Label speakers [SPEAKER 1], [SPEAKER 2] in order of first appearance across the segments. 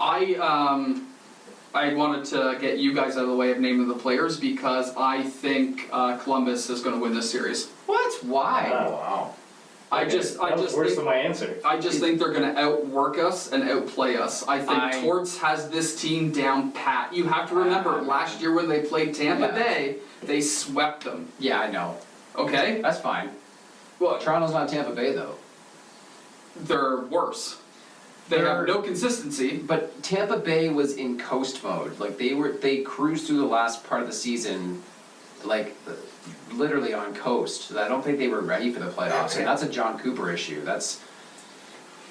[SPEAKER 1] I wanted to get you guys out of the way of naming the players because I think Columbus is going to win this series.
[SPEAKER 2] What? Why?
[SPEAKER 3] Oh, wow.
[SPEAKER 1] I just
[SPEAKER 3] worse than my answer.
[SPEAKER 1] I just think they're going to outwork us and outplay us. I think Torts has this team down pat. You have to remember, last year when they played Tampa Bay, they swept them.
[SPEAKER 2] Yeah, I know.
[SPEAKER 1] Okay?
[SPEAKER 2] That's fine.
[SPEAKER 1] Well,
[SPEAKER 2] Toronto's not Tampa Bay, though.
[SPEAKER 1] They're worse. They have no consistency.
[SPEAKER 2] But Tampa Bay was in coast mode. Like, they cruised through the last part of the season, like, literally on coast. I don't think they were ready for the playoffs. And that's a John Cooper issue. That's,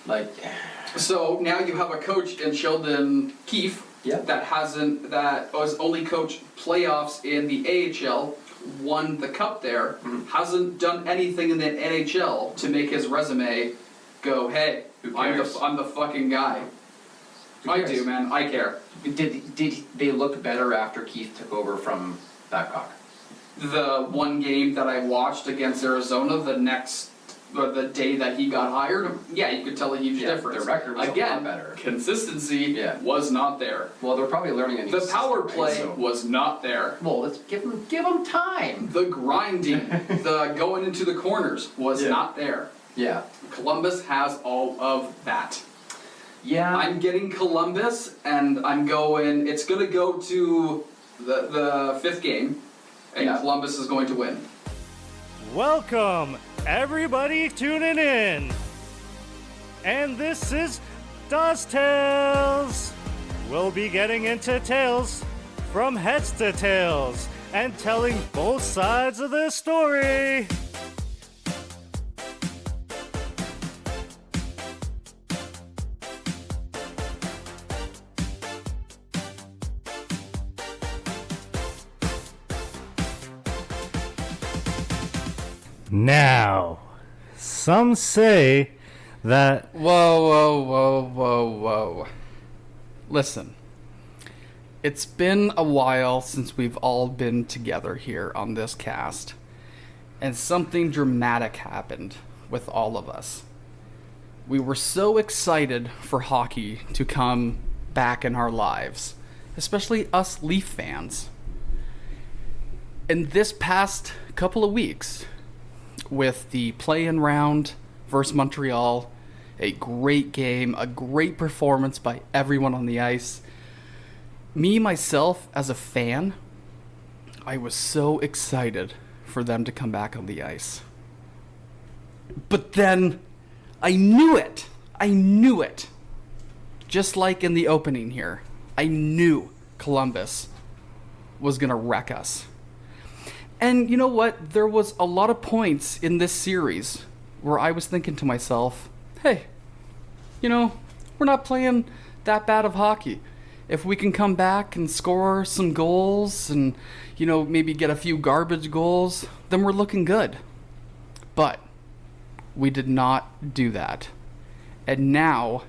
[SPEAKER 2] like...
[SPEAKER 1] So, now you have a coach in Sheldon Keefe that was only coached playoffs in the AHL, won the cup there, hasn't done anything in the NHL to make his resume go, hey, I'm the fucking guy. I do, man. I care.
[SPEAKER 2] Did they look better after Keith took over from Babcock?
[SPEAKER 1] The one game that I watched against Arizona, the day that he got hired, you could tell a huge difference.
[SPEAKER 2] Their record was a lot better.
[SPEAKER 1] Consistency was not there.
[SPEAKER 2] Well, they're probably learning a new
[SPEAKER 1] The power
[SPEAKER 2] system,
[SPEAKER 1] play was not there.
[SPEAKER 2] Well, let's give them time.
[SPEAKER 1] The grinding, the going into the corners was not there.
[SPEAKER 2] Yeah.
[SPEAKER 1] Columbus has all of that.
[SPEAKER 2] Yeah.
[SPEAKER 1] I'm getting Columbus, and it's going to go to the fifth game, and Columbus is going to win.
[SPEAKER 4] Welcome, everybody tuning in. And this is Dawes Tales. We'll be getting into tales from heads to tails and telling both sides of the story. Now, some say that...
[SPEAKER 1] Whoa. Listen, it's been a while since we've all been together here on this cast, and something dramatic happened with all of us. We were so excited for hockey to come back in our lives, especially us Leaf fans. In this past couple of weeks, with the play-in round versus Montreal, a great game, a great performance by everyone on the ice. Me, myself, as a fan, I was so excited for them to come back on the ice. But then, I knew it. Just like in the opening here, I knew Columbus was going to wreck us. And you know what? There was a lot of points in this series where I was thinking to myself, hey, we're not playing that bad of hockey. If we can come back and score some goals and, maybe get a few garbage goals, then we're looking good. But we did not do that. And now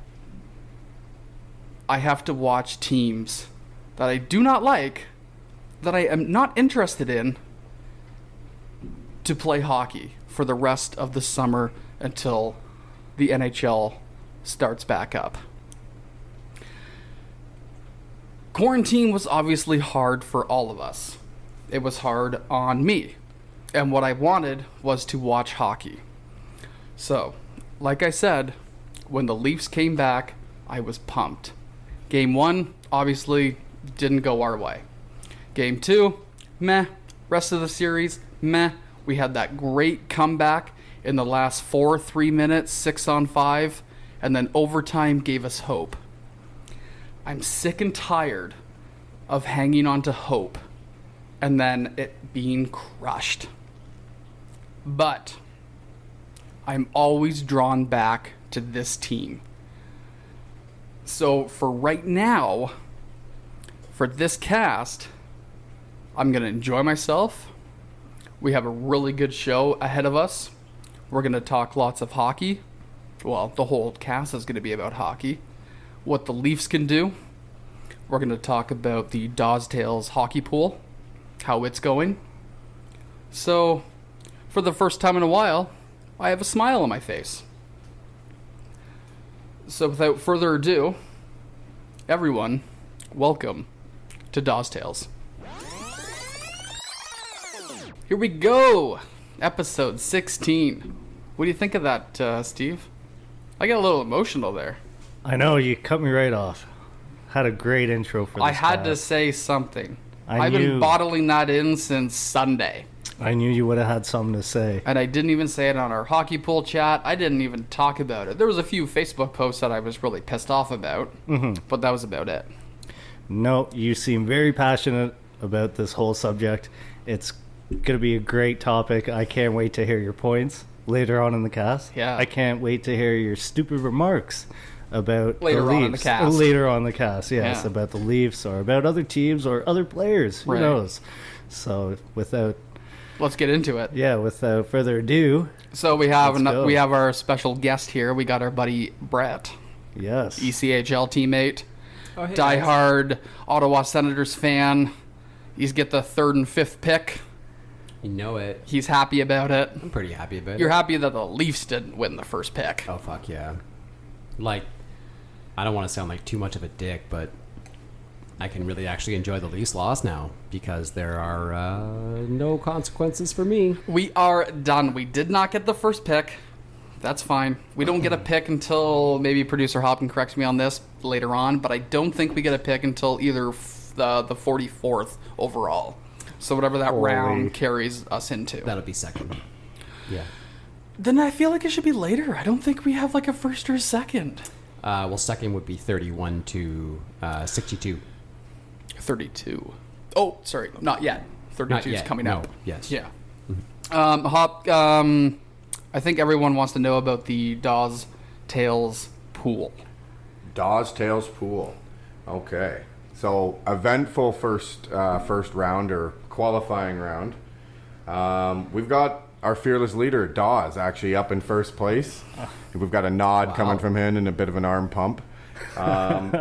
[SPEAKER 1] I have to watch teams that I do not like, that I am not interested in, to play hockey for the rest of the summer until the NHL starts back up. Quarantine was obviously hard for all of us. It was hard on me. And what I wanted was to watch hockey. So, like I said, when the Leafs came back, I was pumped. Game 1, obviously, didn't go our way. Game 2, meh. Rest of the series, meh. We had that great comeback in the last 3 minutes, 6-on-5, and then overtime gave us hope. I'm sick and tired of hanging on to hope and then it being crushed. But I'm always drawn back to this team. So for right now, for this cast, I'm going to enjoy myself. We have a really good show ahead of us. We're going to talk lots of hockey. Well, the whole cast is going to be about hockey. What the Leafs can do. We're going to talk about the Dawes Tales Hockey Pool, how it's going. So, for the first time in a while, I have a smile on my face. So without further ado, Everyone, welcome to Dawes Tales. Here we go! Episode 16. What do you think of that, Steve? I got a little emotional there.
[SPEAKER 4] I know, you cut me right off. Had a great intro for this.
[SPEAKER 1] I had to
[SPEAKER 4] cast.
[SPEAKER 1] say something.
[SPEAKER 4] I
[SPEAKER 1] I've
[SPEAKER 4] knew-
[SPEAKER 1] been bottling that in since Sunday.
[SPEAKER 4] I knew you would have had something to say.
[SPEAKER 1] And I didn't even say it on our hockey pool chat. I didn't even talk about it. There was a few Facebook posts that I was really pissed off about, but that was about it.
[SPEAKER 4] No, you seem very passionate about this whole subject. It's going to be a great topic. I can't wait to hear your points later on in the cast.
[SPEAKER 1] Yeah.
[SPEAKER 4] I can't wait to hear your stupid remarks about
[SPEAKER 1] Later
[SPEAKER 4] the
[SPEAKER 1] on
[SPEAKER 4] Leafs.
[SPEAKER 1] in the cast.
[SPEAKER 4] Later on in the cast, yes.
[SPEAKER 1] Yeah.
[SPEAKER 4] About the Leafs or about other teams or other players. Who
[SPEAKER 1] Right.
[SPEAKER 4] knows? So without
[SPEAKER 1] Let's get into it.
[SPEAKER 4] without further ado,
[SPEAKER 1] So we have
[SPEAKER 4] Let's go.
[SPEAKER 1] we have our special guest here. We got our buddy Brett,
[SPEAKER 4] yes.
[SPEAKER 1] ECHL teammate,
[SPEAKER 2] Oh, hey, guys.
[SPEAKER 1] diehard Ottawa Senators fan. He's get the 3rd and 5th pick.
[SPEAKER 2] You know it.
[SPEAKER 1] He's happy about it.
[SPEAKER 2] I'm pretty happy about
[SPEAKER 1] You're
[SPEAKER 2] it.
[SPEAKER 1] happy that the Leafs didn't win the first pick.
[SPEAKER 3] Oh, fuck yeah. Like, I don't want to sound like too much of a dick, but I can really actually enjoy the Leafs loss now because there are no consequences for me.
[SPEAKER 1] We are done. We did not get the first pick. That's fine. We don't get a pick until maybe producer Hopkin corrects me on this later on, but I don't think we get a pick until either the 44th overall. So whatever that
[SPEAKER 4] Holy.
[SPEAKER 1] round carries us into.
[SPEAKER 3] That'll be second. Yeah.
[SPEAKER 1] Then I feel like it should be later. I don't think we have like a first or a second.
[SPEAKER 3] Well, second would be 31 to 62.
[SPEAKER 1] 32. Oh, sorry, not yet. 32
[SPEAKER 3] Not
[SPEAKER 1] is
[SPEAKER 3] yet.
[SPEAKER 1] coming
[SPEAKER 3] No,
[SPEAKER 1] up.
[SPEAKER 3] yes.
[SPEAKER 1] Yeah. Hop. I think everyone wants to know about the Dawes Tales Pool.
[SPEAKER 5] Dawes Tales Pool. Okay. So eventful first round or qualifying round. We've got our fearless leader Dawes actually up in first place. We've got a nod coming from him and a bit of an arm pump.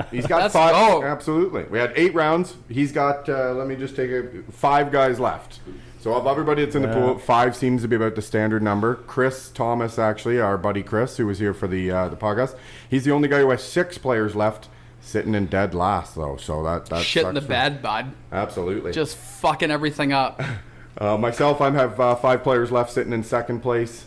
[SPEAKER 5] He's got
[SPEAKER 1] Let's
[SPEAKER 5] 5.
[SPEAKER 1] go.
[SPEAKER 5] Absolutely. We had 8 rounds. He's got. Let me just take 5 guys left. So of everybody that's in the pool, 5 seems to be about the standard number. Chris Thomas, actually, our buddy Chris, who was here for the podcast, he's the only guy who has 6 players left, sitting in dead last though. So that
[SPEAKER 1] Shit in the
[SPEAKER 5] sucks for-
[SPEAKER 1] bed, bud.
[SPEAKER 5] Absolutely.
[SPEAKER 1] Just fucking everything up.
[SPEAKER 5] Myself, I have 5 players left, sitting in second place.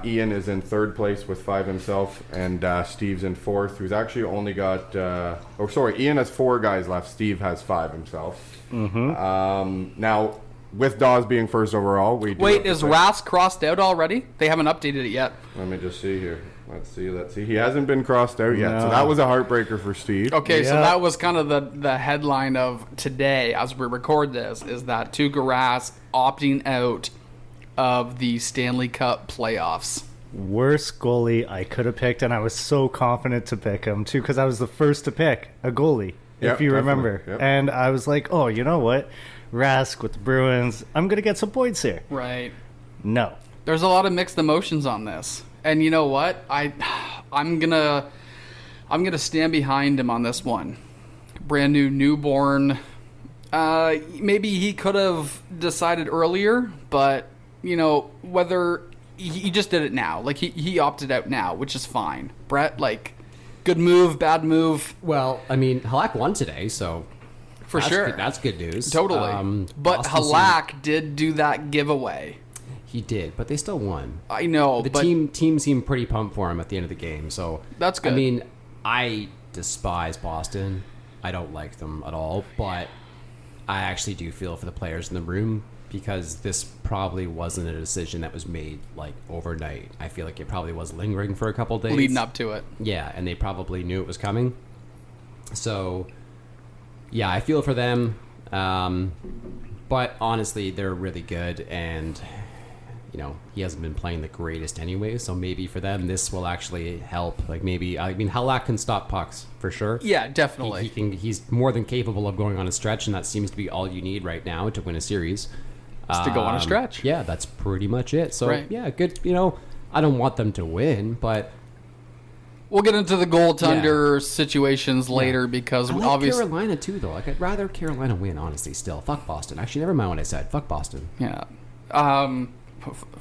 [SPEAKER 5] Ian is in third place with 5 himself, and Steve's in fourth, who's actually only got. Ian has 4 guys left. Steve has 5 himself. Now, with Dawes being first overall, we do
[SPEAKER 1] Wait,
[SPEAKER 5] have to
[SPEAKER 1] is
[SPEAKER 5] say-
[SPEAKER 1] Rask crossed out already? They haven't updated it yet.
[SPEAKER 5] Let me just see here. Let's see. He hasn't been crossed out yet, so
[SPEAKER 4] No.
[SPEAKER 5] that was a heartbreaker for Steve.
[SPEAKER 1] Okay, so
[SPEAKER 4] Yeah.
[SPEAKER 1] that was kind of the headline of today as we record this, is that Tuukka Rask opting out of the Stanley Cup playoffs.
[SPEAKER 4] Worst goalie I could have picked, and I was so confident to pick him too because I was the first to pick a goalie,
[SPEAKER 5] Yep,
[SPEAKER 4] if you
[SPEAKER 5] definitely,
[SPEAKER 4] remember.
[SPEAKER 5] yep.
[SPEAKER 4] And I was like, oh, you know what? Rask with the Bruins, I'm gonna get some points here.
[SPEAKER 1] Right.
[SPEAKER 4] No,
[SPEAKER 1] There's a lot of mixed emotions on this. And you know what? I'm gonna stand behind him on this one. Brand new newborn. Maybe he could have decided earlier, but you know, whether he just did it now. Like he opted out now, which is fine. Brett, like, good move, bad move,
[SPEAKER 3] Well, I mean, Halak won today, so
[SPEAKER 1] for
[SPEAKER 3] that's
[SPEAKER 1] sure.
[SPEAKER 3] good, that's good news.
[SPEAKER 1] Totally. But
[SPEAKER 3] Boston
[SPEAKER 1] Halak did do that giveaway.
[SPEAKER 3] he did, but they still won.
[SPEAKER 1] I know,
[SPEAKER 3] The
[SPEAKER 1] but
[SPEAKER 3] team seemed pretty pumped for him at the end of the game, so
[SPEAKER 1] That's good.
[SPEAKER 3] I mean, I despise Boston. I don't like them at all, but I actually do feel for the players in the room because this probably wasn't a decision that was made like overnight. I feel like it probably was lingering for a couple days
[SPEAKER 1] leading up to it.
[SPEAKER 3] Yeah, and they probably knew it was coming. So, yeah, I feel for them. But honestly, they're really good, and you know, he hasn't been playing the greatest anyway. So maybe for them, this will actually help. Like maybe, I mean, Halak can stop pucks for sure.
[SPEAKER 1] Yeah, definitely.
[SPEAKER 3] He can. He's more than capable of going on a stretch, and that seems to be all you need right now to win a series.
[SPEAKER 1] Is to go on a stretch.
[SPEAKER 3] Yeah, that's pretty much it. So
[SPEAKER 1] Right.
[SPEAKER 3] yeah, good. You know, I don't want them to win, but
[SPEAKER 1] We'll get into the goaltender situations later because
[SPEAKER 3] I like
[SPEAKER 1] obviously,
[SPEAKER 3] Carolina too, though. Like I'd rather Carolina win, honestly. Still, fuck Boston. Actually, never mind what I said. Fuck Boston.
[SPEAKER 1] yeah.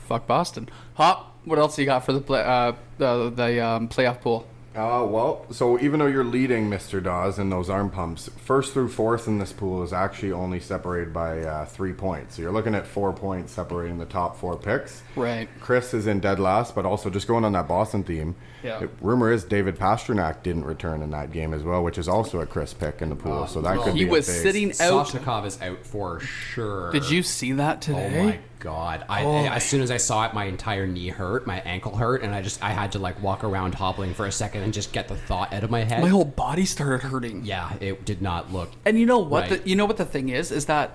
[SPEAKER 1] Fuck Boston. Hop. What else you got for the playoff pool?
[SPEAKER 5] Well, so even though you're leading Mr. Dawes in those arm pumps, first through fourth in this pool is actually only separated by 3 points. So you're looking at 4 points separating the top 4 picks.
[SPEAKER 1] Right.
[SPEAKER 5] Chris is in dead last, but also just going on that Boston theme.
[SPEAKER 1] Yeah.
[SPEAKER 5] Rumor is David Pasternak didn't return in that game as well, which is also a Chris pick in the pool. So that could be
[SPEAKER 1] He was
[SPEAKER 5] a big...
[SPEAKER 1] sitting out.
[SPEAKER 3] Soshnikov is out for sure.
[SPEAKER 1] Did you see that today?
[SPEAKER 3] Oh my god! As soon as I saw it, my entire knee hurt, my ankle hurt, and I had to like walk around hobbling for a second and just get the thought out of my head.
[SPEAKER 1] My whole body started hurting.
[SPEAKER 3] Yeah, it did not look.
[SPEAKER 1] And you know what?
[SPEAKER 3] Right.
[SPEAKER 1] You know what the thing is that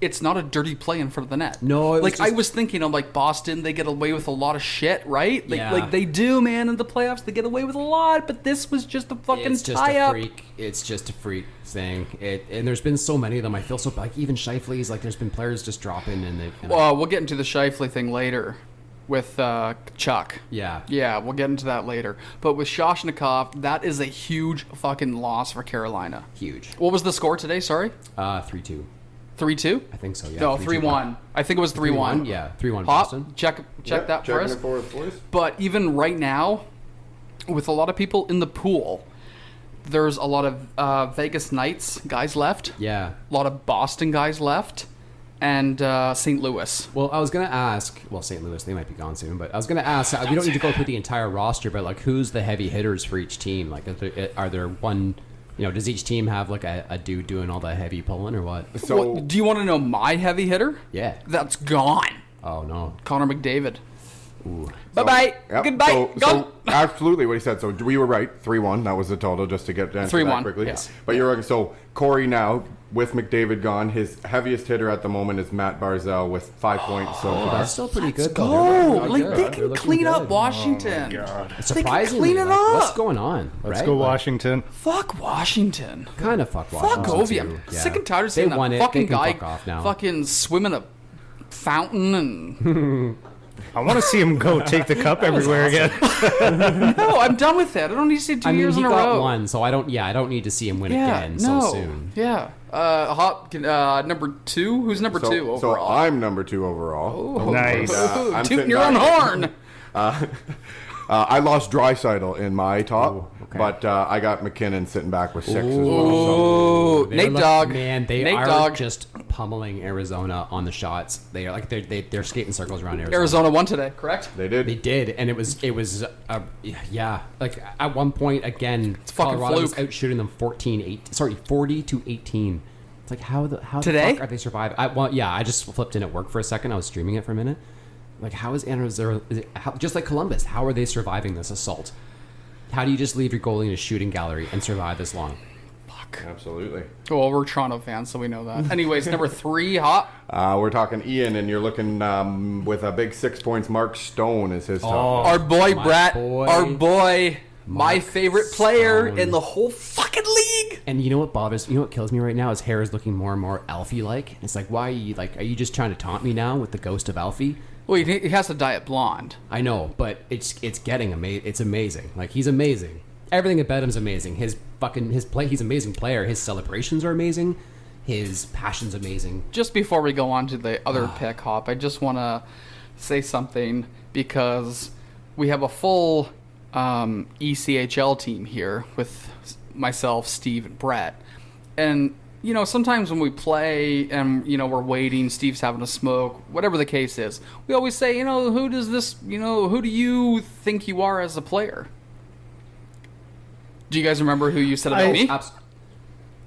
[SPEAKER 1] it's not a dirty play in front of the net.
[SPEAKER 3] No, it was
[SPEAKER 1] like I
[SPEAKER 3] just-
[SPEAKER 1] was thinking, I'm like Boston, they get away with a lot of shit, right? Like,
[SPEAKER 3] Yeah.
[SPEAKER 1] like they do, man. In the playoffs, they get away with a lot. But this was just a fucking
[SPEAKER 3] It's just
[SPEAKER 1] tie
[SPEAKER 3] a
[SPEAKER 1] up.
[SPEAKER 3] freak. It's just a freak thing. And there's been so many of them. I feel so like even Scheifele's like there's been players just dropping and they.
[SPEAKER 1] Well, we'll get into the Scheifele thing later with Chuck.
[SPEAKER 3] Yeah.
[SPEAKER 1] Yeah, we'll get into that later. But with Shoshnikov, that is a huge fucking loss for Carolina.
[SPEAKER 3] Huge.
[SPEAKER 1] What was the score today? Sorry,
[SPEAKER 3] 3-2.
[SPEAKER 1] 3-2.
[SPEAKER 3] I think so. Yeah.
[SPEAKER 1] No,
[SPEAKER 3] 3-2.
[SPEAKER 1] 3-1. I think it was 3-1.
[SPEAKER 3] Yeah, 3-1
[SPEAKER 1] Hop,
[SPEAKER 3] Boston.
[SPEAKER 1] check that for
[SPEAKER 5] checking
[SPEAKER 1] us.
[SPEAKER 5] it for us, boys.
[SPEAKER 1] But even right now, with a lot of people in the pool, there's a lot of Vegas Knights guys left,
[SPEAKER 3] Yeah.
[SPEAKER 1] a lot of Boston guys left, and St. Louis.
[SPEAKER 3] Well, I was gonna ask. Well, St. Louis, they might be gone soon, but I was gonna ask. We don't need to go through the entire roster, but like, who's the heavy hitters for each team? Like, are there one? You know, does each team have like a dude doing all the heavy pulling or what?
[SPEAKER 5] So
[SPEAKER 1] What, do you want to know my heavy hitter?
[SPEAKER 3] Yeah.
[SPEAKER 1] That's gone.
[SPEAKER 3] Oh no.
[SPEAKER 1] Connor McDavid.
[SPEAKER 3] Ooh.
[SPEAKER 1] Bye-bye.
[SPEAKER 5] Yep.
[SPEAKER 1] Goodbye. Gone.
[SPEAKER 5] So absolutely what he said. So we were right. 3-1. That was the total, just to get answer
[SPEAKER 1] 3-1,
[SPEAKER 5] that quickly.
[SPEAKER 1] yes.
[SPEAKER 5] But you're right. So Corey now, with McDavid gone, his heaviest hitter at the moment is Matt Barzell with 5 points so far.
[SPEAKER 3] That's still pretty good.
[SPEAKER 1] Go.
[SPEAKER 3] though. They're
[SPEAKER 1] Like,
[SPEAKER 3] good.
[SPEAKER 1] they
[SPEAKER 3] They're
[SPEAKER 1] can
[SPEAKER 3] looking
[SPEAKER 1] clean up
[SPEAKER 3] good.
[SPEAKER 1] Washington.
[SPEAKER 3] Surprisingly,
[SPEAKER 1] clean it
[SPEAKER 3] like,
[SPEAKER 1] up.
[SPEAKER 3] what's going on?
[SPEAKER 4] Let's
[SPEAKER 3] right?
[SPEAKER 4] go
[SPEAKER 3] Like,
[SPEAKER 4] Washington.
[SPEAKER 1] Fuck Washington.
[SPEAKER 3] Kind of fuck
[SPEAKER 1] Fuck
[SPEAKER 3] Washington.
[SPEAKER 1] Ovium.
[SPEAKER 3] too. Yeah.
[SPEAKER 1] Sick and tired of
[SPEAKER 3] They
[SPEAKER 1] seeing that
[SPEAKER 3] won it.
[SPEAKER 1] fucking
[SPEAKER 3] They can
[SPEAKER 1] guy
[SPEAKER 3] fuck off now.
[SPEAKER 1] fucking swim in a fountain and...
[SPEAKER 4] I want to see him go take the cup everywhere again.
[SPEAKER 1] No, I'm done with it. I don't need to see 2
[SPEAKER 3] I mean,
[SPEAKER 1] years
[SPEAKER 3] he
[SPEAKER 1] in a
[SPEAKER 3] got
[SPEAKER 1] row.
[SPEAKER 3] one, so I don't need to see him win
[SPEAKER 1] Yeah,
[SPEAKER 3] again
[SPEAKER 1] no.
[SPEAKER 3] so soon.
[SPEAKER 1] Yeah. Number 2? Who's number 2
[SPEAKER 5] So
[SPEAKER 1] overall?
[SPEAKER 5] I'm number 2 overall.
[SPEAKER 4] Nice.
[SPEAKER 1] Ooh,
[SPEAKER 5] I'm
[SPEAKER 1] tooting
[SPEAKER 5] sitting
[SPEAKER 1] your own
[SPEAKER 5] back.
[SPEAKER 1] horn.
[SPEAKER 5] I lost Draisaitl in my top,
[SPEAKER 3] okay.
[SPEAKER 5] but I got McKinnon sitting back with 6 as well.
[SPEAKER 1] Ooh,
[SPEAKER 3] They're
[SPEAKER 1] Nate
[SPEAKER 3] like-
[SPEAKER 1] Dogg.
[SPEAKER 3] Man, they
[SPEAKER 1] Nate
[SPEAKER 3] are
[SPEAKER 1] Dogg.
[SPEAKER 3] just pummeling Arizona on the shots. They are like they're skating circles around Arizona.
[SPEAKER 1] Arizona won today, correct?
[SPEAKER 5] They did.
[SPEAKER 3] They did, and it was yeah. Like at one point again,
[SPEAKER 1] fucking
[SPEAKER 3] Colorado was
[SPEAKER 1] fluke.
[SPEAKER 3] out shooting them 40-18. It's like how the
[SPEAKER 1] Today?
[SPEAKER 3] fuck are they surviving? I just flipped in at work for a second. I was streaming it for a minute. Like how is Arizona? Just like Columbus? How are they surviving this assault? How do you just leave your goalie in a shooting gallery and survive this long?
[SPEAKER 5] Absolutely.
[SPEAKER 1] Well, we're Toronto fans, so we know that. Anyways, number 3, Hop.
[SPEAKER 5] We're talking Ian, and you're looking with a big 6 points. Mark Stone is his top.
[SPEAKER 1] Our boy,
[SPEAKER 3] my
[SPEAKER 1] Brett.
[SPEAKER 3] boy,
[SPEAKER 1] Our boy. My
[SPEAKER 3] Mark
[SPEAKER 1] favorite player
[SPEAKER 3] Stone.
[SPEAKER 1] in the whole fucking league.
[SPEAKER 3] And you know what bothers? You know what kills me right now? His hair is looking more and more Alfie-like. It's like, why are you like? Are you just trying to taunt me now with the ghost of Alfie?
[SPEAKER 1] Well, he has to dye it blonde.
[SPEAKER 3] I know, but it's getting amazing. It's amazing. Like he's amazing. Everything about him's amazing. His play. He's an amazing player. His celebrations are amazing. His passion's amazing.
[SPEAKER 1] Just before we go on to the other pick, Hop, I just want to say something because we have a full ECHL team here with myself, Steve, and Brett. And, you know, sometimes when we play and, you know, we're waiting, Steve's having a smoke, whatever the case is, we always say, you know, who do you think you are as a player? Do you guys remember who you said about me?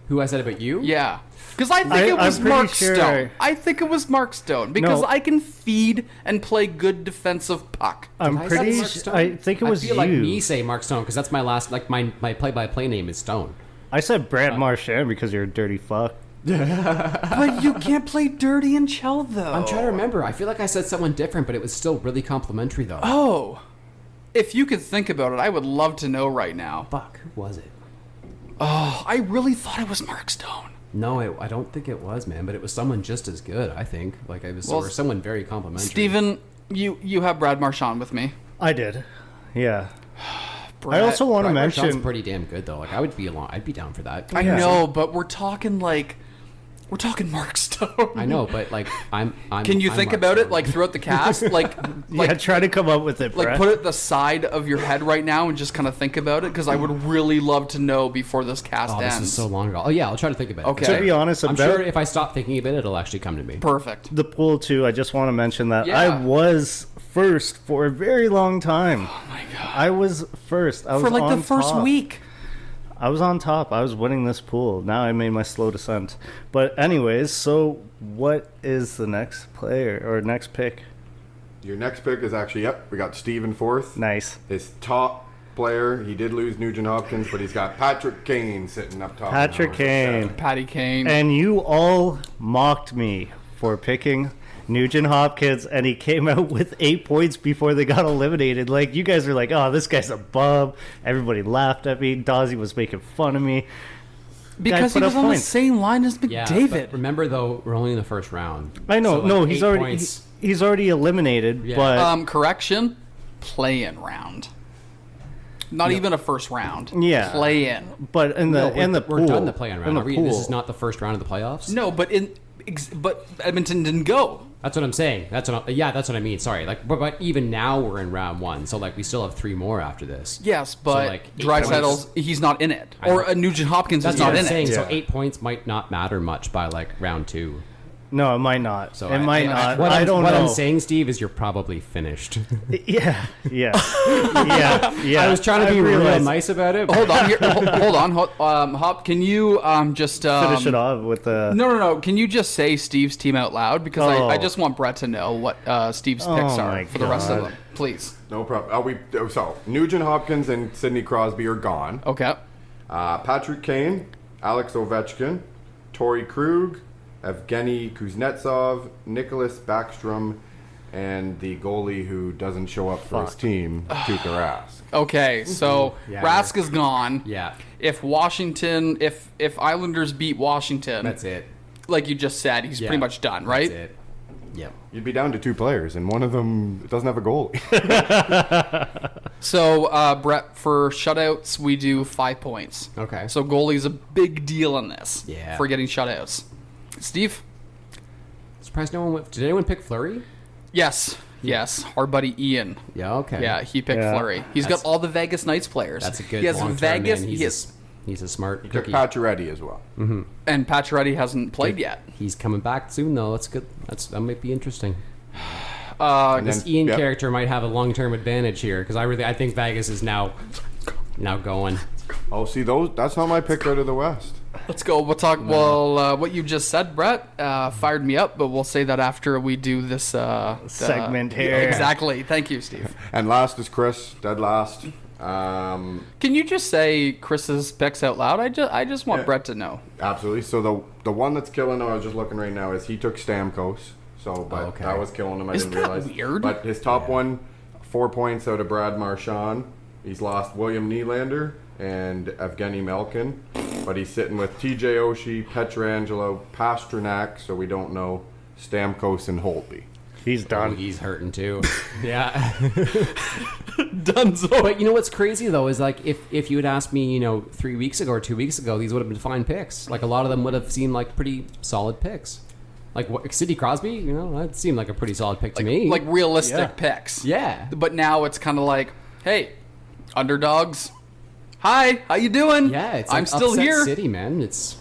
[SPEAKER 3] Who I said about you?
[SPEAKER 1] Yeah. Because I think it was
[SPEAKER 4] I'm pretty
[SPEAKER 1] Mark
[SPEAKER 4] sure-
[SPEAKER 1] Stone. I think it was Mark Stone because
[SPEAKER 4] No.
[SPEAKER 1] I can feed and play good defensive puck.
[SPEAKER 4] I'm
[SPEAKER 3] I said
[SPEAKER 4] pretty.
[SPEAKER 3] Mark Stone?
[SPEAKER 4] I think it was
[SPEAKER 3] I feel
[SPEAKER 4] you.
[SPEAKER 3] like me say Mark Stone because that's my last. Like my play-by-play name is Stone.
[SPEAKER 4] I said Brad Marchand because you're a dirty fuck.
[SPEAKER 1] But you can't play dirty and Chell, though.
[SPEAKER 3] I'm trying to remember. I feel like I said someone different, but it was still really complimentary though.
[SPEAKER 1] Oh. If you could think about it, I would love to know right now.
[SPEAKER 3] Fuck, who was it?
[SPEAKER 1] Oh, I really thought it was Mark Stone.
[SPEAKER 3] No, I don't think it was, man. But it was someone just as good. I think. Like it was,
[SPEAKER 1] Well,
[SPEAKER 3] or someone very complimentary.
[SPEAKER 1] Steven, you have Brad Marchand with me.
[SPEAKER 4] I did. Yeah.
[SPEAKER 1] Brad,
[SPEAKER 4] I also want to
[SPEAKER 3] Marchand's
[SPEAKER 4] mention.
[SPEAKER 3] pretty damn good though. Like I'd be down for that.
[SPEAKER 1] I know, but we're talking like We're talking Mark Stone.
[SPEAKER 3] I know, but like I'm
[SPEAKER 1] Can you
[SPEAKER 3] I'm
[SPEAKER 1] think
[SPEAKER 3] Mark
[SPEAKER 1] about it
[SPEAKER 3] Stone.
[SPEAKER 1] like throughout the cast?
[SPEAKER 4] Yeah, try to come up with it,
[SPEAKER 1] Like
[SPEAKER 4] Brett.
[SPEAKER 1] put it at the side of your head right now and just kind of think about it, because I would really love to know before this cast
[SPEAKER 3] Oh,
[SPEAKER 1] ends.
[SPEAKER 3] this is so long ago. Oh yeah, I'll try to think about it.
[SPEAKER 1] Okay.
[SPEAKER 4] To be honest,
[SPEAKER 3] I'm
[SPEAKER 4] about
[SPEAKER 3] sure if I stop thinking about it, it'll actually come to me.
[SPEAKER 1] Perfect.
[SPEAKER 4] the pool too, I just want to mention that
[SPEAKER 1] Yeah.
[SPEAKER 4] I was first for a very long time.
[SPEAKER 1] Oh my god.
[SPEAKER 4] I was first. I was
[SPEAKER 1] For like
[SPEAKER 4] on
[SPEAKER 1] the first
[SPEAKER 4] top.
[SPEAKER 1] week.
[SPEAKER 4] I was on top. I was winning this pool. Now I made my slow descent. But anyways, so what is the next player or next pick?
[SPEAKER 5] Your next pick is actually, we got Steve in fourth.
[SPEAKER 4] Nice.
[SPEAKER 5] His top player, he did lose Nugent Hopkins, but he's got Patrick Kane sitting up top.
[SPEAKER 4] Patrick
[SPEAKER 5] now.
[SPEAKER 4] Kane.
[SPEAKER 1] Patty Kane.
[SPEAKER 4] And you all mocked me for picking Nugent Hopkins, and he came out with 8 points before they got eliminated. Like, you guys were like, oh, this guy's a bum. Everybody laughed at me. Dawsey was making fun of me.
[SPEAKER 1] because he
[SPEAKER 4] put
[SPEAKER 1] was
[SPEAKER 4] up
[SPEAKER 1] on the
[SPEAKER 4] points.
[SPEAKER 1] same line as
[SPEAKER 3] Yeah,
[SPEAKER 1] McDavid.
[SPEAKER 3] but remember though, we're only in the first round.
[SPEAKER 4] I know.
[SPEAKER 3] So, like,
[SPEAKER 4] no,
[SPEAKER 3] 8
[SPEAKER 4] he's already
[SPEAKER 3] points.
[SPEAKER 4] he's already eliminated,
[SPEAKER 3] Yeah.
[SPEAKER 4] but
[SPEAKER 1] Correction, play-in round. Not even a first round.
[SPEAKER 4] Yeah.
[SPEAKER 1] Play-in.
[SPEAKER 4] but in the
[SPEAKER 3] we're
[SPEAKER 4] pool,
[SPEAKER 3] done the play-in round.
[SPEAKER 4] in the
[SPEAKER 3] Are we?
[SPEAKER 4] pool,
[SPEAKER 3] This is not the first round of the playoffs.
[SPEAKER 1] No, but but Edmonton didn't go.
[SPEAKER 3] That's what I'm saying. That's what I mean. Sorry. Like, but even now we're in round 1, so like we still have 3 more after this.
[SPEAKER 1] Yes, but
[SPEAKER 3] like, 8
[SPEAKER 1] Dreisaitl's, he's not in it.
[SPEAKER 3] I
[SPEAKER 1] Or
[SPEAKER 3] know.
[SPEAKER 1] Nugent Hopkins
[SPEAKER 3] That's
[SPEAKER 1] is
[SPEAKER 3] what
[SPEAKER 1] not
[SPEAKER 3] I'm
[SPEAKER 1] in
[SPEAKER 3] saying.
[SPEAKER 1] it.
[SPEAKER 3] So
[SPEAKER 4] Yeah.
[SPEAKER 3] 8 points might not matter much by like round 2.
[SPEAKER 4] No, it might not.
[SPEAKER 3] So
[SPEAKER 4] it might not.
[SPEAKER 3] What
[SPEAKER 4] I
[SPEAKER 3] I'm,
[SPEAKER 4] don't
[SPEAKER 3] what
[SPEAKER 4] know.
[SPEAKER 3] I'm saying, Steve, is you're probably finished.
[SPEAKER 4] Yeah, yeah.
[SPEAKER 3] I was trying to be real nice about it. but-
[SPEAKER 1] Hold on, here, hold on. Hop, can you just
[SPEAKER 4] Finish it off with the.
[SPEAKER 1] No. Can you just say Steve's team out loud? Because I
[SPEAKER 4] Oh.
[SPEAKER 1] just want Brett to know what Steve's
[SPEAKER 4] Oh
[SPEAKER 1] picks
[SPEAKER 4] my
[SPEAKER 1] are for the rest of
[SPEAKER 4] God.
[SPEAKER 1] them. Please.
[SPEAKER 5] No problem. So, Nugent Hopkins and Sidney Crosby are gone.
[SPEAKER 1] Okay.
[SPEAKER 5] Patrick Kane, Alex Ovechkin, Torrey Krug, Evgeny Kuznetsov, Nicholas Backstrom, and the goalie who doesn't show up for his team, Tuukka Rask.
[SPEAKER 1] Okay, so
[SPEAKER 3] Yeah,
[SPEAKER 1] Rask is gone.
[SPEAKER 3] Yeah,
[SPEAKER 1] If Washington, if Islanders beat Washington,
[SPEAKER 3] that's it.
[SPEAKER 1] like you just said, he's
[SPEAKER 3] Yeah.
[SPEAKER 1] pretty much done, right?
[SPEAKER 3] That's it. Yep.
[SPEAKER 5] You'd be down to 2 players, and one of them doesn't have a goalie.
[SPEAKER 1] So, Brett, for shutouts, we do 5 points.
[SPEAKER 3] Okay.
[SPEAKER 1] So goalie's a big deal in this.
[SPEAKER 3] Yeah.
[SPEAKER 1] For getting shutouts. Steve?
[SPEAKER 3] Surprised no one went. Did anyone pick Fleury?
[SPEAKER 1] Yes. Yes. Our buddy Ian.
[SPEAKER 3] Yeah. Okay.
[SPEAKER 1] Yeah, he picked
[SPEAKER 4] Yeah.
[SPEAKER 1] Fleury. He's
[SPEAKER 3] That's-
[SPEAKER 1] got all the Vegas Knights players.
[SPEAKER 3] That's a good.
[SPEAKER 1] He has
[SPEAKER 3] long-term
[SPEAKER 1] Vegas.
[SPEAKER 3] man.
[SPEAKER 1] He has,
[SPEAKER 3] He's a smart
[SPEAKER 5] Took
[SPEAKER 3] cookie.
[SPEAKER 5] Pacioretty as well.
[SPEAKER 1] and Pacioretty hasn't played yet.
[SPEAKER 3] He's coming back soon though. That's good. That might be interesting.
[SPEAKER 5] And
[SPEAKER 3] This
[SPEAKER 5] then-
[SPEAKER 3] Ian
[SPEAKER 5] yep.
[SPEAKER 3] character might have a long-term advantage here because I think Vegas is now going.
[SPEAKER 5] Oh, see, that's not my pick out of the West.
[SPEAKER 1] Let's go. We'll talk. Well, what you just said, Brett, fired me up, but we'll say that after we do this
[SPEAKER 4] Segment
[SPEAKER 1] yeah,
[SPEAKER 4] here.
[SPEAKER 1] Exactly. Thank you, Steve.
[SPEAKER 5] And last is Chris, dead last.
[SPEAKER 1] Can you just say Chris's picks out loud? I just want
[SPEAKER 5] Yeah.
[SPEAKER 1] Brett to know.
[SPEAKER 5] Absolutely. So the one that's killing him, I was just looking right now, is he took Stamkos. So, but
[SPEAKER 3] okay.
[SPEAKER 5] that was killing him. I
[SPEAKER 1] Isn't
[SPEAKER 5] didn't
[SPEAKER 1] that
[SPEAKER 5] realize.
[SPEAKER 1] weird?
[SPEAKER 5] But his top one, 4 points out of Brad Marchand. He's lost William Nylander and Evgeny Malkin, but he's sitting with TJ Oshie, Petrangelo, Pasternak. So we don't know Stamkos and Holtby.
[SPEAKER 4] He's
[SPEAKER 3] Oh,
[SPEAKER 4] done.
[SPEAKER 3] he's hurting too. Yeah.
[SPEAKER 1] Dunzo.
[SPEAKER 3] But you know what's crazy though is like if you had asked me 3 weeks ago or 2 weeks ago, these would have been fine picks. Like a lot of them would have seemed like pretty solid picks. Like Sidney Crosby, that seemed like a pretty solid pick to me.
[SPEAKER 1] Like realistic
[SPEAKER 4] Yeah.
[SPEAKER 1] picks.
[SPEAKER 3] yeah.
[SPEAKER 1] But now it's kind of like, hey, underdogs. Hi, how you doing?
[SPEAKER 3] Yeah, it's
[SPEAKER 1] I'm
[SPEAKER 3] like
[SPEAKER 1] still
[SPEAKER 3] upset
[SPEAKER 1] here.
[SPEAKER 3] City, man. It's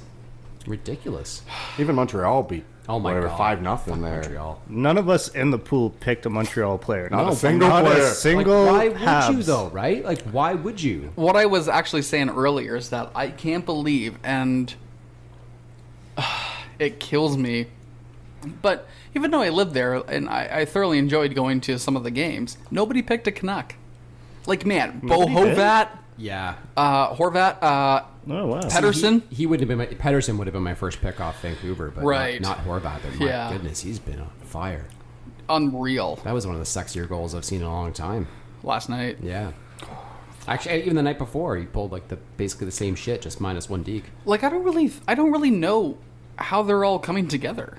[SPEAKER 3] ridiculous.
[SPEAKER 5] Even Montreal beat.
[SPEAKER 3] Oh my
[SPEAKER 5] whatever,
[SPEAKER 3] god.
[SPEAKER 5] 5-0 there.
[SPEAKER 3] Montreal.
[SPEAKER 4] None of us in the pool picked a Montreal player.
[SPEAKER 5] Not a
[SPEAKER 4] No,
[SPEAKER 5] single
[SPEAKER 4] not
[SPEAKER 5] player.
[SPEAKER 4] a
[SPEAKER 5] Like,
[SPEAKER 4] single.
[SPEAKER 3] Like, why would you
[SPEAKER 4] Habs.
[SPEAKER 3] though, right? Like why would you?
[SPEAKER 1] What I was actually saying earlier is that I can't believe, and it kills me. But even though I lived there and I thoroughly enjoyed going to some of the games, nobody picked a Canuck. Like, man, Bo
[SPEAKER 4] Nobody did?
[SPEAKER 1] Horvat,
[SPEAKER 3] Yeah.
[SPEAKER 1] Horvat,
[SPEAKER 4] Oh wow.
[SPEAKER 1] Pedersen.
[SPEAKER 3] He would have been Pedersen would have been my first pick off Vancouver, but
[SPEAKER 1] Right.
[SPEAKER 3] not Horvat. But my
[SPEAKER 1] Yeah.
[SPEAKER 3] goodness, he's been on fire.
[SPEAKER 1] Unreal
[SPEAKER 3] That was one of the sexier goals I've seen in a long time.
[SPEAKER 1] last night.
[SPEAKER 3] Yeah. Actually, even the night before, he pulled like basically the same shit, just minus one deke.
[SPEAKER 1] Like, I don't really know how they're all coming together.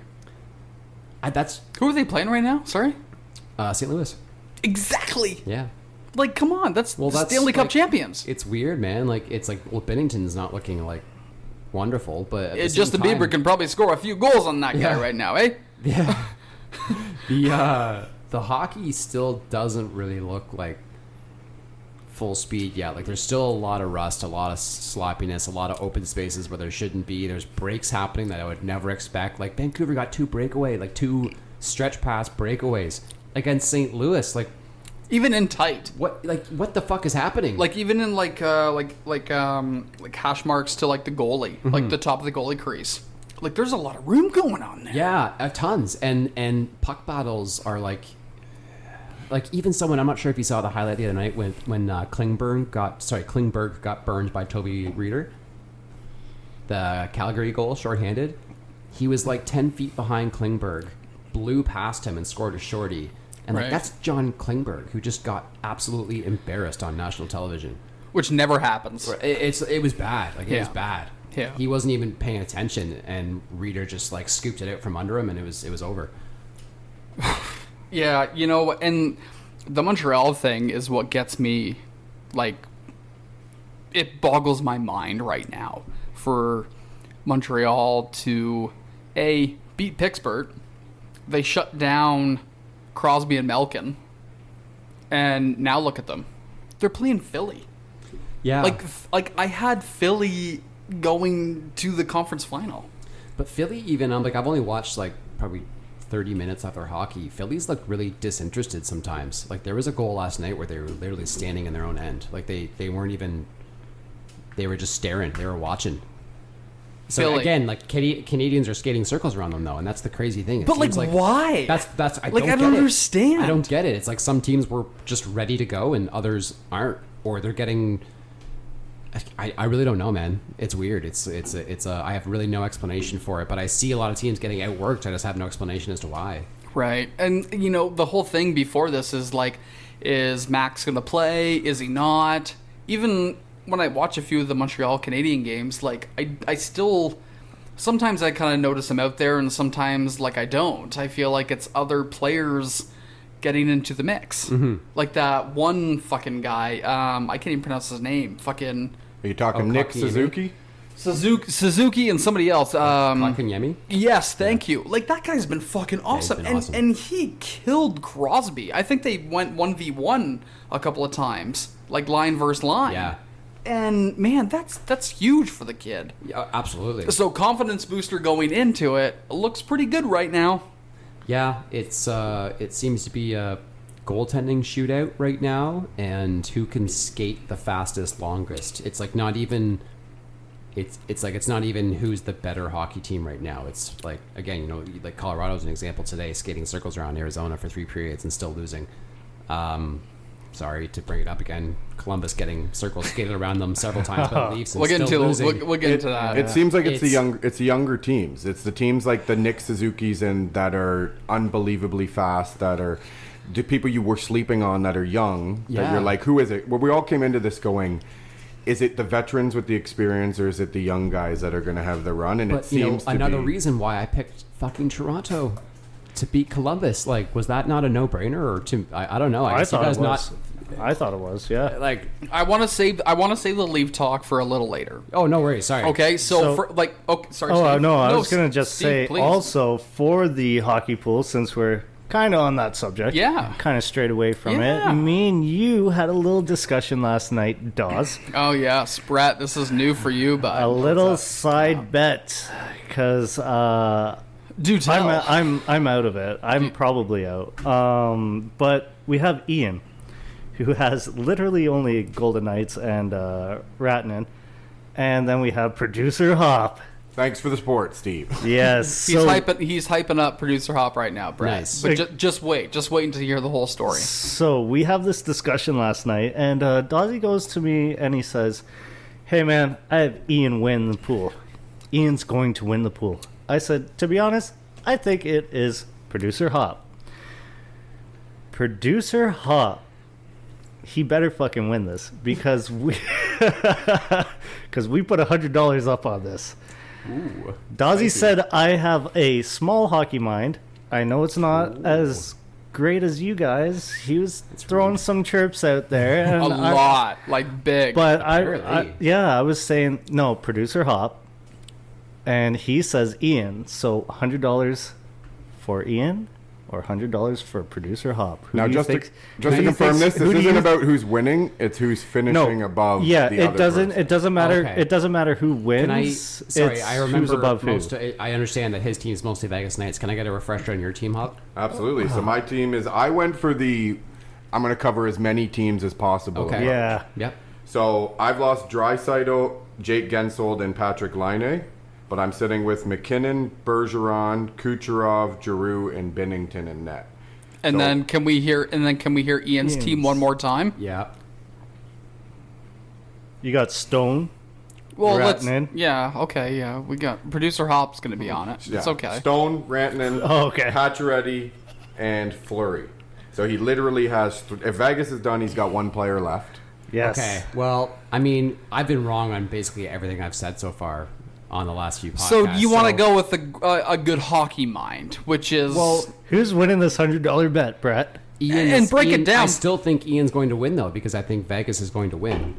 [SPEAKER 3] That's
[SPEAKER 1] Who are they playing right now? Sorry.
[SPEAKER 3] St. Louis.
[SPEAKER 1] Exactly.
[SPEAKER 3] Yeah.
[SPEAKER 1] Like, come on, that's
[SPEAKER 3] Well,
[SPEAKER 1] the
[SPEAKER 3] that's
[SPEAKER 1] Stanley Cup
[SPEAKER 3] like-
[SPEAKER 1] champions.
[SPEAKER 3] It's weird, man. Like it's like Bennington's not looking like wonderful, but at the same
[SPEAKER 1] Justin
[SPEAKER 3] time,
[SPEAKER 1] Bieber can probably score a few goals on that guy
[SPEAKER 3] Yeah.
[SPEAKER 1] right now, eh?
[SPEAKER 3] Yeah. The hockey still doesn't really look like full speed yet. Like there's still a lot of rust, a lot of sloppiness, a lot of open spaces where there shouldn't be. There's breaks happening that I would never expect. Like Vancouver got two stretch pass breakaways against St. Louis. Like
[SPEAKER 1] Even in tight.
[SPEAKER 3] what the fuck is happening?
[SPEAKER 1] Like even in like hash marks to like the goalie, like the top of the goalie crease. Like there's a lot of room going on there.
[SPEAKER 3] yeah, tons. And puck battles are like even someone, I'm not sure if you saw the highlight the other night when Klingberg got burned by Toby Reeder. The Calgary goal, shorthanded. He was like 10 feet behind Klingberg, blew past him and scored a shorty. And like
[SPEAKER 1] Right.
[SPEAKER 3] that's John Klingberg, who just got absolutely embarrassed on national television.
[SPEAKER 1] Which never happens.
[SPEAKER 3] It was bad. Like it was
[SPEAKER 1] Yeah.
[SPEAKER 3] bad.
[SPEAKER 1] Yeah.
[SPEAKER 3] He wasn't even paying attention, and Reeder just like scooped it out from under him, and it was over.
[SPEAKER 1] Yeah, and the Montreal thing is what gets me, like, it boggles my mind right now for Montreal to, A, beat Pittsburgh. They shut down Crosby and Malkin, and now look at them. They're playing Philly.
[SPEAKER 3] Yeah.
[SPEAKER 1] Like I had Philly going to the conference final.
[SPEAKER 3] But Philly, even I've only watched like probably 30 minutes of their hockey. Philly's look really disinterested sometimes. Like there was a goal last night where they were literally standing in their own end. Like they weren't even. They were just staring. They were watching. So
[SPEAKER 1] Philly.
[SPEAKER 3] again, like Canadians are skating circles around them though, and that's the crazy thing. It
[SPEAKER 1] But
[SPEAKER 3] seems
[SPEAKER 1] why?
[SPEAKER 3] That's I
[SPEAKER 1] Like,
[SPEAKER 3] don't
[SPEAKER 1] I don't
[SPEAKER 3] get it.
[SPEAKER 1] understand.
[SPEAKER 3] I don't get it. It's like some teams were just ready to go and others aren't, or they're getting. I really don't know, man. It's weird. It's I have really no explanation for it, but I see a lot of teams getting outworked. I just have no explanation as to why.
[SPEAKER 1] Right. And, the whole thing before this is like, is Max going to play? Is he not? Even when I watch a few of the Montreal Canadian games, like, I still, sometimes I kind of notice him out there and sometimes, like, I don't. I feel like it's other players getting into the mix. Mm-hmm. Like that one fucking guy, I can't even pronounce his name. Fucking...
[SPEAKER 5] Are you talking Nick
[SPEAKER 3] Kotkaniemi?
[SPEAKER 5] Suzuki?
[SPEAKER 1] Suzuki and somebody else.
[SPEAKER 3] Kotkaniemi?
[SPEAKER 1] Yes, thank you. Like, that guy's been fucking awesome.
[SPEAKER 3] been awesome.
[SPEAKER 1] And he killed Crosby. I think they went 1v1 a couple of times. Like, line versus line.
[SPEAKER 3] Yeah.
[SPEAKER 1] And, man, that's huge for the kid.
[SPEAKER 3] Yeah, absolutely.
[SPEAKER 1] So, confidence booster going into it looks pretty good right now.
[SPEAKER 3] Yeah, it seems to be a goaltending shootout right now, and who can skate the fastest, longest. It's like not even. It's not even who's the better hockey team right now. It's like, again, like Colorado's an example today, skating circles around Arizona for 3 periods and still losing. Sorry to bring it up again. Columbus getting circles skated around them several times by the Leafs and
[SPEAKER 1] We'll get
[SPEAKER 3] still
[SPEAKER 1] into
[SPEAKER 3] losing.
[SPEAKER 1] we'll get into that.
[SPEAKER 5] It seems like it's
[SPEAKER 3] It's-
[SPEAKER 5] the younger teams. It's the teams like the Nick Suzuki's and that are unbelievably fast, that are the people you were sleeping on that are young. That
[SPEAKER 3] Yeah.
[SPEAKER 5] you're like, who is it? Well, we all came into this going, is it the veterans with the experience or is it the young guys that are going to have the run? And it
[SPEAKER 3] But
[SPEAKER 5] seems to
[SPEAKER 3] another
[SPEAKER 5] be,
[SPEAKER 3] reason why I picked fucking Toronto to beat Columbus. Like, was that not a no-brainer? Or I don't know. I guess you guys
[SPEAKER 4] I thought it was, yeah.
[SPEAKER 3] like.
[SPEAKER 1] I want to save the leave talk for a little later.
[SPEAKER 3] Oh, no worries. Sorry.
[SPEAKER 1] Okay,
[SPEAKER 4] So-
[SPEAKER 1] for like, okay, sorry.
[SPEAKER 4] Oh,
[SPEAKER 1] Steve.
[SPEAKER 4] no, I was going to just
[SPEAKER 1] Steve,
[SPEAKER 4] say
[SPEAKER 1] please.
[SPEAKER 4] also for the hockey pool, since we're kind of on that subject.
[SPEAKER 1] Yeah.
[SPEAKER 4] Kind of straight away from
[SPEAKER 1] Yeah.
[SPEAKER 4] it. Me and you had a little discussion last night, Dawes.
[SPEAKER 1] Oh yes, Brett, this is new for you, but
[SPEAKER 4] A little side bet, because
[SPEAKER 1] do tell.
[SPEAKER 4] I'm out of it. I'm probably out. But we have Ian, who has literally only Golden Knights and Ratnan, and then we have producer Hop.
[SPEAKER 5] thanks for the support, Steve.
[SPEAKER 4] Yes,
[SPEAKER 1] He's hyping up producer Hop right now, Brett.
[SPEAKER 3] Nice.
[SPEAKER 1] But just wait until you hear the whole story.
[SPEAKER 4] So we have this discussion last night, and Dawsey goes to me and he says, "Hey man, I have Ian win the pool. Ian's going to win the pool." I said, "To be honest, I think it is producer Hop." Producer Hop, he better fucking win this because we because we put $100 up on this.
[SPEAKER 3] Ooh.
[SPEAKER 4] Dawsey said I have a small hockey mind. I know it's not as great as you guys. He was throwing some chirps out there. And
[SPEAKER 1] A lot, like big.
[SPEAKER 4] But
[SPEAKER 3] Apparently.
[SPEAKER 4] I was saying, no, producer Hop, And he says Ian. So $100 for Ian or $100 for producer Hop? Who
[SPEAKER 5] Now,
[SPEAKER 4] do you
[SPEAKER 5] just to
[SPEAKER 4] think- who do you
[SPEAKER 5] confirm
[SPEAKER 4] think-
[SPEAKER 5] this
[SPEAKER 4] who do
[SPEAKER 5] isn't
[SPEAKER 4] you-
[SPEAKER 5] about who's winning. It's who's finishing above.
[SPEAKER 4] Yeah,
[SPEAKER 5] the
[SPEAKER 4] it
[SPEAKER 5] other
[SPEAKER 4] doesn't.
[SPEAKER 5] person.
[SPEAKER 4] It doesn't matter.
[SPEAKER 3] Okay.
[SPEAKER 4] It doesn't matter who wins.
[SPEAKER 3] Can I? Sorry,
[SPEAKER 4] It's
[SPEAKER 3] I remember
[SPEAKER 4] who's above who.
[SPEAKER 3] I understand that his team's mostly Vegas Knights. Can I get a refresher on your team, Hop?
[SPEAKER 5] Absolutely. So my team is. I went for the. I'm going to cover as many teams as possible.
[SPEAKER 3] Okay.
[SPEAKER 4] Yeah.
[SPEAKER 3] Yep.
[SPEAKER 5] So I've lost Draisaitl, Jake Gensold, and Patrick Laine, but I'm sitting with McKinnon, Bergeron, Kucherov, Giroux, and Binnington in net.
[SPEAKER 1] And
[SPEAKER 5] So-
[SPEAKER 1] then can we hear Ian's team one more time?
[SPEAKER 3] Yeah.
[SPEAKER 4] You got Stone.
[SPEAKER 1] Well,
[SPEAKER 4] Rantanen.
[SPEAKER 1] we got producer Hop's going to be on it.
[SPEAKER 5] Yeah.
[SPEAKER 1] It's okay.
[SPEAKER 5] Stone, Rantanen,
[SPEAKER 4] Oh, okay.
[SPEAKER 5] Pacioretty, and Fleury. So he literally has. If Vegas is done, he's got one player left.
[SPEAKER 4] Yes.
[SPEAKER 3] Okay. Well, I mean, I've been wrong on basically everything I've said so far on the last few podcasts.
[SPEAKER 1] So you want to go with a good hockey mind, which is
[SPEAKER 4] Who's winning this $100 bet, Brett?
[SPEAKER 1] And break it down.
[SPEAKER 3] I still think Ian's going to win though because I think Vegas is going to win.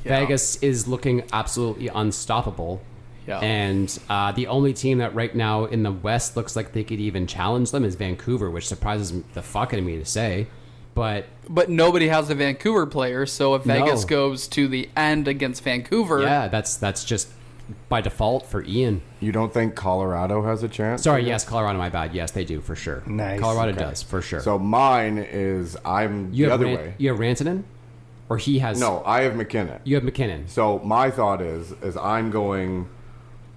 [SPEAKER 1] Yeah.
[SPEAKER 3] Vegas is looking absolutely unstoppable.
[SPEAKER 1] Yeah.
[SPEAKER 3] And the only team that right now in the West looks like they could even challenge them is Vancouver, which surprises the fuck out of me to say. But
[SPEAKER 1] nobody has a Vancouver player, so if Vegas
[SPEAKER 3] No.
[SPEAKER 1] goes to the end against Vancouver,
[SPEAKER 3] yeah, that's just by default for Ian.
[SPEAKER 5] You don't think Colorado has a chance?
[SPEAKER 3] Sorry, yes, Colorado, my bad. Yes, they do for sure.
[SPEAKER 4] Nice.
[SPEAKER 3] Colorado does for sure.
[SPEAKER 5] So mine is I'm
[SPEAKER 3] you
[SPEAKER 5] the
[SPEAKER 3] have
[SPEAKER 5] other way.
[SPEAKER 3] You have Rantanen, or he has.
[SPEAKER 5] No, I have McKinnon.
[SPEAKER 3] You have McKinnon.
[SPEAKER 5] So my thought is I'm going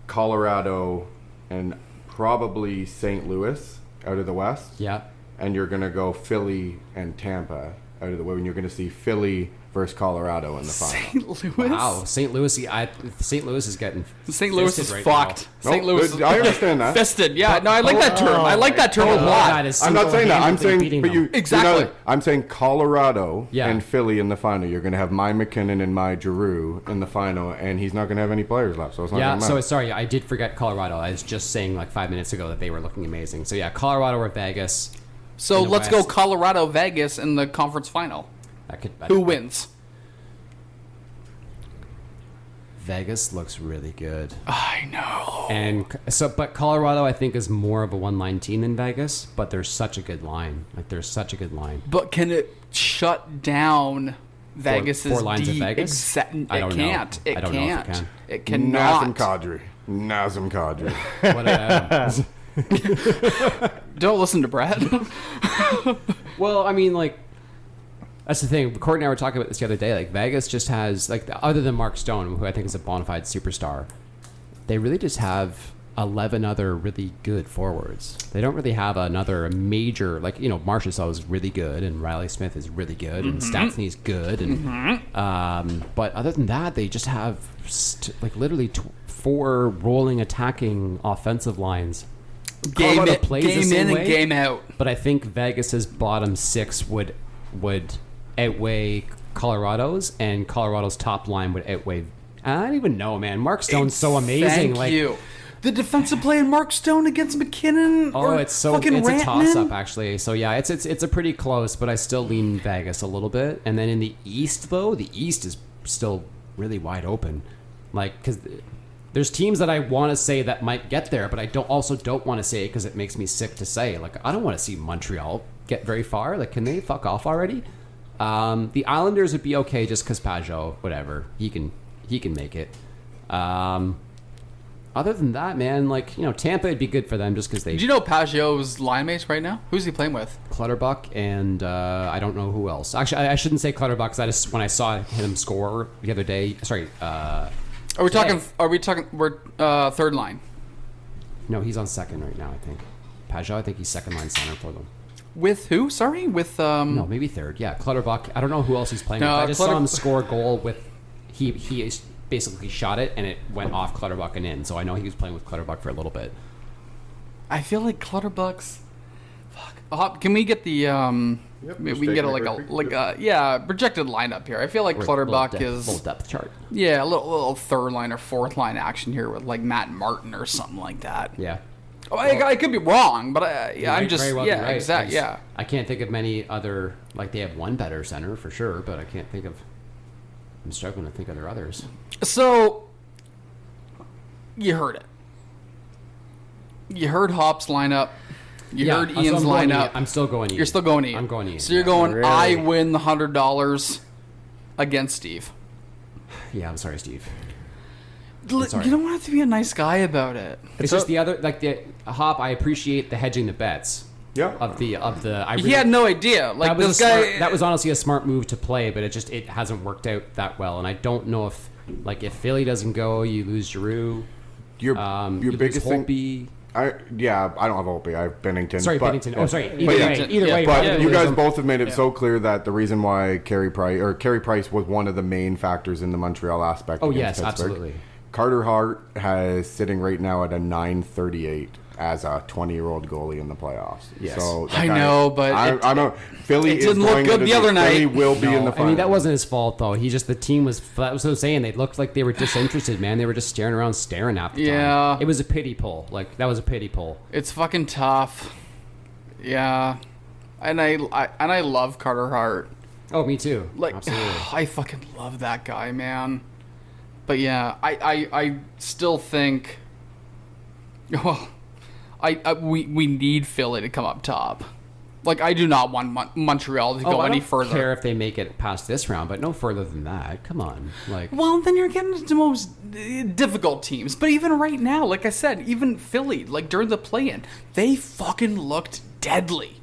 [SPEAKER 5] Colorado and probably St. Louis out of the West.
[SPEAKER 3] Yeah.
[SPEAKER 5] And you're going to go Philly and Tampa out of the way, and you're going to see Philly versus Colorado in the final.
[SPEAKER 1] St. Louis.
[SPEAKER 3] Wow, St. Louis. St. Louis is getting.
[SPEAKER 1] St. Louis
[SPEAKER 3] fisted
[SPEAKER 1] is
[SPEAKER 3] right
[SPEAKER 1] fucked.
[SPEAKER 3] now.
[SPEAKER 1] St. Louis is
[SPEAKER 5] I understand that.
[SPEAKER 1] fisted. Yeah, no, I like that term. I like that term a
[SPEAKER 3] Oh,
[SPEAKER 1] lot.
[SPEAKER 3] that is
[SPEAKER 5] I'm not saying that. I'm
[SPEAKER 3] single-handedly
[SPEAKER 5] saying,
[SPEAKER 3] beating
[SPEAKER 5] but
[SPEAKER 3] them.
[SPEAKER 1] Exactly.
[SPEAKER 5] I'm saying Colorado
[SPEAKER 3] Yeah.
[SPEAKER 5] and Philly in the final. You're going to have my McKinnon and my Giroux in the final, and he's not going to have any players left, so it's not
[SPEAKER 3] Yeah,
[SPEAKER 5] going to
[SPEAKER 3] so
[SPEAKER 5] matter.
[SPEAKER 3] sorry, I did forget Colorado. I was just saying like 5 minutes ago that they were looking amazing. So yeah, Colorado or Vegas.
[SPEAKER 1] So
[SPEAKER 3] in the
[SPEAKER 1] let's go
[SPEAKER 3] West.
[SPEAKER 1] Colorado Vegas in the conference final. Who wins?
[SPEAKER 3] Vegas looks really good.
[SPEAKER 1] I know.
[SPEAKER 3] And so, but Colorado, I think, is more of a one-line team than Vegas. But there's such a good line. Like, there's such a good line.
[SPEAKER 1] But can it shut down Vegas's
[SPEAKER 3] four lines of
[SPEAKER 1] D?
[SPEAKER 3] Vegas?
[SPEAKER 1] It
[SPEAKER 3] I don't know.
[SPEAKER 1] can't. It
[SPEAKER 3] I don't know if it
[SPEAKER 1] can't.
[SPEAKER 3] can.
[SPEAKER 1] It cannot.
[SPEAKER 5] Nazem Kadri.
[SPEAKER 3] What,
[SPEAKER 1] Don't listen to Brad.
[SPEAKER 3] well, I mean, like, that's the thing. Court and I were talking about this the other day. Like, Vegas just has, like, other than Mark Stone, who I think is a bona fide superstar, they really just have 11 other really good forwards. They don't really have another major, like, you know, Marchessault is really good, and Riley Smith is really good, and Stastny's good, and but other than that, they just have like literally 4 rolling attacking offensive lines.
[SPEAKER 1] game
[SPEAKER 3] Colorado plays the
[SPEAKER 1] game
[SPEAKER 3] same
[SPEAKER 1] in
[SPEAKER 3] way,
[SPEAKER 1] and game out.
[SPEAKER 3] but I think Vegas's bottom 6 would outweigh Colorado's, and Colorado's top line would outweigh. I don't even know, man. Mark Stone's so amazing.
[SPEAKER 1] Thank you. The defensive play in Mark Stone against McKinnon.
[SPEAKER 3] Oh,
[SPEAKER 1] or
[SPEAKER 3] it's so
[SPEAKER 1] fucking
[SPEAKER 3] it's
[SPEAKER 1] Rantanen?
[SPEAKER 3] a toss up actually. So yeah, it's a pretty close, but I still lean Vegas a little bit. And then in the East though, the East is still really wide open. Like, because there's teams that I want to say that might get there, but I don't want to say it because it makes me sick to say. Like, I don't want to see Montreal get very far. Like, can they fuck off already? The Islanders would be okay just because Pajot, whatever, he can make it. Other than that, man, like, you know, Tampa would be good for them just because they.
[SPEAKER 1] Did you know Pajot's line mates right now? Who's he playing with?
[SPEAKER 3] Clutterbuck and I don't know who else. Actually, I shouldn't say Clutterbuck because when I saw him score the other day. Sorry.
[SPEAKER 1] Are we talking? We're third line.
[SPEAKER 3] No, he's on second right now. I think Pajot. I think he's second line center for them.
[SPEAKER 1] With who? Sorry, with
[SPEAKER 3] No, maybe third. Yeah, Clutterbuck. I don't know who else he's playing
[SPEAKER 1] No,
[SPEAKER 3] with. I just saw him
[SPEAKER 1] Clutter-
[SPEAKER 3] score a goal with. He basically shot it and it went off Clutterbuck and in. So I know he was playing with Clutterbuck for a little bit.
[SPEAKER 1] I feel like Clutterbuck's. Fuck. Can we get the we
[SPEAKER 5] just
[SPEAKER 1] can get
[SPEAKER 5] taking
[SPEAKER 1] a projected lineup here. I feel like Clutterbuck is
[SPEAKER 3] little depth chart.
[SPEAKER 1] a little third line or fourth line action here with like Matt Martin or something like that.
[SPEAKER 3] Yeah.
[SPEAKER 1] Oh, I could be wrong, but I'm just
[SPEAKER 3] very well be right.
[SPEAKER 1] exactly. Yeah.
[SPEAKER 3] I can't think of many other, like, they have one better center for sure, but I can't think of. I'm struggling to think of their others.
[SPEAKER 1] So You heard it. You heard Hop's lineup. You heard
[SPEAKER 3] so
[SPEAKER 1] Ian's
[SPEAKER 3] I'm going
[SPEAKER 1] lineup.
[SPEAKER 3] Ian. I'm still going Ian.
[SPEAKER 1] You're still going Ian.
[SPEAKER 3] I'm going Ian.
[SPEAKER 1] So you're going,
[SPEAKER 4] Really?
[SPEAKER 1] I win the $100 against Steve.
[SPEAKER 3] Yeah, I'm sorry, Steve.
[SPEAKER 1] You don't have to be a nice guy about it.
[SPEAKER 3] It's just the other, like the Hop. I appreciate the hedging the bets.
[SPEAKER 5] Yeah.
[SPEAKER 3] Of the. I
[SPEAKER 1] He
[SPEAKER 3] really,
[SPEAKER 1] had no idea. Like
[SPEAKER 3] that was
[SPEAKER 1] this
[SPEAKER 3] a
[SPEAKER 1] guy.
[SPEAKER 3] smart, that was honestly a smart move to play, but it hasn't worked out that well. And I don't know if Philly doesn't go, you lose Giroux.
[SPEAKER 5] Your
[SPEAKER 3] You
[SPEAKER 5] biggest
[SPEAKER 3] lose
[SPEAKER 5] thing.
[SPEAKER 3] Holtby.
[SPEAKER 5] I don't have Opie. I have Bennington.
[SPEAKER 3] Sorry,
[SPEAKER 5] but,
[SPEAKER 3] Bennington. Oh, sorry.
[SPEAKER 5] But
[SPEAKER 3] Either way.
[SPEAKER 5] But
[SPEAKER 3] rather
[SPEAKER 5] you
[SPEAKER 3] than
[SPEAKER 5] guys
[SPEAKER 3] lose
[SPEAKER 5] both have made it so clear that the reason why Carey Price was one of the main factors in the Montreal aspect.
[SPEAKER 3] Oh
[SPEAKER 5] against
[SPEAKER 3] yes,
[SPEAKER 5] Pittsburgh.
[SPEAKER 3] absolutely.
[SPEAKER 5] Carter Hart has sitting right now at a 938 as a 20-year-old goalie in the playoffs.
[SPEAKER 3] Yes.
[SPEAKER 5] So
[SPEAKER 1] I know, but
[SPEAKER 5] Philly
[SPEAKER 1] it
[SPEAKER 5] is
[SPEAKER 1] didn't look
[SPEAKER 5] going
[SPEAKER 1] good
[SPEAKER 5] into
[SPEAKER 1] the other
[SPEAKER 5] Philly
[SPEAKER 1] night.
[SPEAKER 5] will be in the
[SPEAKER 3] I
[SPEAKER 5] final.
[SPEAKER 3] mean, that wasn't his fault though. He just the team was. That was what I was saying. They looked like they were disinterested, man. They were just staring around, staring at the
[SPEAKER 1] Yeah.
[SPEAKER 3] time. It was a pity pull. Like that was a pity pull.
[SPEAKER 1] It's fucking tough. Yeah. And I love Carter Hart.
[SPEAKER 3] Oh, me too.
[SPEAKER 1] Like,
[SPEAKER 3] Absolutely.
[SPEAKER 1] I fucking love that guy, man. But yeah, I still think. Well, we need Philly to come up top. Like, I do not want Montreal to go
[SPEAKER 3] I
[SPEAKER 1] any
[SPEAKER 3] don't
[SPEAKER 1] further.
[SPEAKER 3] care if they make it past this round, but no further than that. Come on, like.
[SPEAKER 1] Well, then you're getting into the most difficult teams. But even right now, like I said, even Philly, like during the play-in, they fucking looked deadly.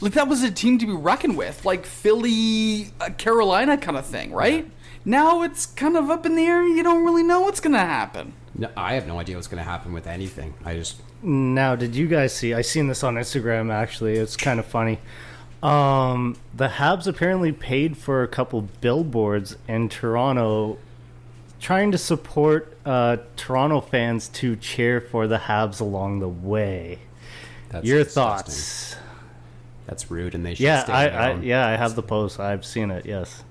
[SPEAKER 1] Like that was a team to be reckoned with, like Philly, Carolina kind of thing, right? Yeah. Now it's kind of up in the air. You don't really know what's gonna happen.
[SPEAKER 3] No, I have no idea what's going to happen with anything.
[SPEAKER 4] Now, did you guys see? I seen this on Instagram. Actually, it's kind of funny. The Habs apparently paid for a couple billboards in Toronto, trying to support Toronto fans to cheer for the Habs along the way.
[SPEAKER 3] That's
[SPEAKER 4] Your
[SPEAKER 3] disgusting.
[SPEAKER 4] thoughts?
[SPEAKER 3] That's rude, and they should
[SPEAKER 4] Yeah,
[SPEAKER 3] stay
[SPEAKER 4] I
[SPEAKER 3] down.
[SPEAKER 4] have the post. I've seen it. Yes.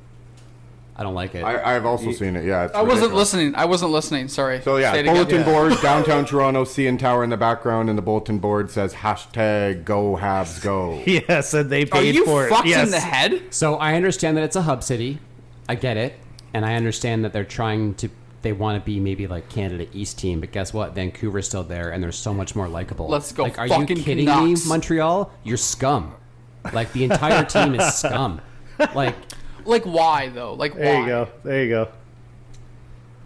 [SPEAKER 3] I don't like it.
[SPEAKER 5] I've also seen it. Yeah, it's
[SPEAKER 1] I wasn't
[SPEAKER 5] ridiculous.
[SPEAKER 1] listening. I wasn't listening. Sorry.
[SPEAKER 5] So yeah,
[SPEAKER 1] Say it again.
[SPEAKER 5] bulletin board, downtown Toronto, CN Tower in the background, and the bulletin board says hashtag Go Habs Go.
[SPEAKER 4] Yes, and they
[SPEAKER 1] Are
[SPEAKER 4] paid
[SPEAKER 1] you
[SPEAKER 4] for it.
[SPEAKER 1] fucked
[SPEAKER 4] Yes.
[SPEAKER 1] in the head?
[SPEAKER 3] So I understand that it's a hub city. I get it. And I understand that they want to be maybe like Canada East team, but guess what? Vancouver's still there, and they're so much more likable.
[SPEAKER 1] Let's go
[SPEAKER 3] Like, are
[SPEAKER 1] fucking
[SPEAKER 3] you kidding
[SPEAKER 1] Canucks.
[SPEAKER 3] me, Montreal? You're scum. Like, the entire team is scum. Like,
[SPEAKER 1] Why though? Like why?
[SPEAKER 4] There you go. There you go.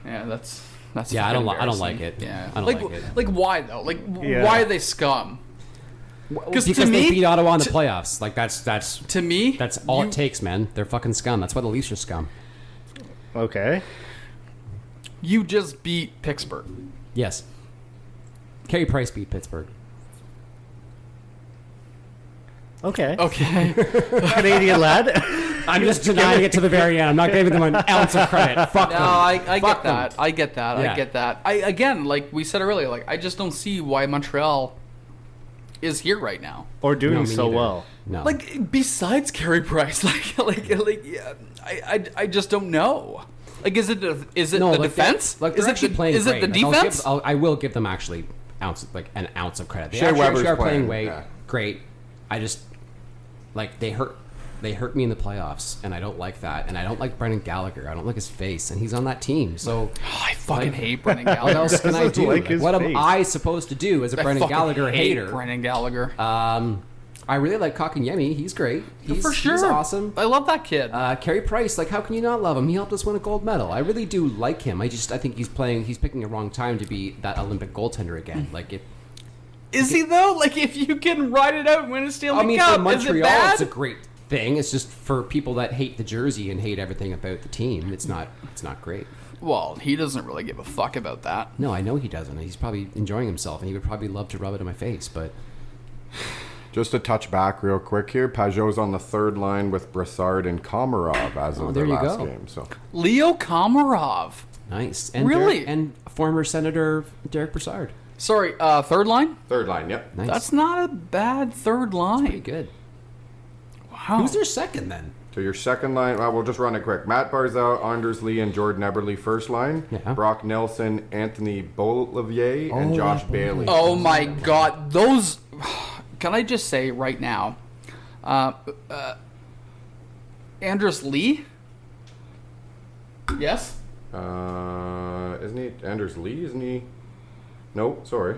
[SPEAKER 1] Yeah, that's
[SPEAKER 3] yeah, I don't
[SPEAKER 1] fucking
[SPEAKER 3] like it.
[SPEAKER 1] embarrassing. Yeah,
[SPEAKER 3] I don't like it.
[SPEAKER 1] Like why though? Like
[SPEAKER 4] Yeah.
[SPEAKER 1] why are they scum?
[SPEAKER 3] because
[SPEAKER 1] to
[SPEAKER 3] they
[SPEAKER 1] me-
[SPEAKER 3] beat Ottawa in the playoffs. Like, that's
[SPEAKER 1] To me,
[SPEAKER 3] all it takes, man. They're fucking scum. That's why the Leafs are scum.
[SPEAKER 4] Okay.
[SPEAKER 1] You just beat Pittsburgh.
[SPEAKER 3] Yes. Carey Price beat Pittsburgh.
[SPEAKER 4] Okay.
[SPEAKER 1] Okay.
[SPEAKER 4] Canadian lad.
[SPEAKER 3] I'm just denying it to the very end. I'm not giving them an ounce of credit. Fuck
[SPEAKER 1] No,
[SPEAKER 3] them.
[SPEAKER 1] I
[SPEAKER 3] Fuck
[SPEAKER 1] get
[SPEAKER 3] them.
[SPEAKER 1] that. I get that.
[SPEAKER 3] Yeah.
[SPEAKER 1] I get that. Again, like we said earlier, like I just don't see why Montreal is here right now.
[SPEAKER 4] Or doing
[SPEAKER 3] No, me
[SPEAKER 4] so
[SPEAKER 3] neither.
[SPEAKER 4] well.
[SPEAKER 3] No.
[SPEAKER 1] Like besides Carey Price, yeah, I just don't know. Like, is it
[SPEAKER 3] no,
[SPEAKER 1] the
[SPEAKER 3] like
[SPEAKER 1] defense?
[SPEAKER 3] Like,
[SPEAKER 1] is
[SPEAKER 3] they're
[SPEAKER 1] it
[SPEAKER 3] actually
[SPEAKER 1] the,
[SPEAKER 3] playing
[SPEAKER 1] is
[SPEAKER 3] great.
[SPEAKER 1] it the
[SPEAKER 3] Like,
[SPEAKER 1] defense?
[SPEAKER 3] I will give them actually an ounce of credit. They
[SPEAKER 5] Shea
[SPEAKER 3] actually
[SPEAKER 5] Weber's
[SPEAKER 3] are
[SPEAKER 5] playing,
[SPEAKER 3] playing
[SPEAKER 5] yeah.
[SPEAKER 3] great. I just like they hurt me in the playoffs, and I don't like that. And I don't like Brendan Gallagher. I don't like his face, and he's on that team. So
[SPEAKER 1] I fucking hate Brendan
[SPEAKER 3] what
[SPEAKER 1] Gallagher.
[SPEAKER 3] else can I
[SPEAKER 4] Doesn't
[SPEAKER 3] do?
[SPEAKER 4] like
[SPEAKER 3] Like,
[SPEAKER 4] his
[SPEAKER 3] what am
[SPEAKER 4] face.
[SPEAKER 3] I supposed to do as a
[SPEAKER 1] I
[SPEAKER 3] Brendan
[SPEAKER 1] fucking
[SPEAKER 3] Gallagher
[SPEAKER 1] hate
[SPEAKER 3] hater?
[SPEAKER 1] Brendan Gallagher.
[SPEAKER 3] I really like Kotkaniemi. He's great. He's,
[SPEAKER 1] For sure.
[SPEAKER 3] He's awesome.
[SPEAKER 1] I love that kid.
[SPEAKER 3] Carey Price, like, how can you not love him? He helped us win a gold medal. I really do like him. I think he's picking a wrong time to be that Olympic goaltender again. Like,
[SPEAKER 1] Is he though? Like, if you can ride it out and win a Stanley Cup,
[SPEAKER 3] for
[SPEAKER 1] is it
[SPEAKER 3] Montreal,
[SPEAKER 1] bad?
[SPEAKER 3] it's a great thing. It's just for people that hate the jersey and hate everything about the team. It's not great.
[SPEAKER 1] Well, he doesn't really give a fuck about that.
[SPEAKER 3] No, I know he doesn't. He's probably enjoying himself, and he would probably love to rub it in my face, but
[SPEAKER 5] Just to touch back real quick here, Pajot's on the third line with Brassard and Komarov as of
[SPEAKER 3] there
[SPEAKER 5] their
[SPEAKER 3] you
[SPEAKER 5] last
[SPEAKER 3] go.
[SPEAKER 5] game. So
[SPEAKER 1] Leo Komarov.
[SPEAKER 3] nice. And
[SPEAKER 1] Really?
[SPEAKER 3] and former Senator Derek Brassard.
[SPEAKER 1] Sorry, third line?
[SPEAKER 5] third line, yep.
[SPEAKER 3] Nice.
[SPEAKER 1] That's not a bad third line.
[SPEAKER 3] pretty good.
[SPEAKER 1] Wow.
[SPEAKER 3] Who's their second then?
[SPEAKER 5] So your second line, we'll just run it quick. Matt Barzal, Anders Lee, and Jordan Eberle first line.
[SPEAKER 3] Yeah.
[SPEAKER 5] Brock Nelson, Anthony Beaulivier, and Josh Bailey.
[SPEAKER 1] Oh my god, those... Can I just say right now, Anders Lee? Yes?
[SPEAKER 5] Isn't he Anders Lee? Isn't he? Nope, sorry.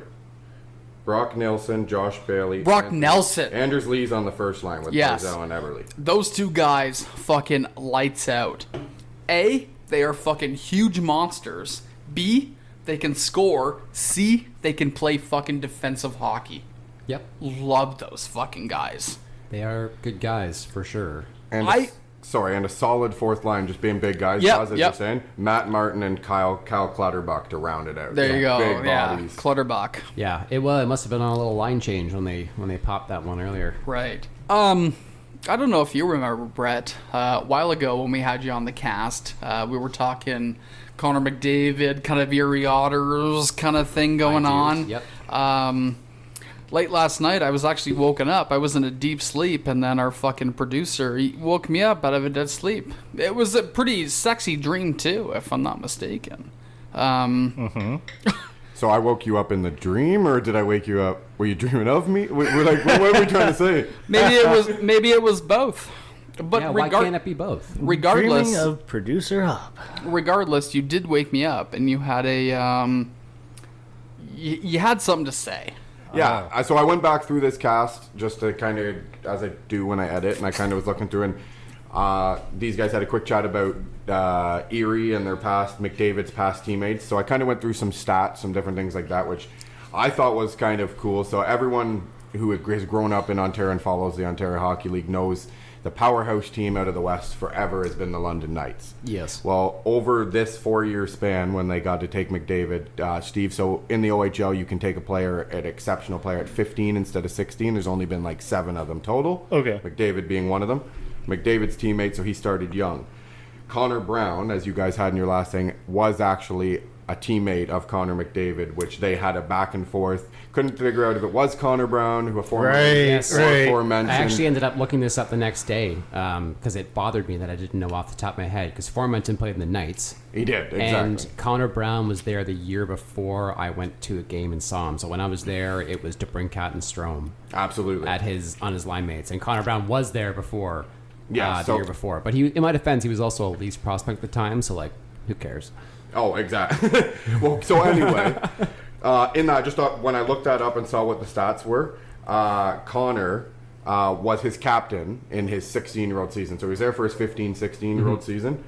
[SPEAKER 5] Brock Nelson, Josh Bailey.
[SPEAKER 1] Nelson.
[SPEAKER 5] Anders Lee's on the first line with
[SPEAKER 1] Yes.
[SPEAKER 5] Barzell and Everly.
[SPEAKER 1] Those two guys fucking lights out. A, they are fucking huge monsters. B, they can score. C, they can play fucking defensive hockey.
[SPEAKER 3] Yep.
[SPEAKER 1] Love those fucking guys.
[SPEAKER 3] They are good guys for sure.
[SPEAKER 5] And and a solid fourth line, just being big guys.
[SPEAKER 1] Yep,
[SPEAKER 5] as
[SPEAKER 1] yep.
[SPEAKER 5] you're saying, Matt Martin and Kyle Clutterbuck to round it out.
[SPEAKER 1] There you go.
[SPEAKER 5] Big
[SPEAKER 1] Yeah,
[SPEAKER 5] bodies.
[SPEAKER 1] Clutterbuck.
[SPEAKER 3] Yeah, it must have been on a little line change when they popped that one earlier.
[SPEAKER 1] Right. I don't know if you remember, Brett. A while ago when we had you on the cast, we were talking Connor McDavid, kind of Erie Otters kind of thing going on.
[SPEAKER 3] Yep.
[SPEAKER 1] Late last night, I was actually woken up. I was in a deep sleep, and then our fucking producer he woke me up out of a dead sleep. It was a pretty sexy dream, too, if I'm not mistaken.
[SPEAKER 5] So I woke you up in the dream, or did I wake you up? Were you dreaming of me? We're like, what are we trying to say?
[SPEAKER 1] Maybe it was both. But
[SPEAKER 3] Yeah, why can't it be both?
[SPEAKER 1] regardless,
[SPEAKER 4] Dreaming of producer Hub.
[SPEAKER 1] regardless, you did wake me up, and you had a you had something to say.
[SPEAKER 5] Yeah, so I went back through this cast just to kind of, as I do when I edit, and I kind of was looking through, and these guys had a quick chat about Erie and McDavid's past teammates. So I kind of went through some stats, some different things like that, which I thought was kind of cool. So everyone who has grown up in Ontario and follows the Ontario Hockey League knows the powerhouse team out of the West forever has been the London Knights.
[SPEAKER 3] Yes.
[SPEAKER 5] Well, over this 4-year span when they got to take McDavid, Steve, so in the OHL you can take an exceptional player at 15 instead of 16. There's only been like 7 of them total.
[SPEAKER 4] Okay.
[SPEAKER 5] McDavid being one of them. McDavid's teammate, so he started young. Connor Brown, as you guys had in your last thing, was actually a teammate of Connor McDavid, which they had a back and forth. Couldn't figure out if it was Connor Brown, who aforementioned.
[SPEAKER 3] I actually ended up looking this up the next day because it bothered me that I didn't know off the top of my head because Formenton played in the Knights.
[SPEAKER 5] He did, exactly.
[SPEAKER 3] And Connor Brown was there the year before I went to a game and saw him. So when I was there, it was DeBrincat and Strome.
[SPEAKER 5] Absolutely.
[SPEAKER 3] On his line mates. And Connor Brown was there before
[SPEAKER 5] Yeah,
[SPEAKER 3] the year before. But in my defense, he was also a least prospect at the time, so who cares?
[SPEAKER 5] Oh, exactly. Well, so anyway, in that, just when I looked that up and saw what the stats were, Connor was his captain in his 16-year-old season. So he was there for his 16-year-old season.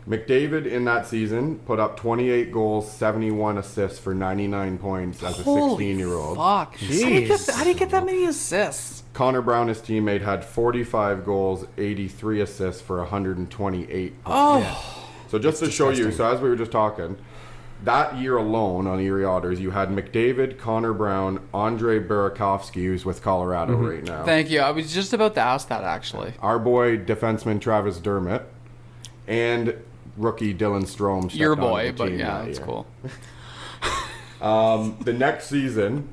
[SPEAKER 5] McDavid in that season put up 28 goals, 71 assists for 99 points as a 16-year-old.
[SPEAKER 1] Fuck. How do you get that many assists?
[SPEAKER 5] Connor Brown, his teammate, had 45 goals, 83 assists for 128 points.
[SPEAKER 1] Oh. Yeah.
[SPEAKER 5] So just to show you, so as we were just talking, that year alone on Erie Otters, you had McDavid, Connor Brown, Andrei Burakovsky, who's with Colorado right now.
[SPEAKER 1] Thank you. I was just about to ask that, actually.
[SPEAKER 5] Our boy, defenseman Travis Dermott, and rookie Dylan Strome.
[SPEAKER 1] Your boy, but yeah, that's cool.
[SPEAKER 5] The next season,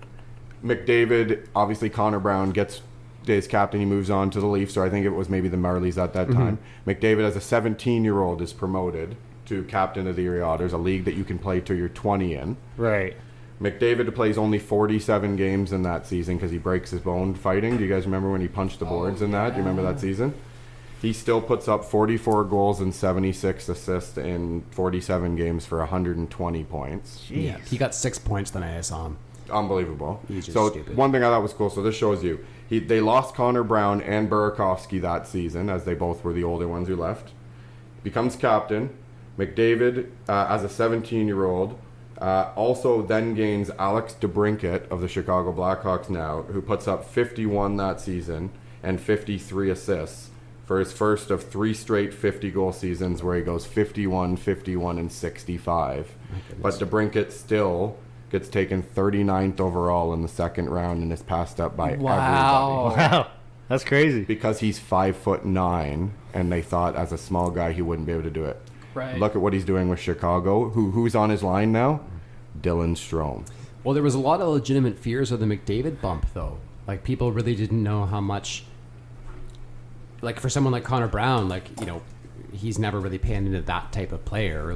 [SPEAKER 5] McDavid, obviously Connor Brown gets his captain, he moves on to the Leafs, or I think it was maybe the Marlies at that time. McDavid, as a 17-year-old, is promoted to captain of the Erie Otters, a league that you can play till you're 20 in.
[SPEAKER 4] Right.
[SPEAKER 5] McDavid plays only 47 games in that season because he breaks his bone fighting. Do you guys remember when he punched the boards in that? Do you remember that season? He still puts up 44 goals and 76 assists in 47 games for 120 points.
[SPEAKER 4] Jeez.
[SPEAKER 3] Yeah, he got 6 points the night I saw him.
[SPEAKER 5] Unbelievable.
[SPEAKER 3] He's just
[SPEAKER 5] so
[SPEAKER 3] stupid.
[SPEAKER 5] One thing I thought was cool, so this shows you, they lost Connor Brown and Burakovsky that season, as they both were the older ones who left. Becomes captain. McDavid, as a 17-year-old, also then gains Alex DeBrincat of the Chicago Blackhawks now, who puts up 51 that season and 53 assists for his first of 3 straight 50-goal seasons where he goes 51, 51, and 65. But DeBrincat still gets taken 39th overall in the second round and is passed up by everybody.
[SPEAKER 4] Wow. That's crazy.
[SPEAKER 5] Because he's 5'9", and they thought as a small guy he wouldn't be able to do it.
[SPEAKER 1] Right.
[SPEAKER 5] Look at what he's doing with Chicago. Who's on his line now? Dylan Strome.
[SPEAKER 3] Well, there was a lot of legitimate fears of the McDavid bump, though. Like, people really didn't know how much... Like, for someone like Connor Brown, he's never really panned into that type of player.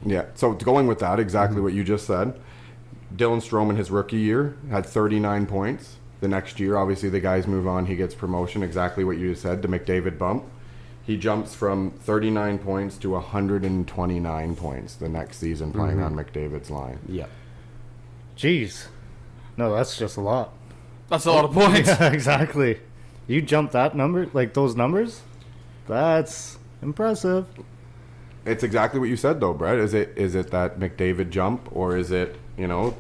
[SPEAKER 5] Yeah, so going with that, exactly what you just said. Dylan Strome in his rookie year had 39 points. The next year, obviously, the guys move on. He gets promotion, exactly what you just said, the McDavid bump. he jumps from 39 points to 129 points the next season playing on McDavid's line.
[SPEAKER 3] Yeah.
[SPEAKER 4] Jeez. No, that's just a lot.
[SPEAKER 1] That's a lot of points.
[SPEAKER 4] Yeah, exactly. You jumped that number, like those numbers? That's impressive.
[SPEAKER 5] It's exactly what you said, though, Brett. Is it that McDavid jump, or is it, is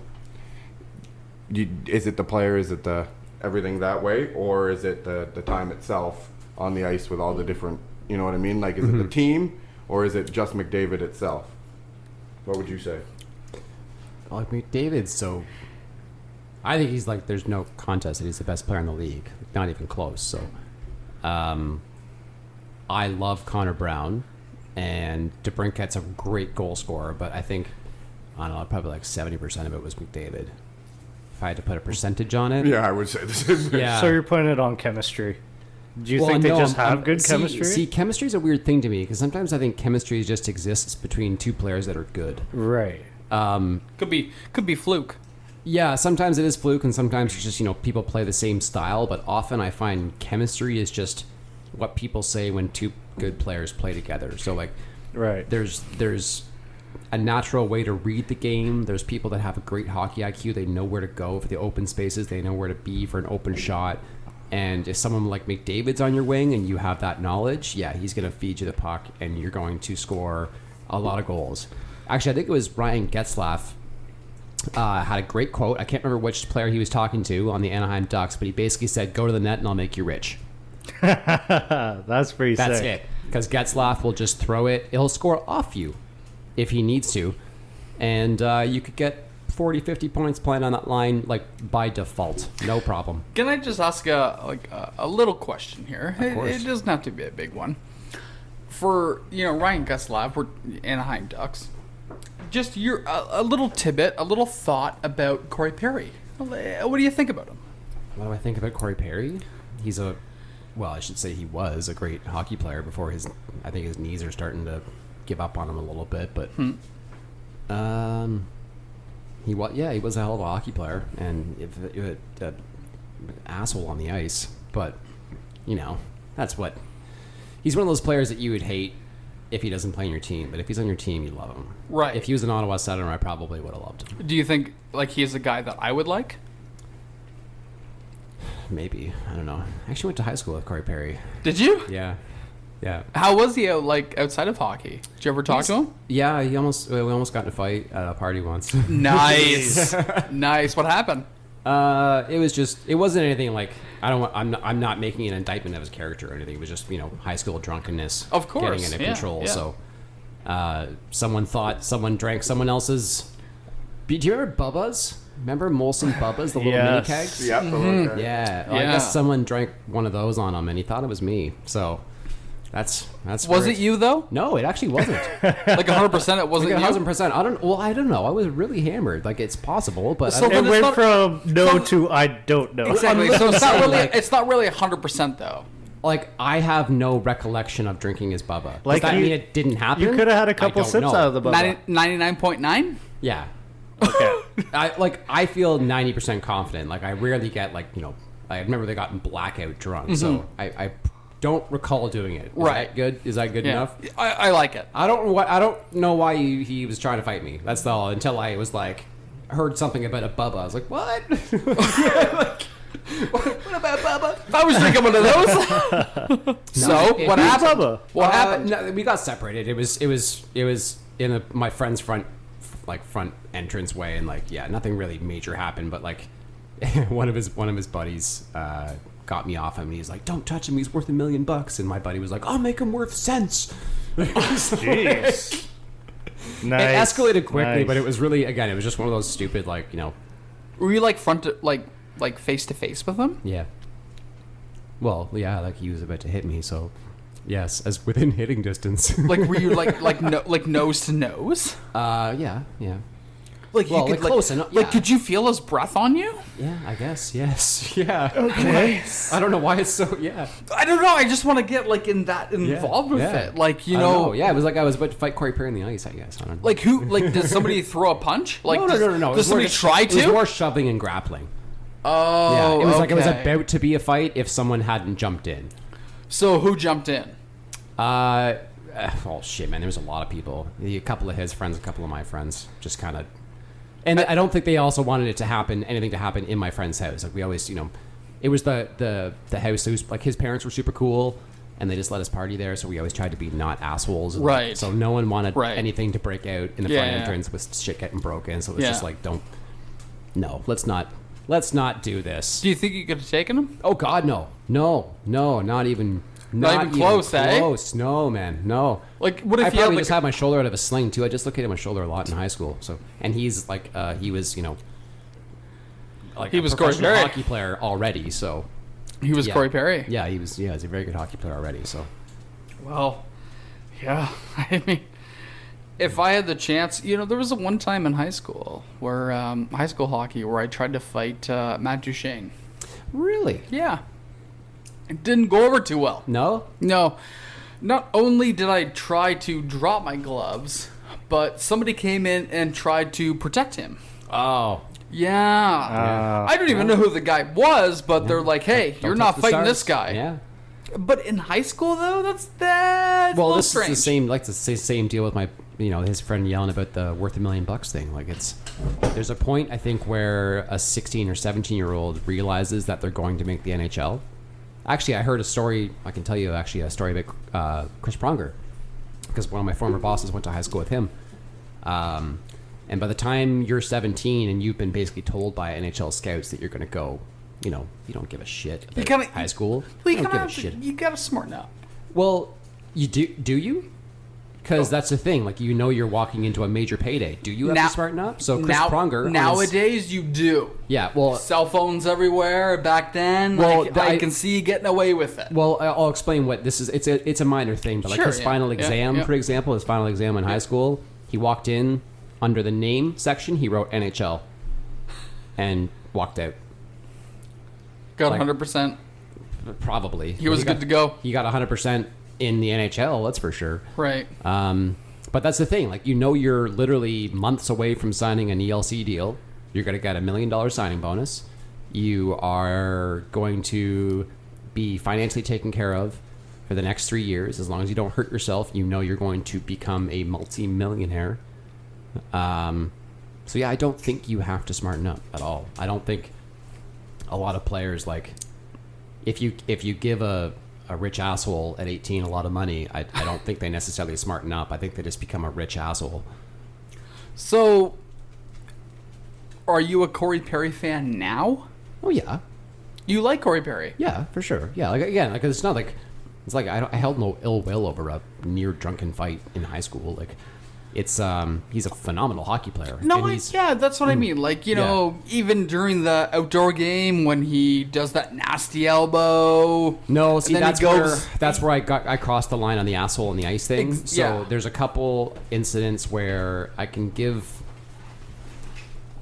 [SPEAKER 5] it the player, is it the everything that way, or is it the time itself on the ice with all the different, you know what I mean? Like, is it the team, or is it just McDavid itself? What would you say?
[SPEAKER 3] Like McDavid's so... I think he's like, there's no contest that he's the best player in the league. Not even close. So, I love Connor Brown, and DeBrincat's a great goal scorer, but I think, I don't know, probably like 70% of it was McDavid. If I had to put a percentage on it.
[SPEAKER 5] Yeah, I would say the same thing.
[SPEAKER 3] Yeah.
[SPEAKER 4] So you're putting it on chemistry. Do you think they just have good chemistry?
[SPEAKER 3] See, chemistry is a weird thing to me, because sometimes I think chemistry just exists between two players that are good.
[SPEAKER 4] Right.
[SPEAKER 1] Could be fluke.
[SPEAKER 3] Yeah, sometimes it is fluke, and sometimes it's just, people play the same style, but often I find chemistry is just what people say when two good players play together. So, like,
[SPEAKER 4] Right.
[SPEAKER 3] there's a natural way to read the game. There's people that have a great hockey IQ. They know where to go for the open spaces. They know where to be for an open shot. And if someone like McDavid's on your wing and you have that knowledge, yeah, he's going to feed you the puck, and you're going to score a lot of goals. Actually, I think it was Ryan Getzlaf had a great quote. I can't remember which player he was talking to on the Anaheim Ducks, but he basically said, "Go to the net and I'll make you rich."
[SPEAKER 4] That's pretty
[SPEAKER 3] That's
[SPEAKER 4] sick.
[SPEAKER 3] it. Because Getzlaf will just throw it. He'll score off you if he needs to. And you could get 40, 50 points playing on that line, like, by default. No problem.
[SPEAKER 1] Can I just ask a little question here?
[SPEAKER 3] Of course.
[SPEAKER 1] It doesn't have to be a big one. For, Ryan Getzlaf, we're Anaheim Ducks. Just a little tidbit, a little thought about Corey Perry. What do you think about him?
[SPEAKER 3] What do I think about Corey Perry? He's I should say he was a great hockey player before I think his knees are starting to give up on him a little bit, but he was a hell of a hockey player, and an asshole on the ice, but that's what he's one of those players that you would hate if he doesn't play on your team, but if he's on your team, you love him.
[SPEAKER 1] Right.
[SPEAKER 3] If he was an Ottawa Senator, I probably would have loved him.
[SPEAKER 1] Do you think he's a guy that I would like?
[SPEAKER 3] Maybe. I don't know. I actually went to high school with Corey Perry.
[SPEAKER 1] Did you?
[SPEAKER 3] Yeah.
[SPEAKER 1] How was he outside of hockey? Did you ever talk to him?
[SPEAKER 3] Yeah, we almost got in a fight at a party once.
[SPEAKER 1] Nice. Nice. What happened?
[SPEAKER 3] It wasn't anything like, I'm not making an indictment of his character or anything. It was just, high school drunkenness.
[SPEAKER 1] Of course.
[SPEAKER 3] Getting into control.
[SPEAKER 1] Yeah.
[SPEAKER 3] So, someone thought someone drank someone else's. Do you remember Bubba's? Remember Molson Bubba's, the little mini kegs?
[SPEAKER 5] Yep. Okay.
[SPEAKER 3] Yeah. Well,
[SPEAKER 1] Yeah.
[SPEAKER 3] I guess someone drank one of those on him, and he thought it was me. So, that's.
[SPEAKER 1] Was it you though?
[SPEAKER 3] No, it actually wasn't.
[SPEAKER 1] Like 100%, it wasn't
[SPEAKER 3] Like
[SPEAKER 1] you.
[SPEAKER 3] 1,000%. I don't know. I was really hammered. Like, it's possible, but
[SPEAKER 1] So
[SPEAKER 3] I don't
[SPEAKER 1] then
[SPEAKER 4] It
[SPEAKER 1] it's
[SPEAKER 4] went
[SPEAKER 1] not-
[SPEAKER 4] from no to I don't know.
[SPEAKER 1] Exactly. So it's not really 100% though.
[SPEAKER 3] like, I have no recollection of drinking his Bubba.
[SPEAKER 4] Like,
[SPEAKER 3] Does that
[SPEAKER 4] you-
[SPEAKER 3] mean it didn't happen?
[SPEAKER 4] You could have had a
[SPEAKER 3] I
[SPEAKER 4] couple
[SPEAKER 3] don't
[SPEAKER 4] sips
[SPEAKER 3] know.
[SPEAKER 4] out of the bubble.
[SPEAKER 1] 99.9?
[SPEAKER 3] Yeah.
[SPEAKER 4] Okay.
[SPEAKER 3] I feel 90% confident. Like, I rarely get, I remember they got blackout drunk, so I don't recall doing it. Is
[SPEAKER 1] Right.
[SPEAKER 3] that good? Is that good enough?
[SPEAKER 1] I like it.
[SPEAKER 3] I don't know why he was trying to fight me. That's all. Until I was like, heard something about a Bubba. I was like, what? What about Bubba?
[SPEAKER 1] If I was drinking one of those. So
[SPEAKER 3] it-
[SPEAKER 1] what
[SPEAKER 3] Who's
[SPEAKER 1] happened?
[SPEAKER 4] Bubba?
[SPEAKER 1] What happened?
[SPEAKER 3] No, we got separated. It was in my friend's front entrance way, and nothing really major happened. But one of his buddies got me off him, and he's like, "Don't touch him. He's worth $1 million." And my buddy was like, "I'll make him worth cents."
[SPEAKER 4] Jeez.
[SPEAKER 3] It
[SPEAKER 4] Nice.
[SPEAKER 3] escalated quickly,
[SPEAKER 4] Nice.
[SPEAKER 3] but it was really, again, it was just one of those stupid,
[SPEAKER 1] Were you like face to face with him?
[SPEAKER 3] yeah. Well, yeah, he was about to hit me, so yes, as within hitting distance.
[SPEAKER 1] Like were you like nose to nose?
[SPEAKER 3] Yeah.
[SPEAKER 1] Like
[SPEAKER 3] Well,
[SPEAKER 1] you could
[SPEAKER 3] close enough.
[SPEAKER 1] Like
[SPEAKER 3] Yeah.
[SPEAKER 1] could you feel his breath on you?
[SPEAKER 3] Yeah, I guess. Yes. Yeah.
[SPEAKER 4] Okay.
[SPEAKER 3] I don't know why it's so. Yeah.
[SPEAKER 1] I don't know. I just want to get involved with
[SPEAKER 3] yeah.
[SPEAKER 1] it. Like
[SPEAKER 3] I don't know. Yeah, it was like I was about to fight Corey Perry on the ice. I guess. I don't know.
[SPEAKER 1] Like who? Like did somebody throw a punch? Like
[SPEAKER 3] no.
[SPEAKER 1] Does
[SPEAKER 3] It was more
[SPEAKER 1] somebody
[SPEAKER 3] just-
[SPEAKER 1] try
[SPEAKER 3] It was
[SPEAKER 1] to?
[SPEAKER 3] more shoving and grappling.
[SPEAKER 1] Oh,
[SPEAKER 3] Yeah. It was like it was
[SPEAKER 1] okay.
[SPEAKER 3] about to be a fight if someone hadn't jumped in.
[SPEAKER 1] So who jumped in?
[SPEAKER 3] Oh shit, man! There was a lot of people. A couple of his friends, a couple of my friends, just kind of. And I don't think they also wanted it to happen, anything to happen in my friend's house. Like we always, it was the house. It was like his parents were super cool, and they just let us party there. So we always tried to be not assholes. And
[SPEAKER 1] Right.
[SPEAKER 3] So no one wanted
[SPEAKER 1] Right.
[SPEAKER 3] anything to break out in the front entrance with shit getting broken. So it was just like, let's not do this.
[SPEAKER 1] Do you think you could have taken him?
[SPEAKER 3] Oh God, no, not even.
[SPEAKER 1] Not even close, eh?
[SPEAKER 3] Close, no, man, no.
[SPEAKER 1] Like, what if
[SPEAKER 3] I
[SPEAKER 1] you had,
[SPEAKER 3] probably
[SPEAKER 1] like,
[SPEAKER 3] just had my shoulder out of a sling too. I just looked at my shoulder a lot in high school. So, and he's like, he was, like
[SPEAKER 1] He
[SPEAKER 3] a
[SPEAKER 1] was Corey
[SPEAKER 3] professional
[SPEAKER 1] Perry.
[SPEAKER 3] hockey player already. So
[SPEAKER 1] He was Corey Perry.
[SPEAKER 3] Yeah, he was. Yeah, he's a very good hockey player already. So,
[SPEAKER 1] Well, yeah. I mean, if I had the chance, there was a one time in high school where high school hockey where I tried to fight Matt Duchesne.
[SPEAKER 3] really,
[SPEAKER 1] Yeah. It didn't go over too well.
[SPEAKER 3] no,
[SPEAKER 1] No. Not only did I try to drop my gloves, but somebody came in and tried to protect him.
[SPEAKER 3] oh,
[SPEAKER 1] Yeah. I don't even know who the guy was, but they're like, hey,
[SPEAKER 3] Don't
[SPEAKER 1] you're
[SPEAKER 3] touch
[SPEAKER 1] not
[SPEAKER 3] the
[SPEAKER 1] fighting
[SPEAKER 3] stars.
[SPEAKER 1] this guy.
[SPEAKER 3] Yeah.
[SPEAKER 1] But in high school, though, that's a
[SPEAKER 3] Well,
[SPEAKER 1] little
[SPEAKER 3] this
[SPEAKER 1] strange.
[SPEAKER 3] is the same. Like the same deal with my, his friend yelling about the worth $1 million thing. Like there's a point I think where a 16 or 17-year-old realizes that they're going to make the NHL. Actually, I heard a story. I can tell you actually a story about Chris Pronger, because one of my former bosses went to high school with him. And by the time you're 17 and you've been basically told by NHL scouts that you're going to go, you don't give a shit about high school.
[SPEAKER 1] Well,
[SPEAKER 3] you don't give a shit.
[SPEAKER 1] you gotta smarten up.
[SPEAKER 3] Well, you do you? Because that's the thing. Like, you're walking into a major payday. Do you have to smarten up? So Chris Pronger
[SPEAKER 1] Nowadays, you do.
[SPEAKER 3] yeah. Well,
[SPEAKER 1] Cell phones everywhere. Back then,
[SPEAKER 3] Well,
[SPEAKER 1] I can see you getting away with it.
[SPEAKER 3] well, I'll explain what this is. It's a minor thing, but like
[SPEAKER 1] Sure,
[SPEAKER 3] his
[SPEAKER 1] yeah.
[SPEAKER 3] final
[SPEAKER 1] Yeah,
[SPEAKER 3] exam,
[SPEAKER 1] yeah.
[SPEAKER 3] for example, his final exam in high school, he walked in under the name section. He wrote NHL, and walked out.
[SPEAKER 1] Got
[SPEAKER 3] like-
[SPEAKER 1] 100%.
[SPEAKER 3] Probably
[SPEAKER 1] He was good to go.
[SPEAKER 3] He got 100% in the NHL. That's for sure.
[SPEAKER 1] Right.
[SPEAKER 3] But that's the thing. Like, you're literally months away from signing an ELC deal. You're going to get $1 million signing bonus. You are going to be financially taken care of for the next 3 years. As long as you don't hurt yourself, you're going to become a multi-millionaire. So yeah, I don't think you have to smarten up at all. I don't think a lot of players, like, if you give a rich asshole at 18 a lot of money, I don't think they necessarily smarten up. I think they just become a rich asshole.
[SPEAKER 1] So, are you a Corey Perry fan now?
[SPEAKER 3] Oh yeah,
[SPEAKER 1] You like Corey Perry?
[SPEAKER 3] yeah, for sure. Yeah, like again, like it's not like it's like I held no ill will over a near drunken fight in high school. Like, it's he's a phenomenal hockey player.
[SPEAKER 1] No,
[SPEAKER 3] and
[SPEAKER 1] yeah, that's what I mean. Like, even during the outdoor game when he does that nasty elbow.
[SPEAKER 3] No,
[SPEAKER 1] and
[SPEAKER 3] see,
[SPEAKER 1] then
[SPEAKER 3] that's
[SPEAKER 1] he goes,
[SPEAKER 3] where I crossed the line on the asshole and the ice thing. So
[SPEAKER 1] yeah.
[SPEAKER 3] there's a couple incidents where I can give.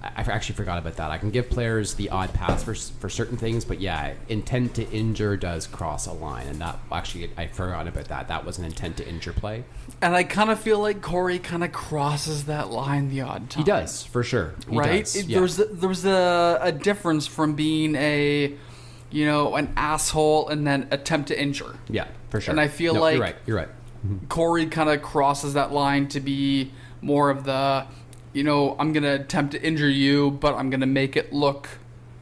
[SPEAKER 3] I actually forgot about that. I can give players the odd pass for certain things, but yeah, intent to injure does cross a line, and that actually I forgot about that. That was an intent to injure play.
[SPEAKER 1] And I kind of feel like Corey kind of crosses that line the odd time.
[SPEAKER 3] He does, for sure. He
[SPEAKER 1] Right?
[SPEAKER 3] does, yeah.
[SPEAKER 1] There's a difference from being an asshole and then attempt to injure.
[SPEAKER 3] Yeah, for sure.
[SPEAKER 1] And I feel
[SPEAKER 3] No,
[SPEAKER 1] like
[SPEAKER 3] you're right.
[SPEAKER 1] Corey kind of crosses that line to be more of the, I'm going to attempt to injure you, but I'm going to make it look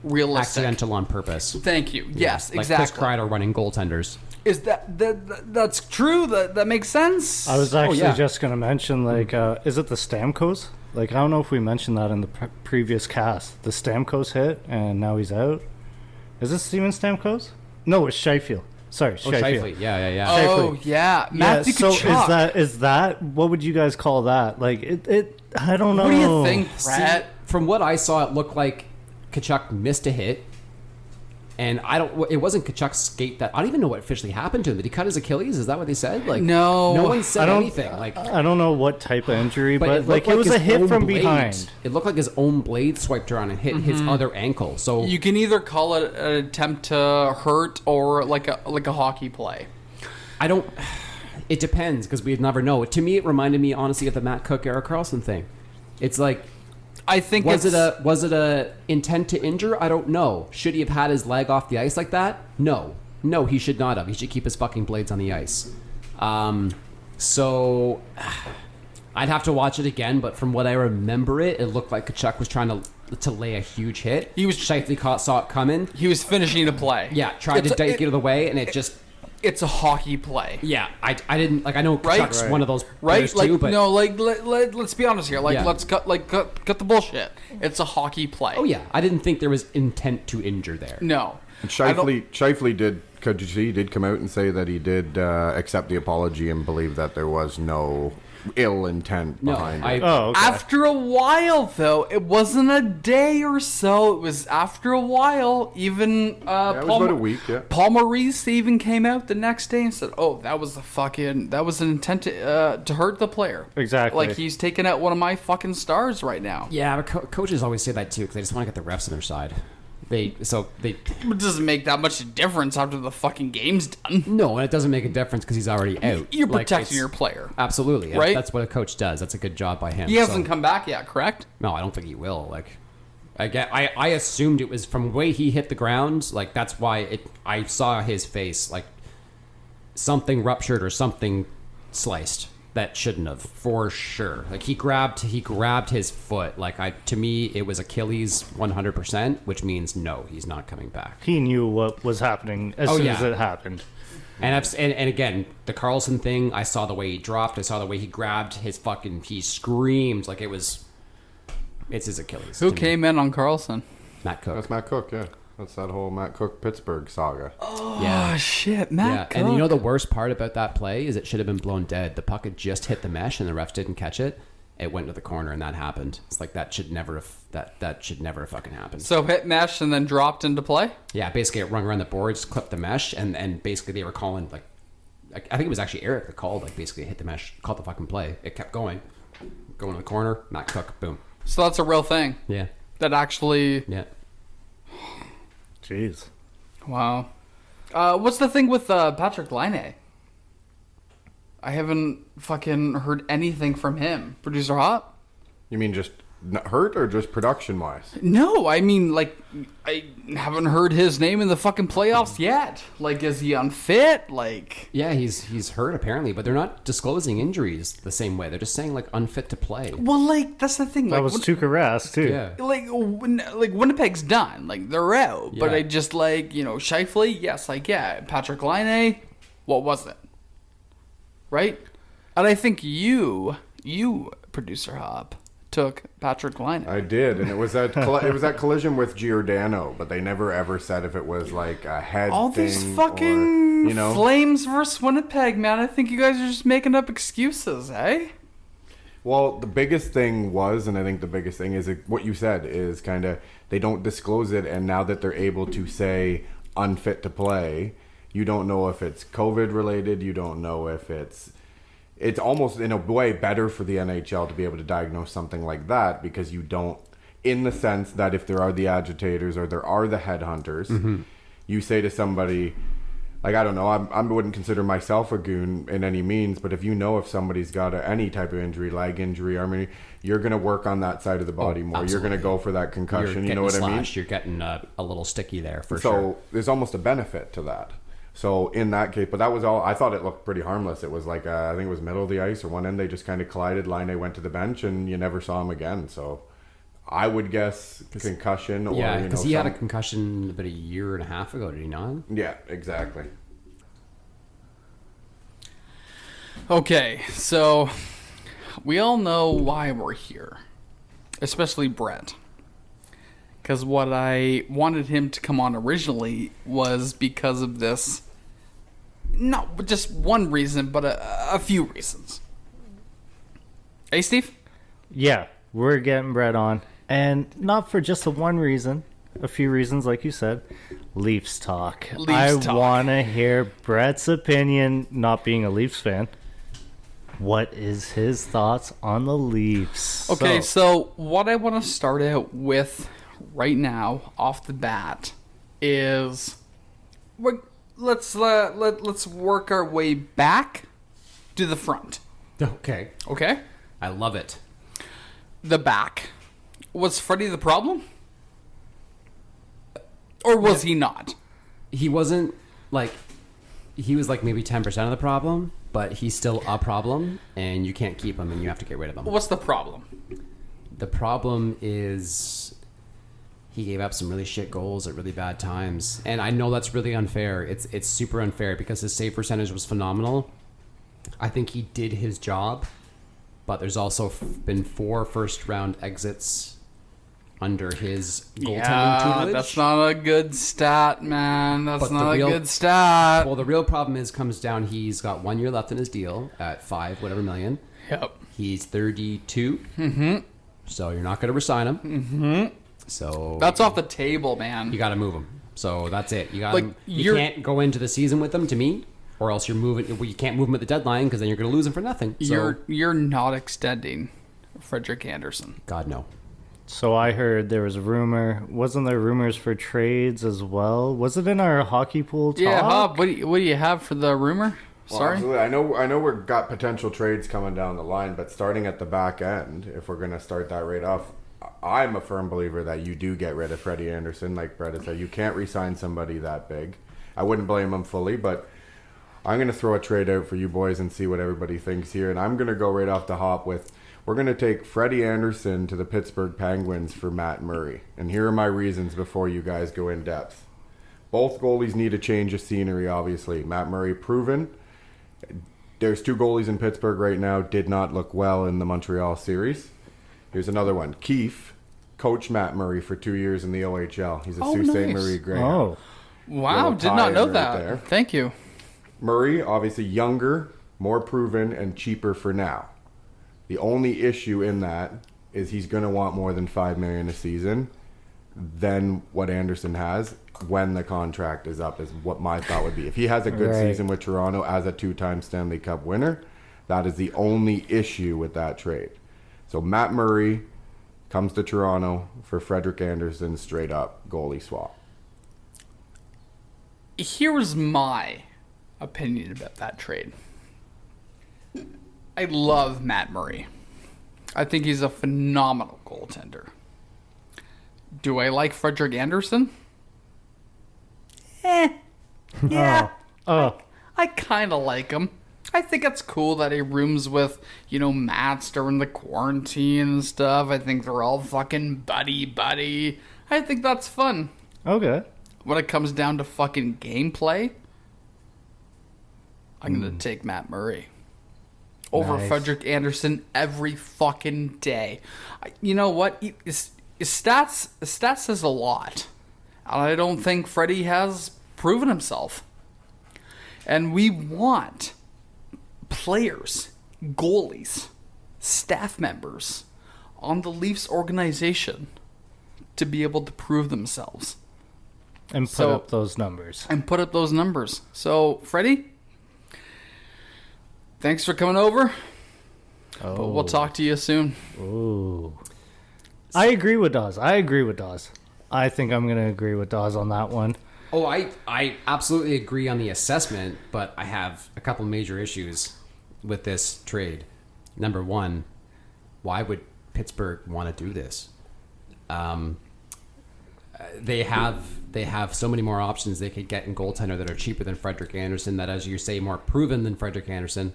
[SPEAKER 1] realistic.
[SPEAKER 3] Accidental on purpose.
[SPEAKER 1] Thank you. Yes,
[SPEAKER 3] like
[SPEAKER 1] exactly.
[SPEAKER 3] Chris Kreider running goaltenders.
[SPEAKER 1] Is that's true? That makes sense?
[SPEAKER 4] I was actually
[SPEAKER 3] yeah.
[SPEAKER 4] just going to mention, is it the Stamkos? Like, I don't know if we mentioned that in the previous cast. The Stamkos hit, and now he's out. Is this Steven Stamkos? No, it's Scheifele. Sorry,
[SPEAKER 3] Oh,
[SPEAKER 4] Scheifele.
[SPEAKER 3] Shifley. Yeah.
[SPEAKER 1] Oh,
[SPEAKER 4] Scheifele.
[SPEAKER 1] yeah. Matthew
[SPEAKER 4] so
[SPEAKER 1] Tkachuk.
[SPEAKER 4] is that what would you guys call that? Like, it I don't know.
[SPEAKER 1] What do you think, Brett?
[SPEAKER 3] From what I saw, it looked like Tkachuk missed a hit, and it wasn't Tkachuk's skate that I don't even know what officially happened to him. Did he cut his Achilles? Is that what they said? Like,
[SPEAKER 1] No.
[SPEAKER 3] no one said
[SPEAKER 4] I don't-
[SPEAKER 3] anything. Like,
[SPEAKER 4] I don't know what type of injury, but
[SPEAKER 3] looked
[SPEAKER 4] like it was
[SPEAKER 3] his
[SPEAKER 4] a hit
[SPEAKER 3] own
[SPEAKER 4] from
[SPEAKER 3] blade.
[SPEAKER 4] behind.
[SPEAKER 3] It looked like his own blade swiped around and hit his other ankle. So
[SPEAKER 1] You can either call it an attempt to hurt or like a hockey play.
[SPEAKER 3] I don't. It depends because we'd never know. To me, it reminded me honestly of the Matt Cook, Eric Carlson thing. It's like,
[SPEAKER 1] I think
[SPEAKER 3] was it a intent to injure? I don't know. Should he have had his leg off the ice like that? No, he should not have. He should keep his fucking blades on the ice. So I'd have to watch it again, but from what I remember, it looked like Kachuk was trying to lay a huge hit. Shifley saw it coming.
[SPEAKER 1] He was finishing a play.
[SPEAKER 3] Yeah, tried to get out of the way, and it just.
[SPEAKER 1] It's a hockey play.
[SPEAKER 3] Yeah, I didn't like. I know
[SPEAKER 1] Right?
[SPEAKER 3] Kachuk's one of those
[SPEAKER 1] Right?
[SPEAKER 3] players
[SPEAKER 1] Like
[SPEAKER 3] too, but
[SPEAKER 1] no, like let's be honest here. Like
[SPEAKER 3] Yeah.
[SPEAKER 1] let's cut the bullshit. It's a hockey play.
[SPEAKER 3] oh yeah, I didn't think there was intent to injure there.
[SPEAKER 1] No.
[SPEAKER 5] And
[SPEAKER 1] I don't-
[SPEAKER 5] Shifley did. Could you see? He did come out and say that he did accept the apology and believe that there was no ill intent
[SPEAKER 3] No,
[SPEAKER 5] behind
[SPEAKER 3] I
[SPEAKER 5] it.
[SPEAKER 4] Oh, okay.
[SPEAKER 1] After a while, though, it wasn't a day or so. It was after a while. Even
[SPEAKER 5] it was about a week. Yeah.
[SPEAKER 1] Paul Maurice even came out the next day and said, "Oh, that was an intent to hurt the player."
[SPEAKER 4] Exactly.
[SPEAKER 1] Like he's taking out one of my fucking stars right now.
[SPEAKER 3] Yeah, but coaches always say that too because they just want to get the refs on their side. They
[SPEAKER 1] It doesn't make that much difference after the fucking game's done.
[SPEAKER 3] no, and it doesn't make a difference because he's already out.
[SPEAKER 1] You're
[SPEAKER 3] Like,
[SPEAKER 1] protecting
[SPEAKER 3] it's-
[SPEAKER 1] your player.
[SPEAKER 3] Absolutely,
[SPEAKER 1] Right?
[SPEAKER 3] That's what a coach does. That's a good job by him.
[SPEAKER 1] He hasn't
[SPEAKER 3] so-
[SPEAKER 1] come back yet, correct?
[SPEAKER 3] No, I don't think he will. Like, I assumed it was from the way he hit the ground. Like that's why I saw his face like something ruptured or something sliced that shouldn't have for sure. Like he grabbed his foot. Like to me it was Achilles 100%, which means no, he's not coming back.
[SPEAKER 4] He knew what was happening as soon as it happened.
[SPEAKER 3] And again, the Carlson thing, I saw the way he dropped. I saw the way he grabbed he screamed like it's his Achilles.
[SPEAKER 1] Who
[SPEAKER 3] to me.
[SPEAKER 1] came in on Carlson?
[SPEAKER 3] Matt Cook.
[SPEAKER 5] That's Matt Cook. Yeah, that's that whole Matt Cook Pittsburgh saga.
[SPEAKER 3] Yeah.
[SPEAKER 1] Oh shit,
[SPEAKER 3] Yeah,
[SPEAKER 1] Matt.
[SPEAKER 3] and you
[SPEAKER 1] Cook.
[SPEAKER 3] know the worst part about that play is it should have been blown dead. The puck had just hit the mesh and the refs didn't catch it. It went to the corner and that happened. It's like that should never have fucking happened.
[SPEAKER 1] So hit mesh and then dropped into play.
[SPEAKER 3] Yeah, basically it rung around the boards, clipped the mesh, and basically they were calling like I think it was actually Eric that called like basically hit the mesh, called the fucking play. It kept going to the corner. Matt Cook, boom.
[SPEAKER 1] So that's a real thing.
[SPEAKER 3] Yeah,
[SPEAKER 1] That actually.
[SPEAKER 3] yeah.
[SPEAKER 4] Jeez.
[SPEAKER 1] Wow. What's the thing with Patrick Laine? I haven't fucking heard anything from him. Producer Hot?
[SPEAKER 5] You mean just hurt or just production wise?
[SPEAKER 1] No, I mean, like, I haven't heard his name in the fucking playoffs yet. Like, is he unfit? Like,
[SPEAKER 3] Yeah, he's hurt apparently, but they're not disclosing injuries the same way. They're just saying like unfit to play.
[SPEAKER 1] well, like, that's the thing.
[SPEAKER 4] That
[SPEAKER 1] Like,
[SPEAKER 4] was
[SPEAKER 1] what-
[SPEAKER 4] Tuukka Rask, too.
[SPEAKER 3] Yeah.
[SPEAKER 1] like Winnipeg's done. Like, they're out. But
[SPEAKER 3] Yeah.
[SPEAKER 1] I just, like, Shifley, yes, like, yeah. Patrick Laine, what was it? Right? And I think you, Producer Hop, took Patrick Laine.
[SPEAKER 5] I did, and it was that collision with Giordano, but they never ever said if it was like a head
[SPEAKER 1] All
[SPEAKER 5] thing
[SPEAKER 1] these
[SPEAKER 5] or,
[SPEAKER 1] fucking Flames versus Winnipeg, man. I think you guys are just making up excuses, eh?
[SPEAKER 5] Well, the biggest thing was, and I think the biggest thing is what you said is kind of they don't disclose it, and now that they're able to say unfit to play, you don't know if it's COVID related. You don't know if it's almost in a way better for the NHL to be able to diagnose something like that because you don't, in the sense that if there are the agitators or there are the headhunters, you say to somebody, like, I don't know, I wouldn't consider myself a goon in any means, but if you know if somebody's got any type of injury, leg injury, arm injury, you're going to work on that side of the body more.
[SPEAKER 3] absolutely.
[SPEAKER 5] You're going to go for that concussion, you know what I mean?
[SPEAKER 3] You're getting a little sticky there for
[SPEAKER 5] So
[SPEAKER 3] sure.
[SPEAKER 5] there's almost a benefit to that. So in that case, but that was all. I thought it looked pretty harmless. It was like I think it was middle of the ice or one end. They just kind of collided. Laine went to the bench, and you never saw him again. So I would guess concussion. Or,
[SPEAKER 3] Yeah, because he had a
[SPEAKER 5] some-
[SPEAKER 3] concussion about a year and a half ago, did he not?
[SPEAKER 5] Yeah, exactly.
[SPEAKER 1] Okay, so we all know why we're here, especially Brett. Because what I wanted him to come on originally was because of this, not just one reason, but a few reasons. Hey, Steve?
[SPEAKER 4] Yeah, we're getting Brett on. And not for just the one reason. A few reasons, like you said. Leafs talk. I
[SPEAKER 1] talk.
[SPEAKER 4] want to hear Brett's opinion, not being a Leafs fan. What is his thoughts on the Leafs?
[SPEAKER 1] Okay, so what I want to start out with right now, off the bat, is let's work our way back to the front.
[SPEAKER 3] Okay.
[SPEAKER 1] Okay,
[SPEAKER 3] I love it.
[SPEAKER 1] the back. Was Freddie the problem, or was he not?
[SPEAKER 3] He wasn't like he was like maybe 10% of the problem, but he's still a problem, and you can't keep him, and you have to get rid of him.
[SPEAKER 1] What's the problem?
[SPEAKER 3] The problem is he gave up some really shit goals at really bad times, and I know that's really unfair. It's super unfair because his save percentage was phenomenal. I think he did his job, but there's also been 4 first-round exits under his goaltending tutelage.
[SPEAKER 1] That's not a good stat, man. That's
[SPEAKER 3] But
[SPEAKER 1] not a good stat.
[SPEAKER 3] Well, the real problem comes down. He's got 1 year left in his deal at $5 million.
[SPEAKER 1] Yep.
[SPEAKER 3] He's 32. Mm-hmm. So you're not going to resign him. Mm-hmm. So
[SPEAKER 1] That's off the table, man.
[SPEAKER 3] you got to move him. So that's it. You got
[SPEAKER 1] Like,
[SPEAKER 3] you can't go into the season with him, to me, or else you're moving. Well, you can't move him at the deadline because then you're going to lose him for nothing. So
[SPEAKER 1] You're not extending Frederik Andersen.
[SPEAKER 3] God no.
[SPEAKER 4] So I heard there was a rumor. Wasn't there rumors for trades as well? Was it in our hockey pool talk?
[SPEAKER 1] Yeah, Hob, what do you have for the rumor?
[SPEAKER 5] Well,
[SPEAKER 1] Sorry?
[SPEAKER 5] absolutely. I know we've got potential trades coming down the line, but starting at the back end, if we're going to start that right off, I'm a firm believer that you do get rid of Freddie Andersen. Like Brett had said, you can't re-sign somebody that big. I wouldn't blame him fully, but I'm going to throw a trade out for you boys and see what everybody thinks here. And I'm going to go right off the hop with, we're going to take Freddie Andersen to the Pittsburgh Penguins for Matt Murray. And here are my reasons before you guys go in depth. Both goalies need a change of scenery, obviously. Matt Murray, proven. There's 2 goalies in Pittsburgh right now, did not look well in the Montreal series. Here's another one. Keefe coached Matt Murray for 2 years in the OHL. He's a Sault Ste.
[SPEAKER 1] Nice.
[SPEAKER 5] Marie Greyhound.
[SPEAKER 4] Oh,
[SPEAKER 1] Wow,
[SPEAKER 5] Little
[SPEAKER 1] did not know
[SPEAKER 5] tie-in right
[SPEAKER 1] that.
[SPEAKER 5] there.
[SPEAKER 1] Thank you.
[SPEAKER 5] Murray, obviously younger, more proven, and cheaper for now. The only issue in that is he's going to want more than $5 million a season than what Anderson has when the contract is up, is what my thought would be. If he has a good
[SPEAKER 4] Right.
[SPEAKER 5] season with Toronto as a 2-time Stanley Cup winner, that is the only issue with that trade. So Matt Murray comes to Toronto for Frederik Andersen, straight up goalie swap.
[SPEAKER 1] Here's my opinion about that trade. I love Matt Murray. I think he's a phenomenal goaltender. Do I like Frederik Andersen? Yeah.
[SPEAKER 4] oh,
[SPEAKER 1] I kind of like him. I think it's cool that he rooms with, Mats during the quarantine and stuff. I think they're all fucking buddy. I think that's fun.
[SPEAKER 4] okay.
[SPEAKER 1] When it comes down to fucking gameplay, I'm going to take Matt Murray over
[SPEAKER 4] Nice.
[SPEAKER 1] Frederik Andersen every fucking day. You know what? His stats says a lot. And I don't think Freddie has proven himself. And we want players, goalies, staff members on the Leafs organization to be able to prove themselves
[SPEAKER 4] And put
[SPEAKER 1] So-
[SPEAKER 4] up those numbers.
[SPEAKER 1] and put up those numbers. So, Freddie, thanks for coming over.
[SPEAKER 4] Oh.
[SPEAKER 1] But we'll talk to you soon.
[SPEAKER 4] Ooh. I agree with Dawes. I think I'm going to agree with Dawes on that one.
[SPEAKER 3] Oh, I absolutely agree on the assessment, but I have a couple major issues with this trade. Number one, why would Pittsburgh want to do this? They have so many more options they could get in goaltender that are cheaper than Frederik Andersen, that, as you say, more proven than Frederik Andersen.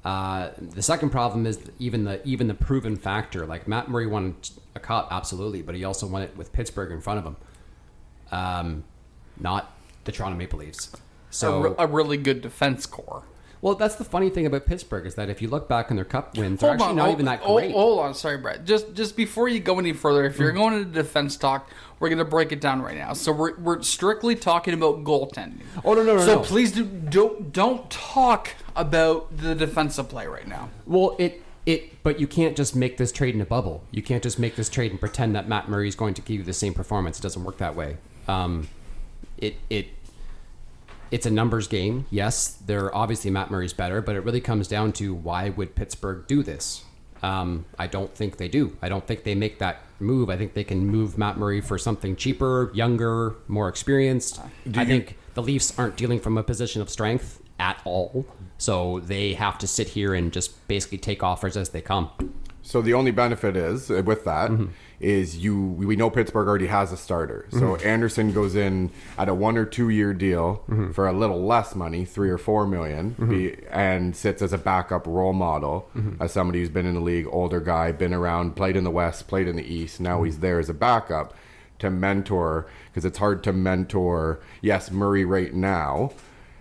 [SPEAKER 3] The second problem is even the proven factor. Like, Matt Murray won a cup, absolutely, but he also won it with Pittsburgh in front of him, not the Toronto Maple Leafs. So
[SPEAKER 1] A really good defense core.
[SPEAKER 3] well, that's the funny thing about Pittsburgh, is that if you look back on their cup wins, they're actually not even that great.
[SPEAKER 1] Hold on, sorry, Brett. Just before you go any further, if you're going into defense talk, we're going to break it down right now. So we're strictly talking about goaltending.
[SPEAKER 3] Oh, no.
[SPEAKER 1] So please don't talk about the defensive play right now.
[SPEAKER 3] Well, but you can't just make this trade in a bubble. You can't just make this trade and pretend that Matt Murray is going to give you the same performance. It doesn't work that way. It's a numbers game. Yes, they're obviously Matt Murray's better, but it really comes down to, why would Pittsburgh do this? I don't think they do. I don't think they make that move. I think they can move Matt Murray for something cheaper, younger, more experienced. I think the Leafs aren't dealing from a position of strength at all, so they have to sit here and just basically take offers as they come.
[SPEAKER 5] So the only benefit is with that is we know Pittsburgh already has a starter. So Anderson goes in at a 1 or 2 year deal for a little less money, 3 or 4 million, and sits as a backup role model as somebody who's been in the league, older guy, been around, played in the West, played in the East. Now he's there as a backup to mentor, because it's hard to mentor. Yes, Murray right now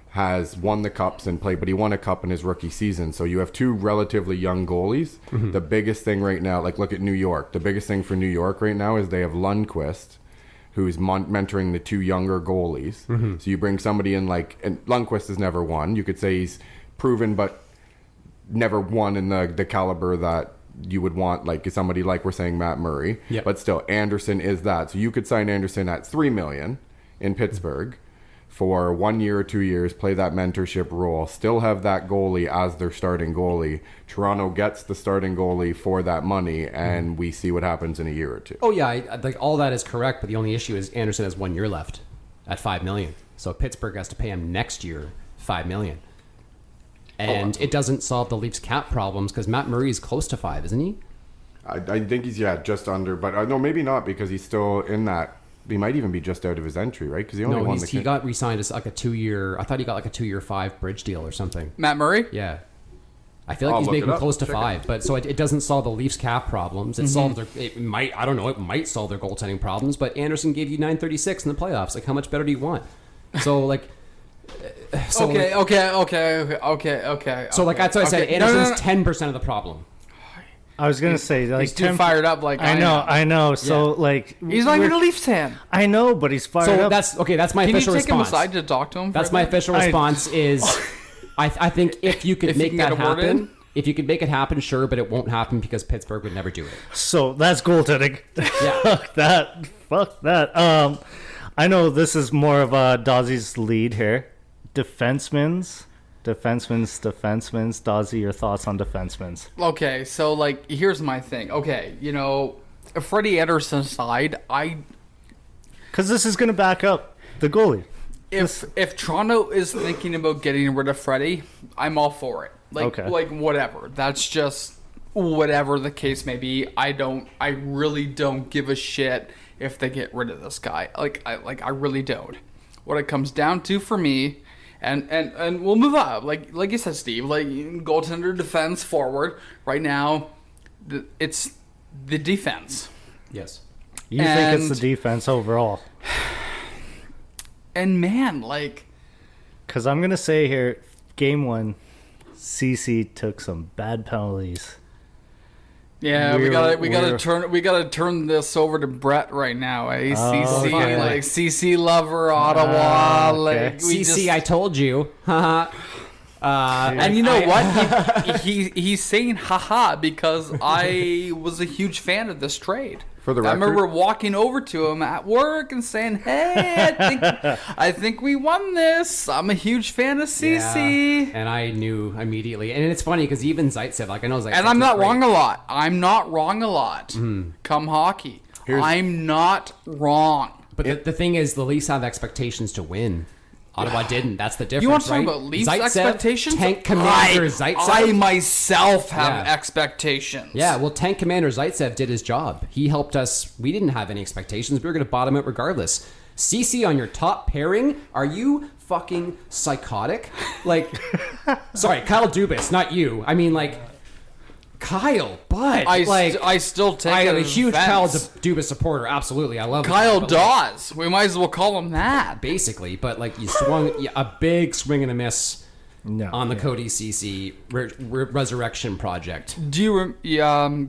[SPEAKER 5] has won the cups and played, but he won a cup in his rookie season. So you have two relatively young goalies. The biggest thing right now, like look at New York. The biggest thing for New York right now is they have Lundqvist, who's mentoring the two younger goalies. So you bring somebody in and Lundqvist has never won. You could say he's proven, but never won in the caliber that you would want, like somebody like we're saying Matt Murray.
[SPEAKER 3] Yep.
[SPEAKER 5] But still, Anderson is that. So you could sign Anderson at $3 million in Pittsburgh for 1 year or 2 years, play that mentorship role, still have that goalie as their starting goalie. Toronto gets the starting goalie for that money, and we see what happens in a year or two.
[SPEAKER 3] Oh yeah, like all that is correct, but the only issue is Anderson has 1 year left at $5 million. So Pittsburgh has to pay him next year $5 million, and it doesn't solve the Leafs cap problems because Matt Murray is close to 5, isn't he?
[SPEAKER 5] I think he's just under, but no, maybe not, because he's still in that. He might even be just out of his entry, right? Because he only won
[SPEAKER 3] he got re-signed as like a 2 year. I thought he got like a 2 year 5 bridge deal or something.
[SPEAKER 1] Matt Murray?
[SPEAKER 3] Yeah, I feel like he's making close to 5, but so it doesn't solve the Leafs cap problems. It solves it might solve their goaltending problems. But Anderson gave you $936 in the playoffs. Like, how much better do you want? So like,
[SPEAKER 1] Okay.
[SPEAKER 3] So like that's what I said. Anderson's 10% of the problem.
[SPEAKER 4] I was gonna say, like,
[SPEAKER 1] he's too fired up. Like
[SPEAKER 4] I know. So
[SPEAKER 3] Yeah.
[SPEAKER 4] like,
[SPEAKER 1] he's not even a Leafs fan.
[SPEAKER 4] I know, but he's fired
[SPEAKER 3] So
[SPEAKER 4] up.
[SPEAKER 3] that's my
[SPEAKER 1] Can you
[SPEAKER 3] official
[SPEAKER 1] take him
[SPEAKER 3] response.
[SPEAKER 1] aside to talk to him?
[SPEAKER 3] That's my official response. Is I think if you could
[SPEAKER 1] If you
[SPEAKER 3] make
[SPEAKER 1] can
[SPEAKER 3] that
[SPEAKER 1] get a word
[SPEAKER 3] happen,
[SPEAKER 1] in?
[SPEAKER 3] if you could make it happen, sure, but it won't happen because Pittsburgh would never do it.
[SPEAKER 4] So that's goaltending.
[SPEAKER 3] Yeah.
[SPEAKER 4] Fuck that. I know this is more of a Dawsey's lead here. Defensemen's. Dawsey, your thoughts on defensemen's?
[SPEAKER 1] Okay, so like, here's my thing. Okay, Freddie Anderson's side,
[SPEAKER 4] Because this is going to back up the goalie.
[SPEAKER 1] if Toronto is thinking about getting rid of Freddie, I'm all for it. Like,
[SPEAKER 4] Okay.
[SPEAKER 1] like whatever. That's just whatever the case may be. I really don't give a shit if they get rid of this guy. I really don't. What it comes down to for me, and we'll move on. Like you said, Steve, like goaltender, defense, forward. Right now, it's the defense.
[SPEAKER 3] Yes.
[SPEAKER 4] You think it's the defense overall?
[SPEAKER 1] And man, like,
[SPEAKER 4] Because I'm going to say here, game 1, CC took some bad penalties.
[SPEAKER 1] yeah, we gotta turn this over to Brett right now. CC,
[SPEAKER 4] okay.
[SPEAKER 1] like CC lover, Ottawa,
[SPEAKER 4] okay.
[SPEAKER 1] like we
[SPEAKER 3] CC, I told you.
[SPEAKER 1] and you know what? He's saying haha because I was a huge fan of this trade.
[SPEAKER 5] For the
[SPEAKER 1] I
[SPEAKER 5] record,
[SPEAKER 1] remember walking over to him at work and saying, "Hey, I think we won this. I'm a huge fan of CC."
[SPEAKER 3] Yeah, and I knew immediately. And it's funny because even Zaitsev, like I know Zaitsev.
[SPEAKER 1] And I'm not wrong a lot. Come hockey. I'm not wrong.
[SPEAKER 3] But the thing is, the Leafs have expectations to win. Ottawa didn't. That's the difference.
[SPEAKER 1] You want to talk
[SPEAKER 3] right?
[SPEAKER 1] about Leafs
[SPEAKER 3] Zaitsev,
[SPEAKER 1] expectations?
[SPEAKER 3] Tank Commander Zaitsev.
[SPEAKER 1] I myself have
[SPEAKER 3] Yeah.
[SPEAKER 1] expectations.
[SPEAKER 3] Yeah, well, Tank Commander Zaitsev did his job. He helped us. We didn't have any expectations. We were going to bottom out regardless. CC on your top pairing? Are you fucking psychotic? Like, sorry, Kyle Dubas, not you. I mean, like, Kyle, but
[SPEAKER 1] I still take
[SPEAKER 3] I am
[SPEAKER 1] it
[SPEAKER 3] a
[SPEAKER 1] as
[SPEAKER 3] huge Kyle
[SPEAKER 1] offense.
[SPEAKER 3] Dubas supporter. Absolutely, I love
[SPEAKER 1] Kyle
[SPEAKER 3] him, but, like,
[SPEAKER 1] Dawes. We might as well call him that.
[SPEAKER 3] basically. But like, you swung a big swing and a miss
[SPEAKER 4] No,
[SPEAKER 3] on the Cody CC resurrection project.
[SPEAKER 1] Do you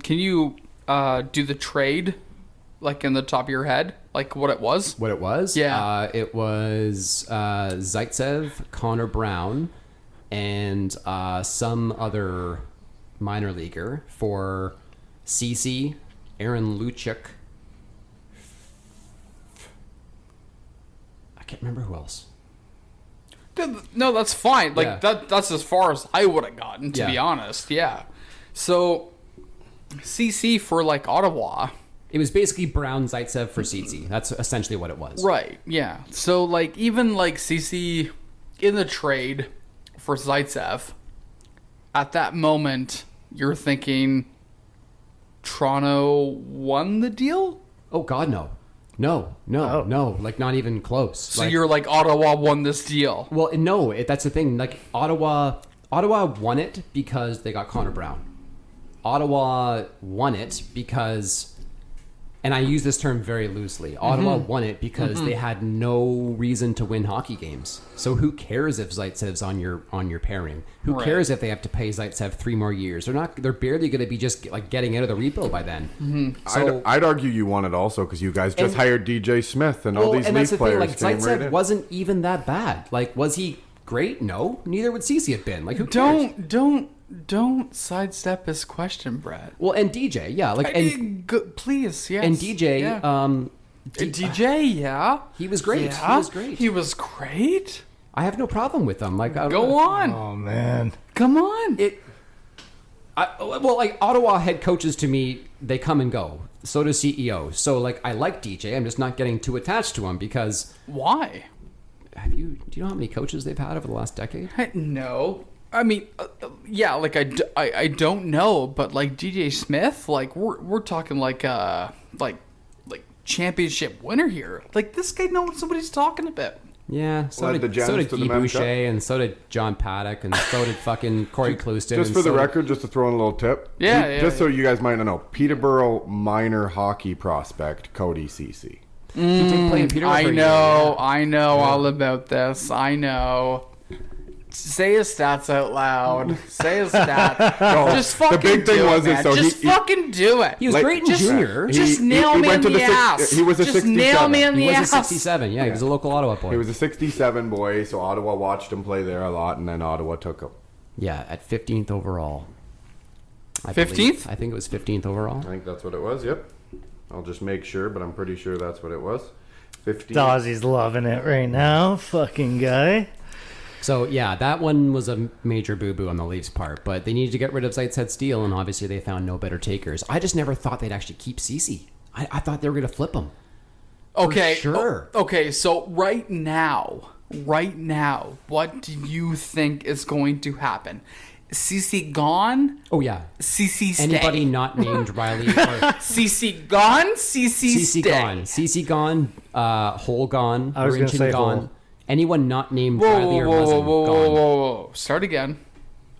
[SPEAKER 1] can you do the trade like in the top of your head, like what it was?
[SPEAKER 3] What it was?
[SPEAKER 1] Yeah.
[SPEAKER 3] It was Zaitsev, Connor Brown, and some other minor leaguer for CC, Aaron Luchuk. I can't remember who else.
[SPEAKER 1] No, that's fine. Like
[SPEAKER 3] Yeah.
[SPEAKER 1] that's as far as I would have gotten, to be honest. Yeah. So CC for like Ottawa.
[SPEAKER 3] It was basically Brown Zaitsev for CC. That's essentially what it was.
[SPEAKER 1] Right, yeah. So, like, even, like, CC in the trade for Zaitsev, at that moment, you're thinking, Toronto won the deal?
[SPEAKER 3] Oh God, no. No. Like not even close.
[SPEAKER 1] So you're like Ottawa won this deal.
[SPEAKER 3] Well, no, that's the thing. Like Ottawa won it because they got Connor Brown. Ottawa won it because, and I use this term very loosely, Ottawa won it because they had no reason to win hockey games. So who cares if Zaitsev's on your pairing? Who cares if they have to pay Zaitsev 3 more years? They're barely going to be just like getting out of the rebuild by then. So,
[SPEAKER 5] I'd argue you won it also because you guys just hired DJ Smith and all these
[SPEAKER 3] and
[SPEAKER 5] Leaf
[SPEAKER 3] that's the
[SPEAKER 5] players.
[SPEAKER 3] thing, like
[SPEAKER 5] came right
[SPEAKER 3] Zaitsev
[SPEAKER 5] in.
[SPEAKER 3] wasn't even that bad. Like, was he great? No. Neither would Cece have been. Like, who cares?
[SPEAKER 1] Don't sidestep his question, Brad.
[SPEAKER 3] Well, and DJ, yeah, like
[SPEAKER 1] Please, yes.
[SPEAKER 3] and DJ,
[SPEAKER 1] yeah. DJ, yeah,
[SPEAKER 3] he was great.
[SPEAKER 1] Yeah.
[SPEAKER 3] He was great.
[SPEAKER 1] He was great.
[SPEAKER 3] I have no problem with him. Like,
[SPEAKER 1] Go on.
[SPEAKER 4] Oh man.
[SPEAKER 1] Come on.
[SPEAKER 3] Well, like Ottawa head coaches to me, they come and go. So do CEOs. So like, I like DJ. I'm just not getting too attached to him because
[SPEAKER 1] Why?
[SPEAKER 3] do you know how many coaches they've had over the last decade?
[SPEAKER 1] No. I mean, yeah, like I don't know, but like DJ Smith, like we're talking like championship winner here. Like this guy knows what he's talking about.
[SPEAKER 3] Yeah, so
[SPEAKER 5] Led the
[SPEAKER 3] did
[SPEAKER 5] Gems to the
[SPEAKER 3] Guy
[SPEAKER 5] Men's
[SPEAKER 3] Boucher,
[SPEAKER 5] Cup.
[SPEAKER 3] and so did John Paddock, and so did fucking Corey Clouston.
[SPEAKER 5] Just
[SPEAKER 3] and
[SPEAKER 5] for the
[SPEAKER 3] so did-
[SPEAKER 5] record, just to throw in a little tip.
[SPEAKER 1] Yeah,
[SPEAKER 5] Just so you guys might not know, Peterborough minor hockey prospect
[SPEAKER 3] he
[SPEAKER 5] Cody Cece.
[SPEAKER 3] did play in Peterborough.
[SPEAKER 1] I
[SPEAKER 3] for a year,
[SPEAKER 1] know,
[SPEAKER 3] yeah.
[SPEAKER 1] I know all about this. I know. Say his stats out loud. Say his stats. Just fucking
[SPEAKER 5] big thing
[SPEAKER 1] do
[SPEAKER 5] was
[SPEAKER 1] it,
[SPEAKER 5] is
[SPEAKER 1] man.
[SPEAKER 5] so
[SPEAKER 1] Just
[SPEAKER 5] he-
[SPEAKER 1] fucking do it.
[SPEAKER 3] He was
[SPEAKER 5] Like,
[SPEAKER 3] great in
[SPEAKER 1] just-
[SPEAKER 3] junior.
[SPEAKER 1] Just nail me
[SPEAKER 5] went
[SPEAKER 1] in
[SPEAKER 5] to
[SPEAKER 1] the
[SPEAKER 5] the
[SPEAKER 1] ass.
[SPEAKER 5] He was a
[SPEAKER 1] Just nail me in
[SPEAKER 3] He
[SPEAKER 1] the
[SPEAKER 3] was a
[SPEAKER 1] ass.
[SPEAKER 3] 67. Yeah, he was a local Ottawa boy.
[SPEAKER 5] He was a 67 boy, so Ottawa watched him play there a lot, and then Ottawa took him.
[SPEAKER 3] Yeah, at 15th overall.
[SPEAKER 1] 15th?
[SPEAKER 3] I think it was 15th overall.
[SPEAKER 5] I think that's what it was, yep. I'll just make sure, but I'm pretty sure that's what it was. 15.
[SPEAKER 4] Dawsie's loving it right now. Fucking guy.
[SPEAKER 3] So, yeah, that one was a major boo-boo on the Leafs' part, but they needed to get rid of Zaitsev Steele, and obviously they found no better takers. I just never thought they'd actually keep Cece. I thought they were going to flip him.
[SPEAKER 1] Okay.
[SPEAKER 3] sure.
[SPEAKER 1] Okay, so right now, what do you think is going to happen? CC gone?
[SPEAKER 3] Oh, yeah.
[SPEAKER 1] CC stay.
[SPEAKER 3] Anybody not named Riley or
[SPEAKER 1] CC gone? CC
[SPEAKER 3] CC
[SPEAKER 1] stay.
[SPEAKER 3] gone. CC gone. Hole gone.
[SPEAKER 4] I was gonna
[SPEAKER 3] Laurentian
[SPEAKER 4] say
[SPEAKER 3] gone.
[SPEAKER 4] Hole.
[SPEAKER 3] Anyone not named
[SPEAKER 1] Whoa,
[SPEAKER 3] Riley or
[SPEAKER 1] whoa,
[SPEAKER 3] Muzzin
[SPEAKER 1] whoa,
[SPEAKER 3] gone.
[SPEAKER 1] whoa. Start again.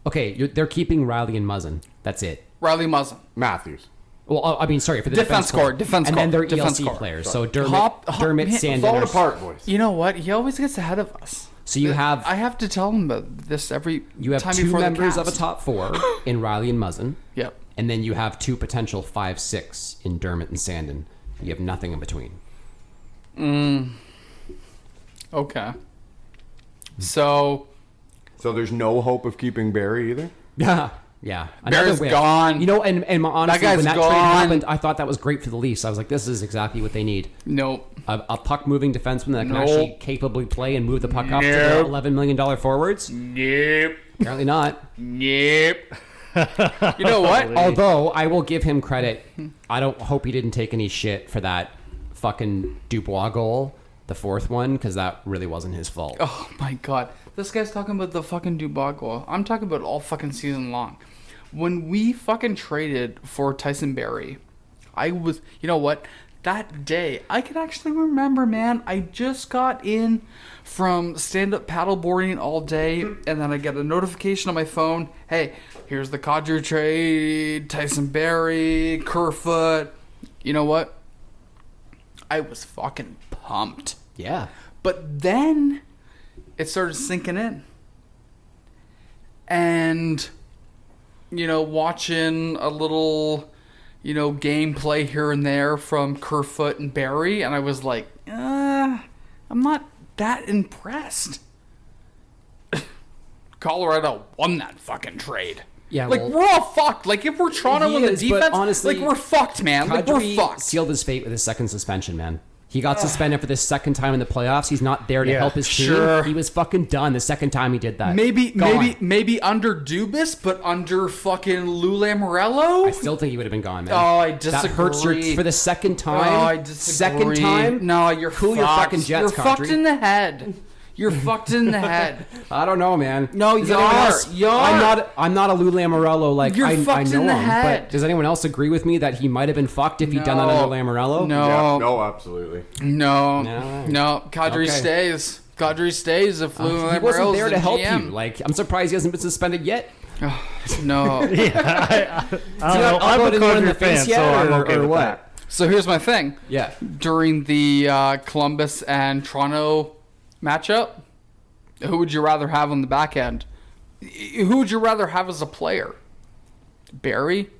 [SPEAKER 3] Okay, they're keeping Riley and Muzzin. That's it.
[SPEAKER 1] Riley Muzzin.
[SPEAKER 5] Matthews.
[SPEAKER 3] Well, I mean, sorry, for the
[SPEAKER 1] Defense core, defense
[SPEAKER 3] and
[SPEAKER 1] core,
[SPEAKER 3] then they're
[SPEAKER 1] defense
[SPEAKER 3] ELC
[SPEAKER 1] core.
[SPEAKER 3] players. So Dermot,
[SPEAKER 1] Man,
[SPEAKER 3] Sandin.
[SPEAKER 5] Falling
[SPEAKER 3] are-
[SPEAKER 5] apart, boys.
[SPEAKER 1] You know what? He always gets ahead of us.
[SPEAKER 3] So you have
[SPEAKER 1] I have to tell him about this every
[SPEAKER 3] you have
[SPEAKER 1] time
[SPEAKER 3] two
[SPEAKER 1] before
[SPEAKER 3] members
[SPEAKER 1] the
[SPEAKER 3] of a
[SPEAKER 1] cast.
[SPEAKER 3] top 4 in Riley and Muzzin,
[SPEAKER 1] Yep.
[SPEAKER 3] and then you have 2 potential 5-6 in Dermot and Sandin. You have nothing in between.
[SPEAKER 1] Okay. So
[SPEAKER 5] So there's no hope of keeping Barry either?
[SPEAKER 3] Yeah, yeah.
[SPEAKER 1] Barry's
[SPEAKER 3] whiff.
[SPEAKER 1] gone.
[SPEAKER 3] You know, and honestly,
[SPEAKER 1] guy's
[SPEAKER 3] when that trade
[SPEAKER 1] gone.
[SPEAKER 3] happened, I thought that was great for the Leafs. I was like, this is exactly what they need.
[SPEAKER 1] nope.
[SPEAKER 3] A puck-moving defenseman that can
[SPEAKER 1] Nope.
[SPEAKER 3] actually capably play and move the puck up to the
[SPEAKER 1] Nope.
[SPEAKER 3] $11 million forwards.
[SPEAKER 1] Nope.
[SPEAKER 3] Apparently not.
[SPEAKER 1] Nope. You know what?
[SPEAKER 3] Although, I will give him credit. I don't hope he didn't take any shit for that fucking Dubois goal, the 4th one, because that really wasn't his fault.
[SPEAKER 1] Oh my god. This guy's talking about the fucking Dubois goal. I'm talking about all fucking season long. When we fucking traded for Tyson Barrie, I was, you know what? That day, I can actually remember, man. I just got in from stand-up paddleboarding all day, and then I get a notification on my phone. Hey, here's the Kadri trade, Tyson Barrie, Kerfoot. You know what? I was fucking pumped.
[SPEAKER 3] Yeah.
[SPEAKER 1] But then it started sinking in. And, you know, watching a little, you know, gameplay here and there from Kerfoot and Barry, and I was like, I'm not that impressed. Colorado won that fucking trade.
[SPEAKER 3] Yeah,
[SPEAKER 1] like,
[SPEAKER 3] well-
[SPEAKER 1] we're all fucked. Like, if we're Toronto
[SPEAKER 3] He
[SPEAKER 1] in the
[SPEAKER 3] is, but
[SPEAKER 1] defense,
[SPEAKER 3] honestly,
[SPEAKER 1] like, we're fucked, man. Like, we're
[SPEAKER 3] Kadri
[SPEAKER 1] fucked.
[SPEAKER 3] sealed his fate with his second suspension, man. He got suspended for the second time in the playoffs. He's not there to
[SPEAKER 4] Yeah,
[SPEAKER 3] help his team.
[SPEAKER 1] sure.
[SPEAKER 3] He was fucking done the second time he did that.
[SPEAKER 1] Maybe
[SPEAKER 3] Gone.
[SPEAKER 1] under Dubas, but under fucking Lou Lamoriello?
[SPEAKER 3] I still think he would have been gone, man.
[SPEAKER 1] Oh, I
[SPEAKER 3] That hurts your
[SPEAKER 1] disagree.
[SPEAKER 3] for the second time.
[SPEAKER 1] Oh, I disagree.
[SPEAKER 3] Second time.
[SPEAKER 1] No, you're
[SPEAKER 3] Cool
[SPEAKER 1] fucked.
[SPEAKER 3] your fucking jets,
[SPEAKER 1] You're fucked
[SPEAKER 3] Kadri.
[SPEAKER 1] in the head. You're fucked in the head.
[SPEAKER 3] I don't know, man.
[SPEAKER 1] No,
[SPEAKER 3] Does
[SPEAKER 1] you
[SPEAKER 3] anyone
[SPEAKER 1] are.
[SPEAKER 3] else-
[SPEAKER 1] You are.
[SPEAKER 3] I'm not a Lou Lamoriello. Like
[SPEAKER 1] You're
[SPEAKER 3] I
[SPEAKER 1] fucked
[SPEAKER 3] know
[SPEAKER 1] in the
[SPEAKER 3] him,
[SPEAKER 1] head.
[SPEAKER 3] but does anyone else agree with me that he might have been fucked if he'd done that under Lamoriello?
[SPEAKER 1] No.
[SPEAKER 5] Yeah, no, absolutely.
[SPEAKER 1] No.
[SPEAKER 3] No.
[SPEAKER 1] No. Kadri
[SPEAKER 3] Okay.
[SPEAKER 1] stays. Kadri stays if Lou
[SPEAKER 3] He wasn't
[SPEAKER 1] Lamoriello's
[SPEAKER 3] there
[SPEAKER 1] the
[SPEAKER 3] to help
[SPEAKER 1] GM.
[SPEAKER 3] you. Like, I'm surprised he hasn't been suspended yet.
[SPEAKER 1] No.
[SPEAKER 4] I don't know.
[SPEAKER 3] I'll
[SPEAKER 4] I'm
[SPEAKER 3] go
[SPEAKER 4] a
[SPEAKER 3] to anyone in
[SPEAKER 4] Kadri
[SPEAKER 3] the face
[SPEAKER 4] fan,
[SPEAKER 3] yet,
[SPEAKER 4] so I'm
[SPEAKER 3] or-
[SPEAKER 4] okay
[SPEAKER 3] or
[SPEAKER 4] with
[SPEAKER 3] what?
[SPEAKER 4] that.
[SPEAKER 1] So here's my thing.
[SPEAKER 3] Yeah.
[SPEAKER 1] During the Columbus and Toronto matchup, who would you rather have on the back end? Who would you rather have as a player? Barry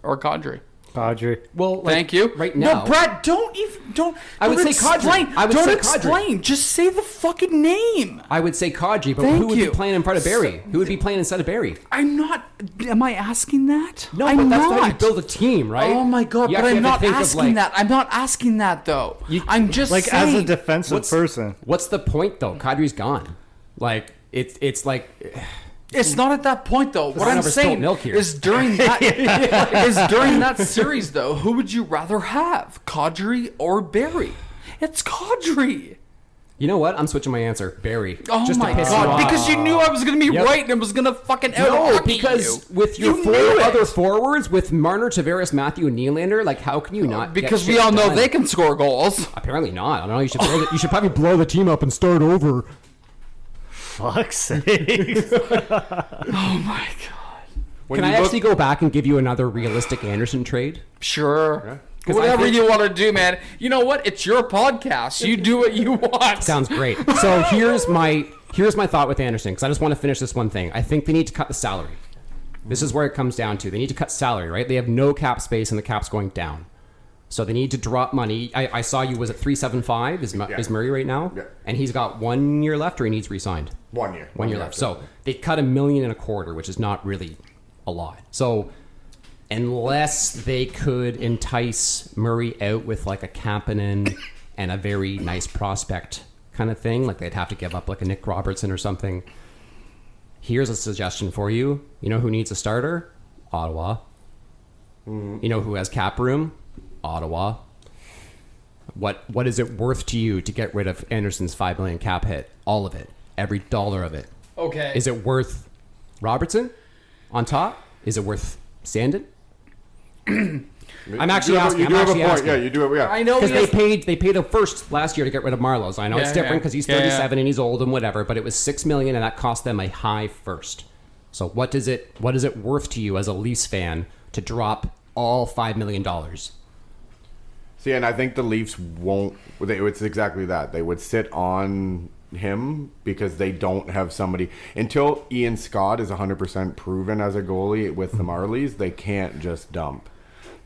[SPEAKER 1] or Kadri?
[SPEAKER 4] Kadri.
[SPEAKER 3] Well, like,
[SPEAKER 1] Thank you.
[SPEAKER 3] Right now,
[SPEAKER 1] No, Brad, don't.
[SPEAKER 3] I would
[SPEAKER 1] don't
[SPEAKER 3] say Kadri.
[SPEAKER 1] explain.
[SPEAKER 3] I would
[SPEAKER 1] don't
[SPEAKER 3] say
[SPEAKER 1] explain. Just say the fucking name.
[SPEAKER 3] I would say Kadri, but
[SPEAKER 1] Thank
[SPEAKER 3] who would
[SPEAKER 1] you.
[SPEAKER 3] be playing in front of Barry? Who would be playing instead of Barry?
[SPEAKER 1] I'm not. Am I asking that?
[SPEAKER 3] No,
[SPEAKER 1] I'm
[SPEAKER 3] but that's
[SPEAKER 1] not.
[SPEAKER 3] how you build a team, right?
[SPEAKER 1] Oh my god!
[SPEAKER 3] You
[SPEAKER 1] But
[SPEAKER 3] actually
[SPEAKER 1] I'm
[SPEAKER 3] have
[SPEAKER 1] not
[SPEAKER 3] to think of,
[SPEAKER 1] asking
[SPEAKER 3] like,
[SPEAKER 1] that. I'm not asking that though. I'm just
[SPEAKER 4] Like,
[SPEAKER 1] saying.
[SPEAKER 4] as a defensive person.
[SPEAKER 3] What's the point though? Kadri's gone. Like it's like
[SPEAKER 1] It's not at that point though. What
[SPEAKER 3] not
[SPEAKER 1] I'm
[SPEAKER 3] over spilt
[SPEAKER 1] saying
[SPEAKER 3] milk here.
[SPEAKER 1] is during that is during that series though. Who would you rather have, Kadri or Barry? It's Kadri.
[SPEAKER 3] you know what? I'm switching my answer. Barry.
[SPEAKER 1] Oh
[SPEAKER 3] Just to
[SPEAKER 1] my
[SPEAKER 3] piss you
[SPEAKER 1] god!
[SPEAKER 3] off.
[SPEAKER 1] Because you knew I was gonna be
[SPEAKER 3] Yep.
[SPEAKER 1] right and it was gonna fucking out
[SPEAKER 3] No, because with your
[SPEAKER 1] You
[SPEAKER 3] four
[SPEAKER 1] knew it.
[SPEAKER 3] other forwards, with Marner, Tavares, Matthew, and Nylander, like how can you not?
[SPEAKER 1] Because
[SPEAKER 3] get
[SPEAKER 1] we all
[SPEAKER 3] shit
[SPEAKER 1] know
[SPEAKER 3] done?
[SPEAKER 1] they can score goals.
[SPEAKER 3] Apparently not. I don't know. You should probably blow the team up and start over.
[SPEAKER 4] Fuck's sake.
[SPEAKER 1] Oh my god!
[SPEAKER 5] When
[SPEAKER 3] Can
[SPEAKER 5] you
[SPEAKER 3] I
[SPEAKER 5] look-
[SPEAKER 3] actually go back and give you another realistic Anderson trade?
[SPEAKER 1] Sure.
[SPEAKER 3] 'Cause I
[SPEAKER 1] Whatever
[SPEAKER 3] think-
[SPEAKER 1] you want to do, man. You know what? It's your podcast. You do what you want.
[SPEAKER 3] Sounds great. So here's my thought with Anderson, because I just want to finish this one thing. I think they need to cut the salary. This is where it comes down to. They need to cut salary, right? They have no cap space and the cap's going down. So they need to drop money. I saw you, was it 375 is Murray right now?
[SPEAKER 5] Yeah.
[SPEAKER 3] And he's got 1 year left, or he needs re-signed?
[SPEAKER 5] 1 year.
[SPEAKER 3] 1 year left. So they cut $1.25 million, which is not really a lot. So unless they could entice Murray out with like a Kapanen and a very nice prospect kind of thing, like they'd have to give up like a Nick Robertson or something. Here's a suggestion for you. You know who needs a starter? Ottawa. You know who has cap room? Ottawa. What is it worth to you to get rid of Anderson's $5 million cap hit? All of it. Every dollar of it.
[SPEAKER 1] Okay.
[SPEAKER 3] Is it worth Robertson on top? Is it worth Sandin? I'm actually asking.
[SPEAKER 5] You
[SPEAKER 3] I'm
[SPEAKER 5] do have a
[SPEAKER 3] actually
[SPEAKER 5] point.
[SPEAKER 3] asking.
[SPEAKER 5] Yeah, you do have. Yeah.
[SPEAKER 1] I know
[SPEAKER 3] Because
[SPEAKER 1] he
[SPEAKER 3] they paid a first last year to get rid of Marlowe's. I know it's
[SPEAKER 1] Yeah,
[SPEAKER 3] different
[SPEAKER 1] yeah.
[SPEAKER 3] because he's
[SPEAKER 1] Yeah,
[SPEAKER 3] 37 and he's old and whatever, but it was $6 million and that cost them a high first. So what is it worth to you as a Leafs fan to drop all $5 million?
[SPEAKER 5] See, and I think the Leafs won't. It's exactly that. They would sit on him because they don't have somebody until Ian Scott is 100% proven as a goalie with the Marlies. They can't just dump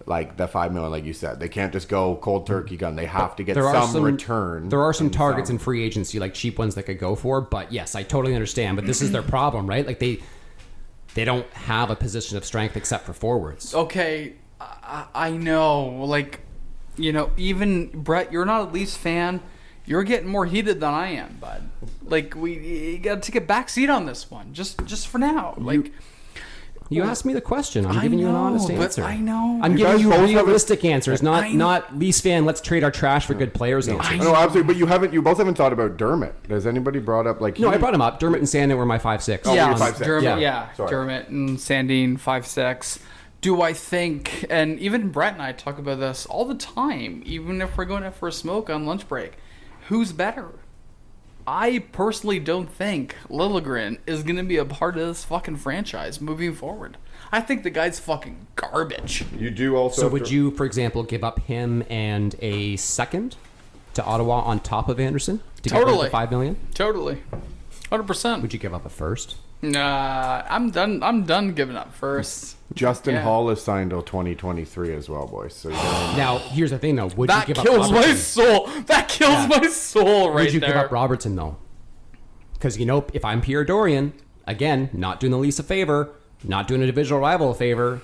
[SPEAKER 5] like the $5 million, like you said. They can't just go cold turkey gun. They have to get some return.
[SPEAKER 3] There are some
[SPEAKER 5] and
[SPEAKER 3] targets in free agency, like cheap ones they could go for. But yes, I totally understand. But this is their problem, right? Like they don't have a position of strength except for forwards.
[SPEAKER 1] Okay, I know. Like, you know, even Brett, you're not a Leafs fan. You're getting more heated than I am, bud. Like, you got to take a back seat on this one, just for now. Like,
[SPEAKER 3] You asked me the question. I'm
[SPEAKER 1] I
[SPEAKER 3] giving you an
[SPEAKER 1] know,
[SPEAKER 3] honest
[SPEAKER 1] but
[SPEAKER 3] answer.
[SPEAKER 1] I know.
[SPEAKER 3] I'm
[SPEAKER 5] You
[SPEAKER 3] giving
[SPEAKER 5] guys
[SPEAKER 3] you
[SPEAKER 5] both have a-
[SPEAKER 3] realistic answers,
[SPEAKER 1] I-
[SPEAKER 3] not Leafs fan. Let's trade our trash for good players. Answers.
[SPEAKER 5] No, absolutely. But you both haven't thought about Dermott. Has anybody brought up like?
[SPEAKER 3] No, I brought him up. Dermott and Sandin were my 5'6".
[SPEAKER 5] Oh,
[SPEAKER 1] yeah,
[SPEAKER 5] you're 5'6".
[SPEAKER 1] Dermot,
[SPEAKER 3] Yeah.
[SPEAKER 5] Sorry.
[SPEAKER 1] Dermot and Sandine 5'6". Do I think? And even Brett and I talk about this all the time. Even if we're going out for a smoke on lunch break, who's better? I personally don't think Liljegren is going to be a part of this fucking franchise moving forward. I think the guy's fucking garbage.
[SPEAKER 5] You do also.
[SPEAKER 3] So
[SPEAKER 5] have
[SPEAKER 3] would
[SPEAKER 5] to-
[SPEAKER 3] you, for example, give up him and a second to Ottawa on top of Anderson to get rid
[SPEAKER 1] Totally.
[SPEAKER 3] of the $5 million?
[SPEAKER 1] Totally, 100%.
[SPEAKER 3] Would you give up a first?
[SPEAKER 1] Nah, I'm done. I'm done giving up first.
[SPEAKER 5] Justin
[SPEAKER 1] Yeah.
[SPEAKER 5] Hall is signed till 2023 as well, boys. So you know,
[SPEAKER 3] Now, here's the thing, though. Would
[SPEAKER 1] That
[SPEAKER 3] you give
[SPEAKER 1] kills
[SPEAKER 3] up
[SPEAKER 1] my
[SPEAKER 3] Robertson?
[SPEAKER 1] soul. That kills my soul right
[SPEAKER 3] Would you
[SPEAKER 1] there.
[SPEAKER 3] give up Robertson, though? Because, you know, if I'm Pierre Dorian, again, not doing the Leafs a favor, not doing a divisional rival a favor,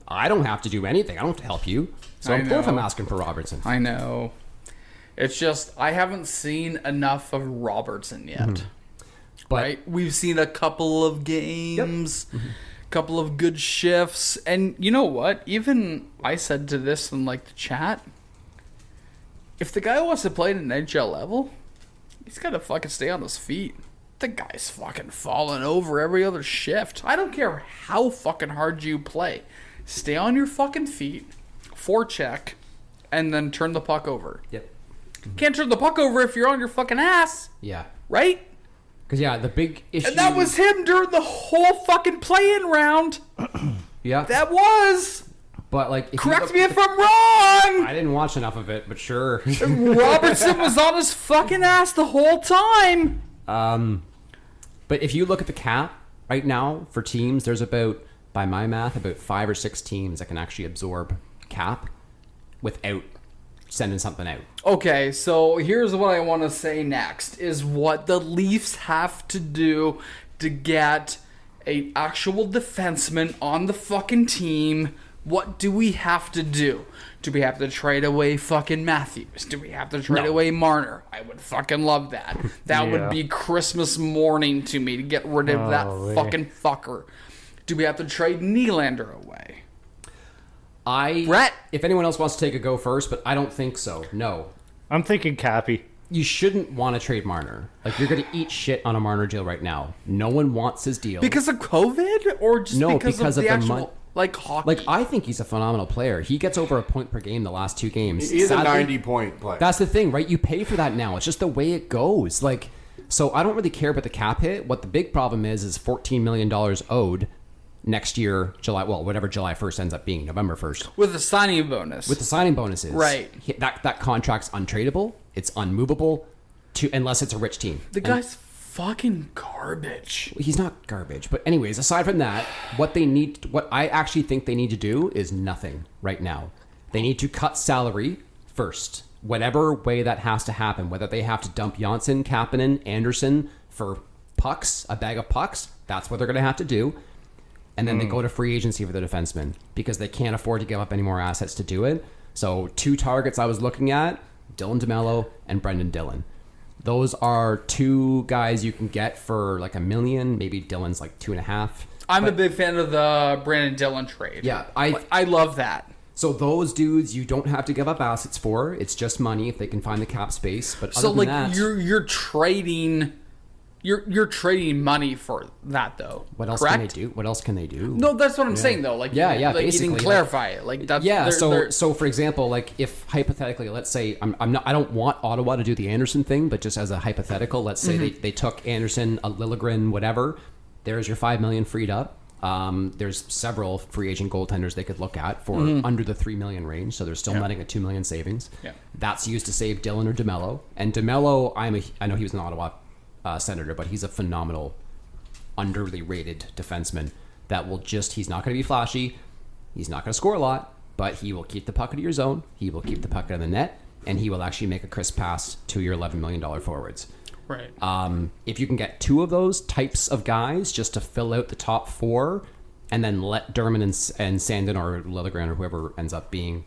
[SPEAKER 3] I don't have to do anything. I don't have to help you. So
[SPEAKER 1] I
[SPEAKER 3] of course
[SPEAKER 1] know.
[SPEAKER 3] I'm asking for Robertson.
[SPEAKER 1] I know. It's just I haven't seen enough of Robertson yet.
[SPEAKER 3] But
[SPEAKER 1] Right? We've seen a couple of games, couple of good shifts, and you know what? Even I said to this in like the chat. If the guy wants to play at an NHL level, He's got to fucking stay on his feet. The guy's fucking falling over every other shift. I don't care how fucking hard you play. Stay on your fucking feet, forecheck, and then turn the puck over.
[SPEAKER 3] Yep.
[SPEAKER 1] Can't turn the puck over if you're on your fucking ass.
[SPEAKER 3] Yeah.
[SPEAKER 1] Right?
[SPEAKER 3] Because, yeah, the big issue...
[SPEAKER 1] And that was him during the whole fucking play-in round.
[SPEAKER 3] Yeah.
[SPEAKER 1] That was.
[SPEAKER 3] But, like...
[SPEAKER 1] Correct me if I'm wrong.
[SPEAKER 3] I didn't watch enough of it, but sure.
[SPEAKER 1] Robertson was on his fucking ass the whole time.
[SPEAKER 3] But if you look at the cap right now for teams, there's about, by my math, about 5 or 6 teams that can actually absorb cap without sending something out.
[SPEAKER 1] Okay, so here's what I want to say next is what the Leafs have to do to get an actual defenseman on the fucking team. What do we have to do? Do we have to trade away fucking Matthews? Do we have to trade away Marner? I would fucking love that. That would be Christmas morning to me to get rid of that fucking fucker. Do we have to trade Nylander away? Brett?
[SPEAKER 3] If anyone else wants to take a go first, but I don't think so. No.
[SPEAKER 4] I'm thinking Cappy.
[SPEAKER 3] You shouldn't want to trade Marner. Like, you're going to eat shit on a Marner deal right now. No one wants his deal.
[SPEAKER 1] Because of COVID? Or just because of the actual... hockey.
[SPEAKER 3] Like, I think he's a phenomenal player. He gets over a point per game the last 2 games.
[SPEAKER 5] He's a 90-point player.
[SPEAKER 3] That's the thing, right? You pay for that now. It's just the way it goes. Like, so I don't really care about the cap hit. What the big problem is $14 million owed next year, whatever July 1st ends up being, November 1st.
[SPEAKER 1] With the signing bonus.
[SPEAKER 3] With the signing bonuses.
[SPEAKER 1] Right.
[SPEAKER 3] That contract's untradeable. It's unmovable unless it's a rich team.
[SPEAKER 1] The guy's fucking garbage.
[SPEAKER 3] He's not garbage. But anyways, aside from that, what I actually think they need to do is nothing right now. They need to cut salary first. Whatever way that has to happen, whether they have to dump Janssen, Kapanen, Anderson for pucks, a bag of pucks, that's what they're going to have to do. And then they go to free agency for the defenseman because they can't afford to give up any more assets to do it. So 2 targets I was looking at, Dylan DeMello and Brendan Dillon. Those are 2 guys you can get for like $1 million. Maybe Dylan's like 2.5.
[SPEAKER 1] I'm a big fan of the Brandon Dillon trade.
[SPEAKER 3] Yeah,
[SPEAKER 1] I love that.
[SPEAKER 3] So those dudes you don't have to give up assets for. It's just money if they can find the cap space. But other than that,
[SPEAKER 1] you're trading. You're trading money for that though.
[SPEAKER 3] What else
[SPEAKER 1] correct?
[SPEAKER 3] can they do? What else can they do?
[SPEAKER 1] No, that's what I'm saying though. Like
[SPEAKER 3] yeah,
[SPEAKER 1] like,
[SPEAKER 3] basically,
[SPEAKER 1] you didn't clarify it. Like that's
[SPEAKER 3] yeah. So for example, like if hypothetically, let's say I don't want Ottawa to do the Anderson thing, but just as a hypothetical, let's say they took Anderson, a Liljegren, whatever. There's your $5 million freed up. There's several free agent goaltenders they could look at for under the $3 million range, so they're still netting a $2 million savings.
[SPEAKER 1] Yeah.
[SPEAKER 3] That's used to save Dillon or DeMello. And DeMello, I know he was an Ottawa Senator, but he's a phenomenal, underly rated defenseman that will he's not going to be flashy, he's not going to score a lot, but he will keep the puck out of your zone, he will keep the puck out of the net, and he will actually make a crisp pass to your $11 million forwards.
[SPEAKER 1] Right.
[SPEAKER 3] If you can get 2 of those types of guys just to fill out the top 4, and then let Dermott and Sandin or Liljegren or whoever ends up being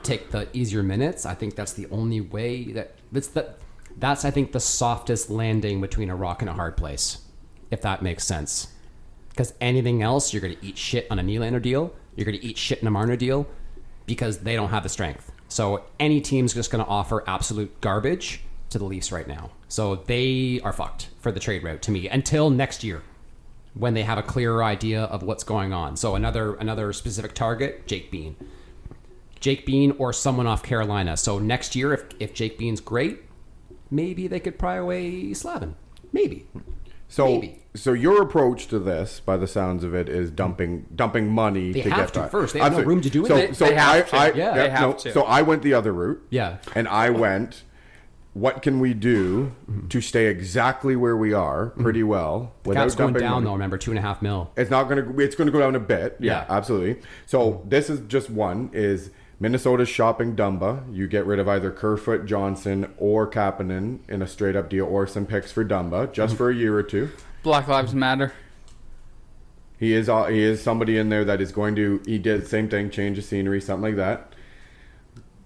[SPEAKER 3] take the easier minutes, I think that's the only way that's I think the softest landing between a rock and a hard place, if that makes sense. Because anything else, you're going to eat shit on a Nylander deal, you're going to eat shit in a Marner deal, because they don't have the strength. So any team's just going to offer absolute garbage to the Leafs right now. So they are fucked for the trade route to me until next year, when they have a clearer idea of what's going on. So another specific target, Jake Bean or someone off Carolina. So next year, if Jake Bean's great, maybe they could pry away Slavin. Maybe.
[SPEAKER 5] So your approach to this, by the sounds of it, is dumping money
[SPEAKER 3] they
[SPEAKER 5] to
[SPEAKER 3] have
[SPEAKER 5] get
[SPEAKER 3] to
[SPEAKER 5] that.
[SPEAKER 3] first. They have no room to do it.
[SPEAKER 5] So
[SPEAKER 1] they have to.
[SPEAKER 5] They have to. So I went the other route.
[SPEAKER 3] Yeah.
[SPEAKER 5] And I went, what can we do to stay exactly where we are pretty well without
[SPEAKER 3] Cap's going
[SPEAKER 5] dumping
[SPEAKER 3] down
[SPEAKER 5] money?
[SPEAKER 3] though. Remember, $2.5 million.
[SPEAKER 5] It's going to go down a bit. Yeah, absolutely. So this is just one. Is Minnesota's shopping Dumba. You get rid of either Kerfoot, Johnson, or Kapanen in a straight up deal, or some picks for Dumba just for a year or 2.
[SPEAKER 1] Black Lives Matter.
[SPEAKER 5] He is somebody in there that is going to. He did the same thing, change the scenery, something like that.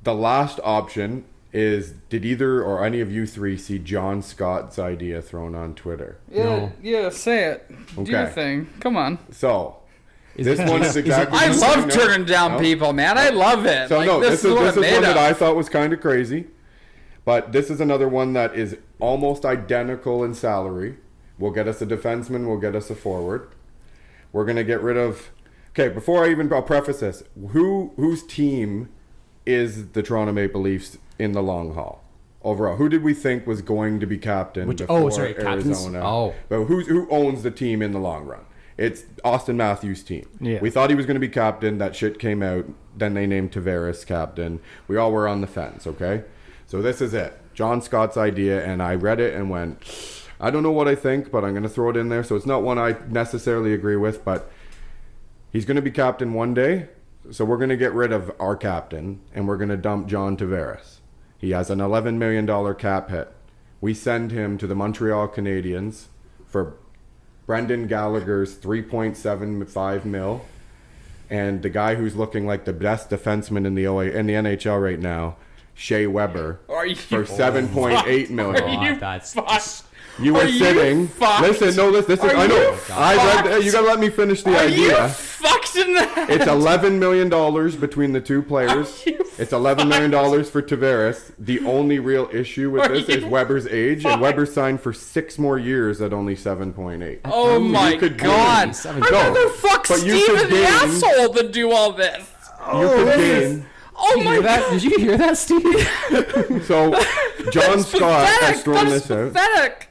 [SPEAKER 5] The last option is: did either or any of you 3 see John Scott's idea thrown on Twitter?
[SPEAKER 1] Yeah, say it. Do your thing. Come on.
[SPEAKER 5] So. This one is exactly.
[SPEAKER 1] I love turning down people, man. I love it.
[SPEAKER 5] So
[SPEAKER 1] this is
[SPEAKER 5] one
[SPEAKER 1] what
[SPEAKER 5] that I thought was kind of crazy. But this is another one that is almost identical in salary. We'll get us a defenseman. We'll get us a forward. We're going to get rid of... Okay, before I'll preface this, whose team is the Toronto Maple Leafs in the long haul? Overall, who did we think was going to be captain before Arizona? But who owns the team in the long run? It's Austin Matthews' team.
[SPEAKER 4] Yeah.
[SPEAKER 5] We thought he was going to be captain. That shit came out. Then they named Tavares captain. We all were on the fence, okay? So this is it. John Scott's idea, and I read it and went, I don't know what I think, but I'm going to throw it in there. So it's not one I necessarily agree with, but he's going to be captain one day. So we're going to get rid of our captain, and we're going to dump John Tavares. He has an $11 million cap hit. We send him to the Montreal Canadiens for Brendan Gallagher's $3.75 million, and the guy who's looking like the best defenseman in the NHL right now, Shea Weber, for $7.8 million.
[SPEAKER 3] That's
[SPEAKER 5] You were sitting. Listen. I know. I read. You gotta let me finish the idea.
[SPEAKER 1] Are you fucked in that?
[SPEAKER 5] It's $11 million between the two players. It's $11 million for Tavares. The only real issue with this is Weber's age, and Weber signed for 6 more years at only 7.8.
[SPEAKER 1] Oh my God! I'd rather fuck Steven the asshole than do all this.
[SPEAKER 5] You could gain.
[SPEAKER 1] Oh my God!
[SPEAKER 3] Did you hear that, Steve?
[SPEAKER 5] So, John Scott has thrown this out.
[SPEAKER 1] Pathetic.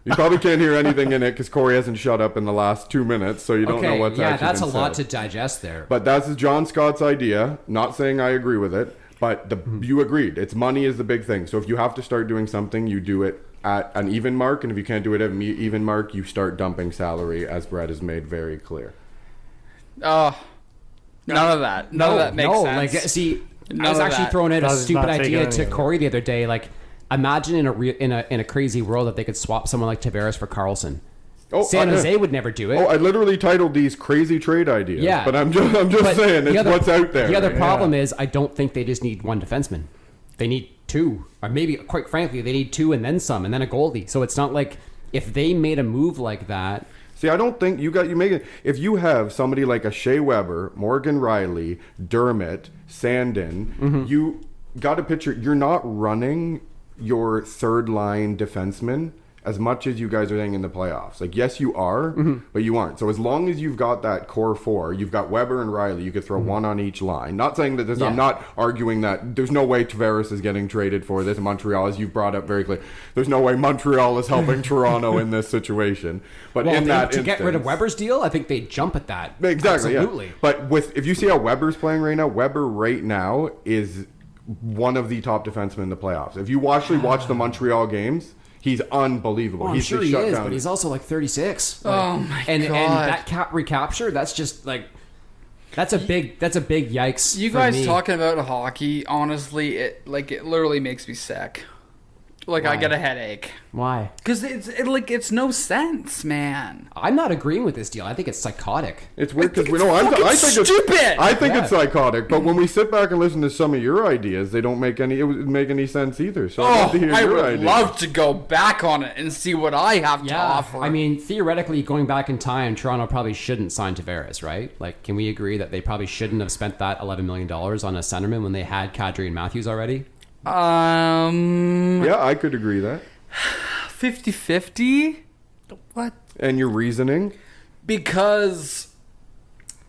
[SPEAKER 5] You probably can't hear anything in it because Corey hasn't shut up in the last 2 minutes, so you don't know what's actually been said.
[SPEAKER 3] Yeah, that's a lot to digest there.
[SPEAKER 5] But that's John Scott's idea. Not saying I agree with it, but you agreed. It's money is the big thing. So if you have to start doing something, you do it at an even mark, and if you can't do it at an even mark, you start dumping salary, as Brett has made very clear.
[SPEAKER 1] None of that. None of that makes sense.
[SPEAKER 3] Like, see, I was actually throwing out a stupid idea to Corey the other day. Like, imagine in a crazy world that they could swap someone like Tavares for Carlson. San Jose would never do it.
[SPEAKER 5] I literally titled these crazy trade ideas.
[SPEAKER 3] Yeah,
[SPEAKER 5] but I'm just saying it's what's out there.
[SPEAKER 3] The other problem is I don't think they just need one defenseman. They need 2, or maybe, quite frankly, they need 2 and then some, and then a goalie. So it's not like if they made a move like that.
[SPEAKER 5] See, I don't think you make it. If you have somebody like a Shea Weber, Morgan Riley, Dermott, Sandin, you got to picture. You're not running your third line defenseman as much as you guys are saying in the playoffs. Like, yes, you are, but you aren't. So as long as you've got that core 4, you've got Weber and Riley, you could throw one on each line. Not saying that I'm not arguing that there's no way Tavares is getting traded for this. Montreal, as you've brought up very clearly, there's no way Montreal is helping Toronto in this situation. But to
[SPEAKER 3] get rid of Weber's deal, I think they jump at that.
[SPEAKER 5] Exactly,
[SPEAKER 3] absolutely.
[SPEAKER 5] Yeah. But if you see how Weber's playing right now, Weber right now is one of the top defensemen in the playoffs. If you actually watch the Montreal games, he's unbelievable.
[SPEAKER 3] I'm sure he is, but he's also like 36.
[SPEAKER 1] Oh my God!
[SPEAKER 3] And that recapture, that's just like that's a big yikes.
[SPEAKER 1] You guys talking about hockey, honestly, it literally makes me sick. Like, I get a headache.
[SPEAKER 3] Why?
[SPEAKER 1] Because it's no sense, man.
[SPEAKER 3] I'm not agreeing with this deal. I think it's psychotic.
[SPEAKER 5] It's weird because
[SPEAKER 1] I think stupid.
[SPEAKER 5] I think it's psychotic. But when we sit back and listen to some of your ideas, they don't make any sense either. So I would
[SPEAKER 1] love to go back on it and see what I have to offer.
[SPEAKER 3] I mean, theoretically, going back in time, Toronto probably shouldn't sign Tavares, right? Like, can we agree that they probably shouldn't have spent that $11 million on a centerman when they had Kadri and Matthews already?
[SPEAKER 5] Yeah, I could agree that.
[SPEAKER 1] 50-50?
[SPEAKER 4] What?
[SPEAKER 5] And your reasoning?
[SPEAKER 1] Because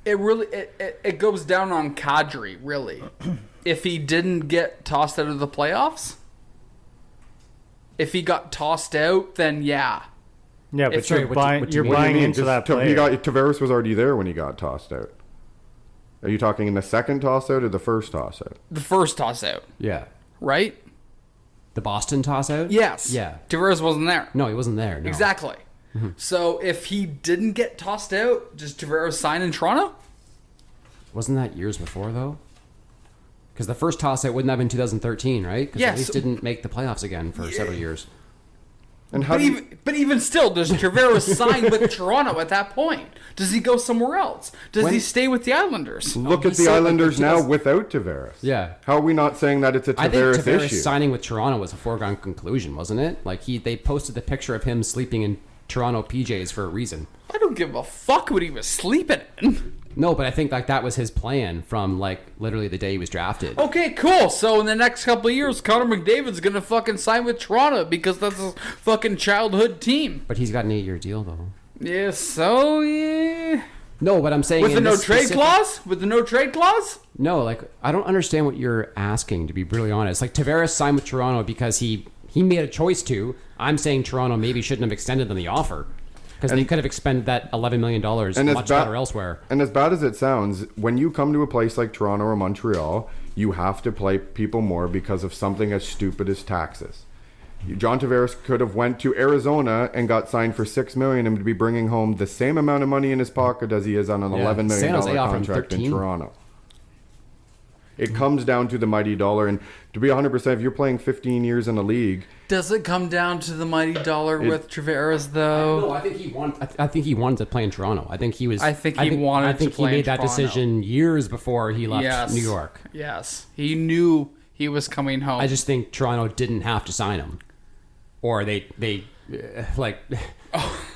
[SPEAKER 1] it really it goes down on Kadri, really. If he didn't get tossed out of the playoffs, if he got tossed out, then yeah.
[SPEAKER 4] Yeah, but you're buying into that player.
[SPEAKER 5] Tavares was already there when he got tossed out. Are you talking in the second toss out or the first toss out?
[SPEAKER 1] The first toss out.
[SPEAKER 3] Yeah.
[SPEAKER 1] Right?
[SPEAKER 3] The Boston toss out?
[SPEAKER 1] Yes.
[SPEAKER 3] Yeah.
[SPEAKER 1] Tavares wasn't there.
[SPEAKER 3] No, he wasn't there. No.
[SPEAKER 1] Exactly. Mm-hmm. So if he didn't get tossed out, does Tavares sign in Toronto?
[SPEAKER 3] Wasn't that years before, though? Because the first toss out wouldn't have been 2013, right? Because the Leafs didn't make the playoffs again for several years.
[SPEAKER 5] And
[SPEAKER 1] but even still, does Tavares sign with Toronto at that point? Does he go somewhere else? Does he stay with the Islanders?
[SPEAKER 5] Look at the Islanders now without Tavares.
[SPEAKER 3] Yeah.
[SPEAKER 5] How are we not saying that it's a Tavares issue?
[SPEAKER 3] I think Tavares signing with Toronto was a foregone conclusion, wasn't it? Like they posted the picture of him sleeping in Toronto PJs for a reason.
[SPEAKER 1] I don't give a fuck what he was sleeping in.
[SPEAKER 3] No, but I think like that was his plan from like literally the day he was drafted.
[SPEAKER 1] Okay, cool. So in the next couple of years, Connor McDavid's gonna fucking sign with Toronto because that's his fucking childhood team.
[SPEAKER 3] But he's got an 8-year deal though.
[SPEAKER 1] Yeah, so yeah.
[SPEAKER 3] No, but I'm saying
[SPEAKER 1] With the
[SPEAKER 3] in
[SPEAKER 1] no
[SPEAKER 3] this
[SPEAKER 1] trade
[SPEAKER 3] specific-
[SPEAKER 1] clause? With the no trade clause?
[SPEAKER 3] No, like I don't understand what you're asking, to be brutally honest. Like Tavares signed with Toronto because he made a choice to. I'm saying Toronto maybe shouldn't have extended them the offer because they could have expended that $11 million much better elsewhere.
[SPEAKER 5] And as bad as it sounds, when you come to a place like Toronto or Montreal, you have to play people more because of something as stupid as taxes. John Tavares could have went to Arizona and got signed for $6 million and would be bringing home the same amount of money in his pocket as he is on an $11
[SPEAKER 3] San
[SPEAKER 5] million
[SPEAKER 3] Jose offered him
[SPEAKER 5] contract in
[SPEAKER 3] 13.
[SPEAKER 5] Toronto. It comes down to the mighty dollar, and to be 100%, if you're playing 15 years in the league,
[SPEAKER 1] Does it come down to the mighty dollar with Tavares though?
[SPEAKER 3] No, I think he wanted to play in Toronto. I think he was.
[SPEAKER 1] I think he wanted
[SPEAKER 3] I think
[SPEAKER 1] to play
[SPEAKER 3] he
[SPEAKER 1] in
[SPEAKER 3] made that
[SPEAKER 1] Toronto.
[SPEAKER 3] decision years before he left
[SPEAKER 1] Yes.
[SPEAKER 3] New York.
[SPEAKER 1] Yes. He knew he was coming home.
[SPEAKER 3] I just think Toronto didn't have to sign him, or they like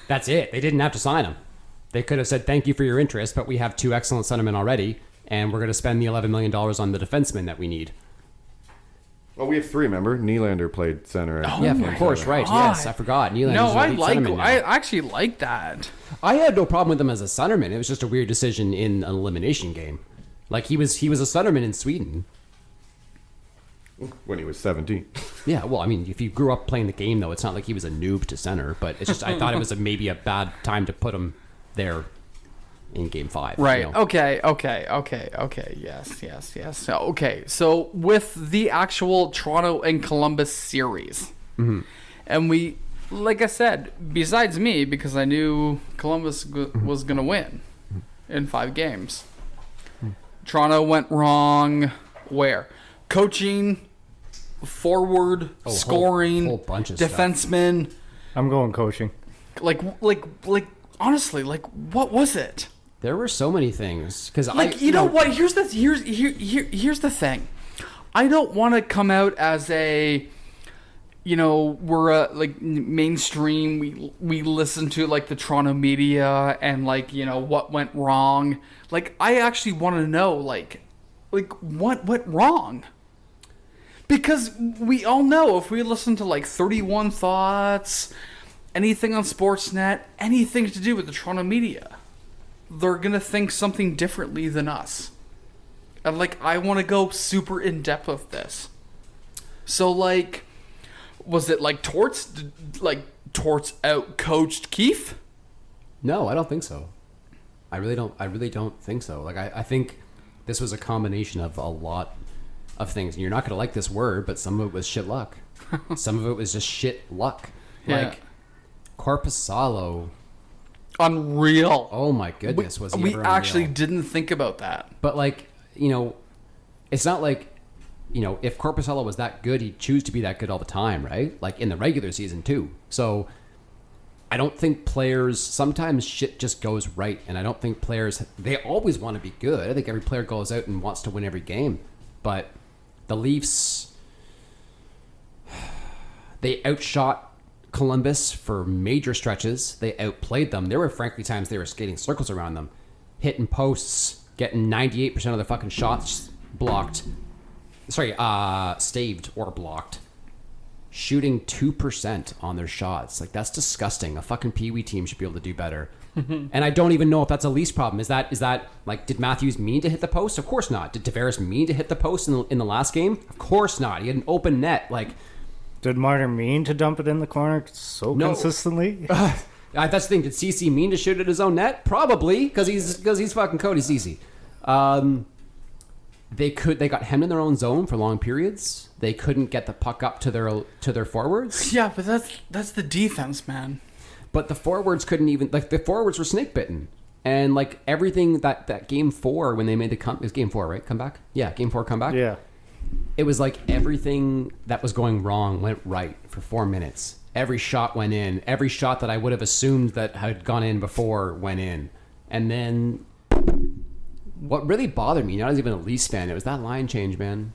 [SPEAKER 3] that's it. They didn't have to sign him. They could have said thank you for your interest, but we have 2 excellent centermen already, and we're going to spend the $11 million on the defenseman that we need.
[SPEAKER 5] well, we have 3, remember? Nylander played center.
[SPEAKER 3] Yeah, of course, right.
[SPEAKER 1] God.
[SPEAKER 3] Yes, I forgot. Nylander's
[SPEAKER 1] no, I
[SPEAKER 3] elite
[SPEAKER 1] like.
[SPEAKER 3] centerman now.
[SPEAKER 1] I actually like that.
[SPEAKER 3] I had no problem with him as a centerman. It was just a weird decision in an elimination game. Like he was a centerman in Sweden.
[SPEAKER 5] When he was 17.
[SPEAKER 3] Yeah, well, I mean, if you grew up playing the game, though, it's not like he was a noob to center. But it's just I thought it was maybe a bad time to put him there in Game 5.
[SPEAKER 1] Right.
[SPEAKER 3] You know?
[SPEAKER 1] Okay. Yes. So, okay. So with the actual Toronto and Columbus series, and we, like I said, besides me, because I knew Columbus was gonna win in 5 games. Toronto went wrong. Where? Coaching, forward, scoring,
[SPEAKER 3] whole bunch of stuff.
[SPEAKER 1] defensemen.
[SPEAKER 4] I'm going coaching.
[SPEAKER 1] Like honestly, like what was it?
[SPEAKER 3] There were so many things because
[SPEAKER 1] You know what? Here's the thing. I don't want to come out as a, we're like mainstream. We listen to like the Toronto media and like what went wrong. Like I actually want to know like what went wrong. Because we all know if we listen to like 31 Thoughts, anything on Sportsnet, anything to do with the Toronto media, they're going to think something differently than us. And like, I want to go super in depth with this. So like, was it like Torts out coached Keith?
[SPEAKER 3] No, I don't think so. I really don't think so. Like I think this was a combination of a lot of things. And you're not going to like this word, but some of it was shit luck. Some of it was just shit luck.
[SPEAKER 1] Yeah.
[SPEAKER 3] Like Korpisalo.
[SPEAKER 1] Unreal.
[SPEAKER 3] Oh my goodness, was he
[SPEAKER 1] We
[SPEAKER 3] ever
[SPEAKER 1] actually
[SPEAKER 3] unreal.
[SPEAKER 1] didn't think about that.
[SPEAKER 3] But like, it's not like, if Korpisalo was that good, he'd choose to be that good all the time, right? Like in the regular season too. So I don't think players, sometimes shit just goes right. And I don't think players, they always want to be good. I think every player goes out and wants to win every game. But the Leafs, they outshot Columbus for major stretches. They outplayed them. There were frankly times they were skating circles around them, hitting posts, getting 98% of their fucking shots blocked. Staved or blocked. Shooting 2% on their shots. Like, that's disgusting. A fucking Pee-wee team should be able to do better. And I don't even know if that's a Leafs problem. Is that like, did Matthews mean to hit the post? Of course not. Did Tavares mean to hit the post in the last game? Of course not. He had an open net. Like,
[SPEAKER 4] Did Marner mean to dump it in the corner so
[SPEAKER 3] No.
[SPEAKER 4] consistently?
[SPEAKER 3] that's the thing. Did CC mean to shoot at his own net? Probably, because he's fucking Cody CC. They got hemmed in their own zone for long periods. They couldn't get the puck up to their forwards.
[SPEAKER 1] Yeah, but that's the defense, man.
[SPEAKER 3] But the forwards couldn't even, like, the forwards were snake bitten. And like everything that game 4 when they made it was game 4, right? Comeback? Yeah, game 4 comeback.
[SPEAKER 4] Yeah.
[SPEAKER 3] It was like everything that was going wrong went right for 4 minutes. Every shot went in. Every shot that I would have assumed that had gone in before went in. And then what really bothered me, not as even a Leafs fan, it was that line change, man.